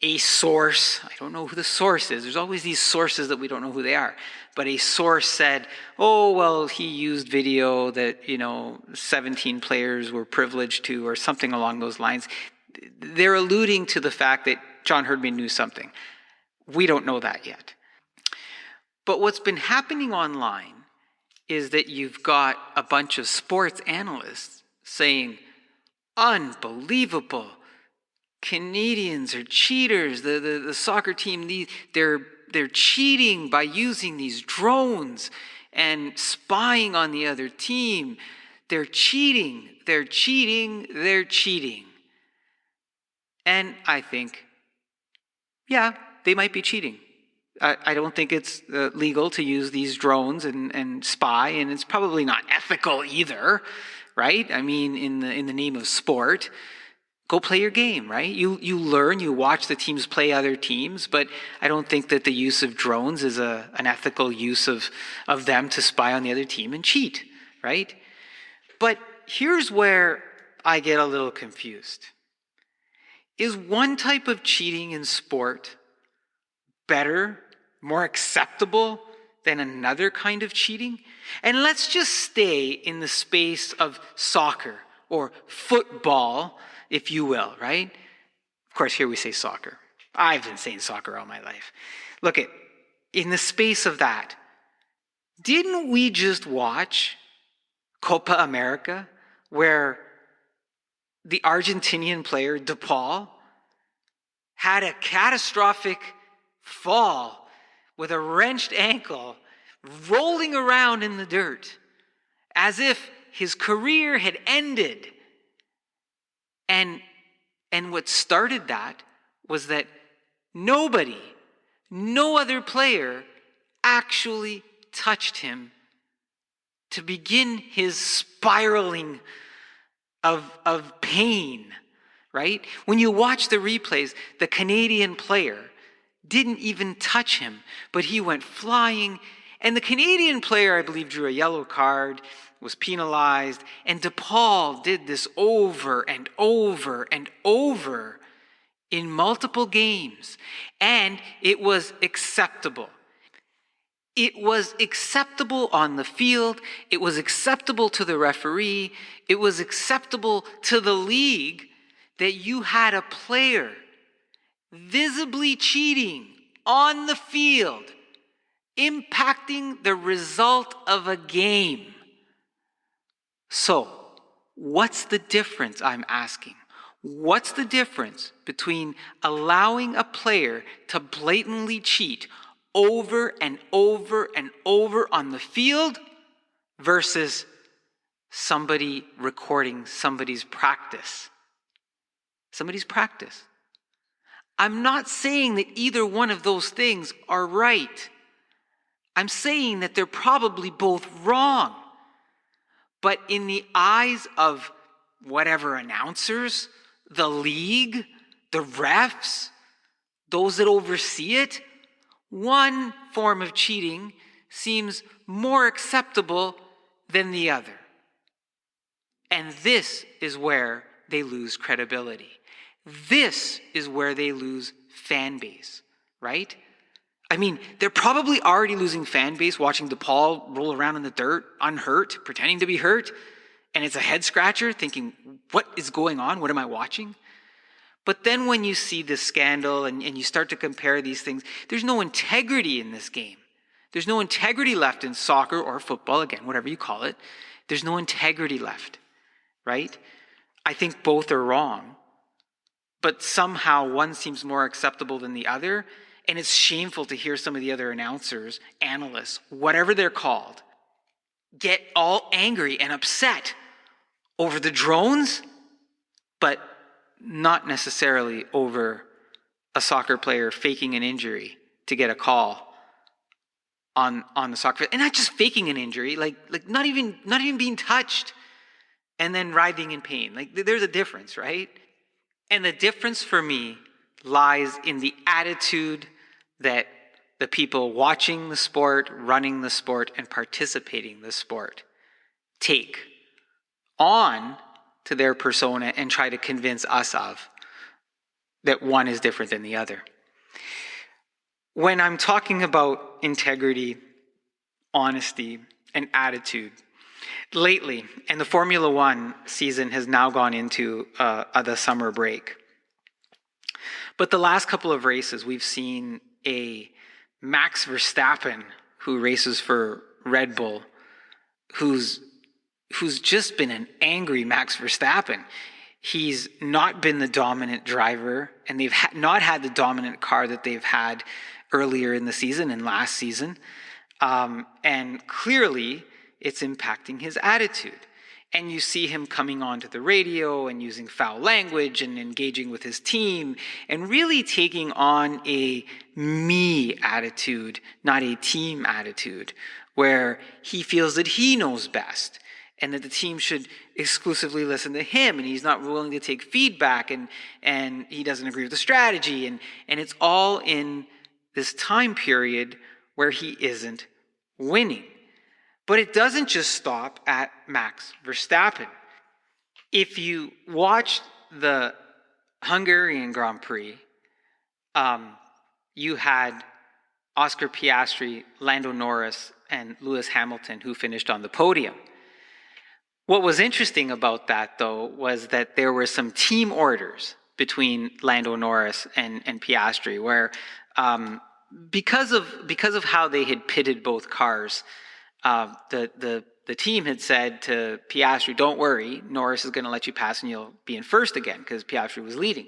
a source, I don't know who the source is. There's always these sources that we don't know who they are. But a source said, oh, well, he used video that, 17 players were privileged to, or something along those lines. They're alluding to the fact that John Herdman knew something. We don't know that yet. But what's been happening online is that you've got a bunch of sports analysts saying, unbelievable, Canadians are cheaters. The soccer team, they're cheating by using these drones and spying on the other team. They're cheating. And I think, yeah, they might be cheating. I don't think it's legal to use these drones and spy, and it's probably not ethical either, right? I mean, in the name of sport. Go play your game, right? You learn, you watch the teams play other teams, but I don't think that the use of drones is an ethical use of them to spy on the other team and cheat, right? But here's where I get a little confused. Is one type of cheating in sport better, more acceptable than another kind of cheating? And let's just stay in the space of soccer or football, if you will, right? Of course, here we say soccer. I've been saying soccer all my life. Look, in the space of that, didn't we just watch Copa America, where the Argentinian player DePaul had a catastrophic fall with a wrenched ankle, rolling around in the dirt as if his career had ended? And what started that was that no other player actually touched him to begin his spiraling of pain, right? When you watch the replays, the Canadian player didn't even touch him, but he went flying. And the Canadian player, I believe, drew a yellow card, was penalized. And DePaul did this over and over and over in multiple games. And it was acceptable. It was acceptable on the field. It was acceptable to the referee. It was acceptable to the league that you had a player visibly cheating on the field, impacting the result of a game. So, what's the difference, I'm asking? What's the difference between allowing a player to blatantly cheat over and over and over on the field versus somebody recording somebody's practice? Somebody's practice. I'm not saying that either one of those things are right. I'm saying that they're probably both wrong. But in the eyes of whatever announcers, the league, the refs, those that oversee it, one form of cheating seems more acceptable than the other. And this is where they lose credibility. This is where they lose fan base, right? I mean, they're probably already losing fan base watching DePaul roll around in the dirt, unhurt, pretending to be hurt. And it's a head scratcher thinking, what is going on? What am I watching? But then when you see this scandal and you start to compare these things, there's no integrity in this game. There's no integrity left in soccer or football, again, whatever you call it. There's no integrity left, right? I think both are wrong. But somehow one seems more acceptable than the other. And it's shameful to hear some of the other announcers, analysts, whatever they're called, get all angry and upset over the drones, but not necessarily over a soccer player faking an injury to get a call on the soccer field. And not just faking an injury, like not even being touched and then writhing in pain. Like there's a difference, right? And the difference for me lies in the attitude that the people watching the sport, running the sport, and participating in the sport take on to their persona and try to convince us of that one is different than the other. When I'm talking about integrity, honesty, and attitude, lately, and the Formula One season has now gone into the summer break. But the last couple of races, we've seen a Max Verstappen who races for Red Bull, who's just been an angry Max Verstappen. He's not been the dominant driver, and they've not had the dominant car that they've had earlier in the season and last season. And clearly, it's impacting his attitude. And you see him coming onto the radio and using foul language and engaging with his team and really taking on a me attitude, not a team attitude, where he feels that he knows best and that the team should exclusively listen to him, and he's not willing to take feedback, and he doesn't agree with the strategy. And it's all in this time period where he isn't winning. But it doesn't just stop at Max Verstappen. If you watched the Hungarian Grand Prix, you had Oscar Piastri, Lando Norris, and Lewis Hamilton, who finished on the podium. What was interesting about that, though, was that there were some team orders between Lando Norris and Piastri, where because of how they had pitted both cars, the team had said to Piastri, "Don't worry, Norris is going to let you pass, and you'll be in first again," because Piastri was leading.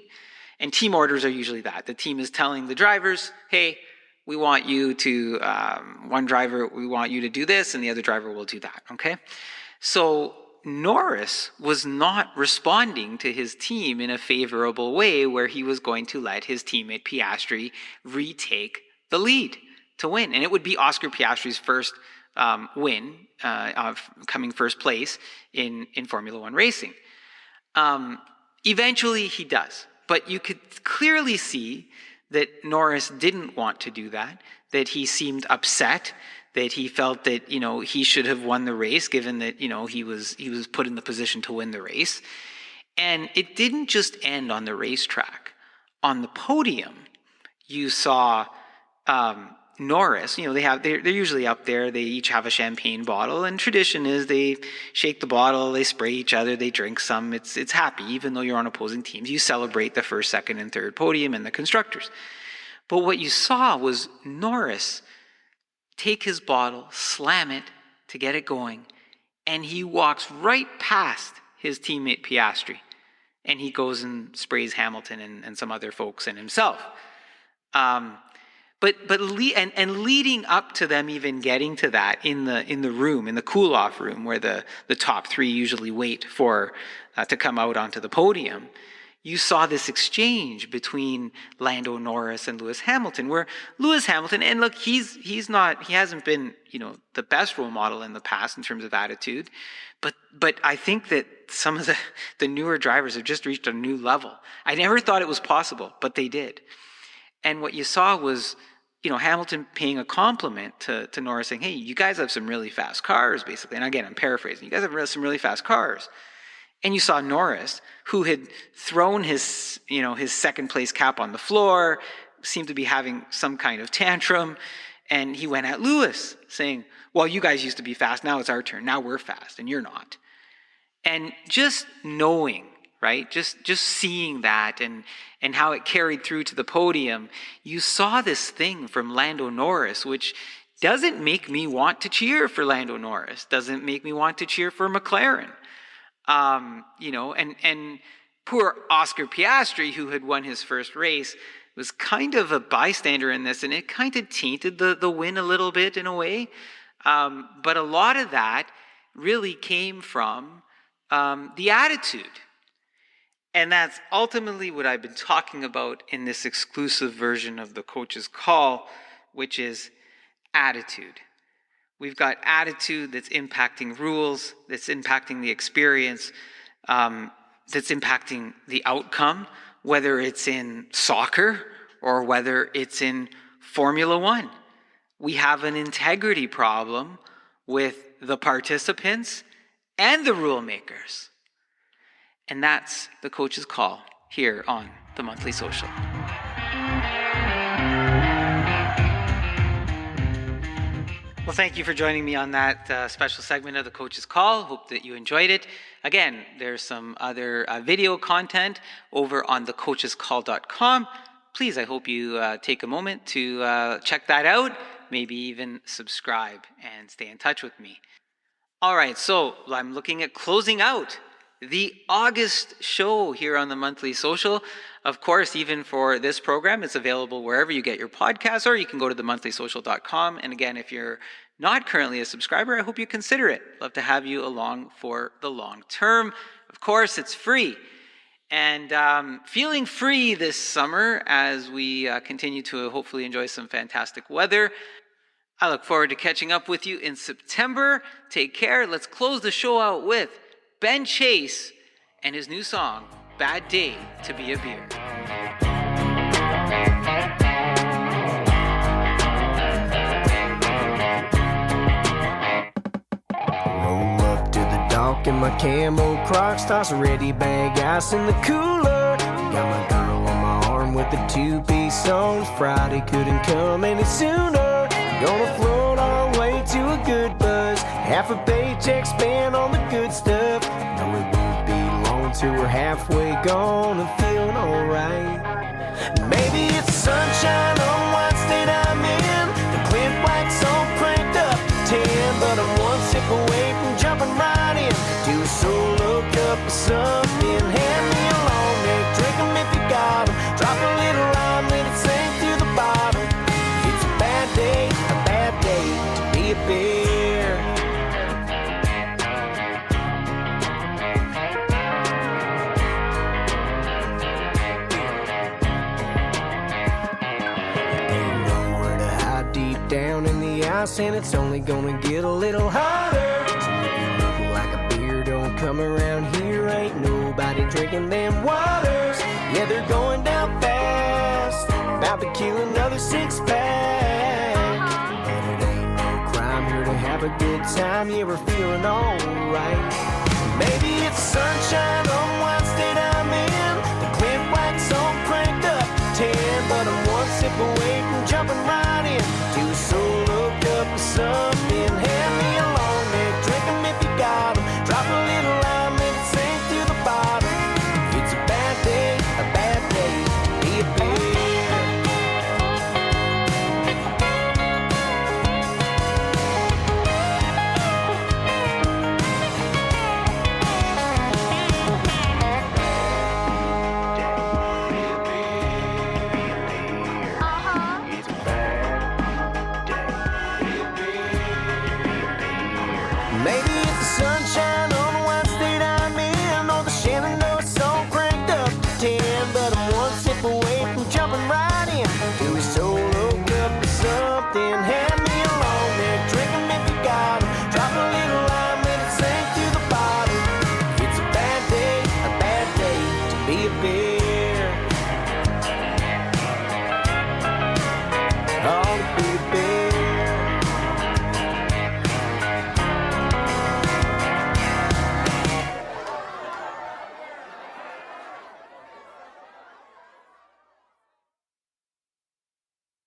And team orders are usually that the team is telling the drivers, "Hey, we want you to one driver, we want you to do this, and the other driver will do that." Okay, so Norris was not responding to his team in a favorable way, where he was going to let his teammate Piastri retake the lead to win. And it would be Oscar Piastri's first win, coming first place in Formula One racing. Eventually he does, but you could clearly see that Norris didn't want to do that he seemed upset, that he felt that, he should have won the race, given that, he was put in the position to win the race. And it didn't just end on the racetrack. On the podium, you saw Norris, they're usually up there, they each have a champagne bottle, and tradition is they shake the bottle, they spray each other, they drink some, it's happy, even though you're on opposing teams. You celebrate the first, second, and third podium and the constructors. But what you saw was Norris take his bottle, slam it to get it going, and he walks right past his teammate Piastri, and he goes and sprays Hamilton and some other folks and himself. But leading up to them even getting to that in the room, in the cool-off room, where the top three usually wait for to come out onto the podium, you saw this exchange between Lando Norris and Lewis Hamilton, where Lewis Hamilton, and look, he hasn't been, the best role model in the past in terms of attitude, but I think that some of the newer drivers have just reached a new level. I never thought it was possible, but they did. And what you saw was, Hamilton paying a compliment to Norris, saying, "Hey, you guys have some really fast cars," basically. And again, I'm paraphrasing. "You guys have some really fast cars." And you saw Norris, who had thrown his second place cap on the floor, seemed to be having some kind of tantrum, and he went at Lewis, saying, "Well, you guys used to be fast, now it's our turn. Now we're fast, and you're not." And just knowing, right, just seeing that and how it carried through to the podium, you saw this thing from Lando Norris, which doesn't make me want to cheer for Lando Norris, doesn't make me want to cheer for McLaren. And poor Oscar Piastri, who had won his first race, was kind of a bystander in this, and it kind of tainted the win a little bit in a way. But a lot of that really came from the attitude. And that's ultimately what I've been talking about in this exclusive version of the Coach's Call, which is attitude. We've got attitude that's impacting rules, that's impacting the experience, that's impacting the outcome, whether it's in soccer or whether it's in Formula One. We have an integrity problem with the participants and the rule makers. And that's the Coach's Call here on the Monthly Social. Well, thank you for joining me on that special segment of the Coach's Call. Hope that you enjoyed it. Again, there's some other video content over on thecoachescall.com. Please, I hope you take a moment to check that out, maybe even subscribe and stay in touch with me. All right, so I'm looking at closing out the August show here on the Monthly Social. Of course, even for this program, it's available wherever you get your podcasts, or you can go to themonthlysocial.com. And again, if you're not currently a subscriber, I hope you consider it. Love to have you along for the long term. Of course, it's free. And feeling free this summer as we continue to hopefully enjoy some fantastic weather. I look forward to catching up with you in September. Take care. Let's close the show out with Ben Chase and his new song, Bad Day to Be a Beer. Roll up to the dock in my camo Crocs, toss a ready bag ass in the cooler. Got my girl on my arm with with the two-piece songs. Friday couldn't come any sooner. Gonna float our way to a good buzz. Half a paycheck spent on the good stuff. No, it won't be long till we're halfway gone and feeling alright. Maybe it's sunshine on what state I'm in. The Clint White song cranked up to 10, but I'm one sip away from jumping right in to a solo cup of something. Hand me a long neck, drink 'em if you got 'em. Drop a little rhyme, let it sink through the bottom. It's a bad day to be a bear. Ain't nowhere to hide deep down in the ice, and it's only gonna get a little hotter. So if you look like a beer, don't come around here. Ain't nobody drinking them waters. Yeah, they're going down fast, about to kill another six-pack. But it ain't no crime here to have a good time. Yeah, we're feeling alright. Maybe it's sunshine on what state I'm in. The Clint White song cranked up 10, but I'm one sip away from jumping right in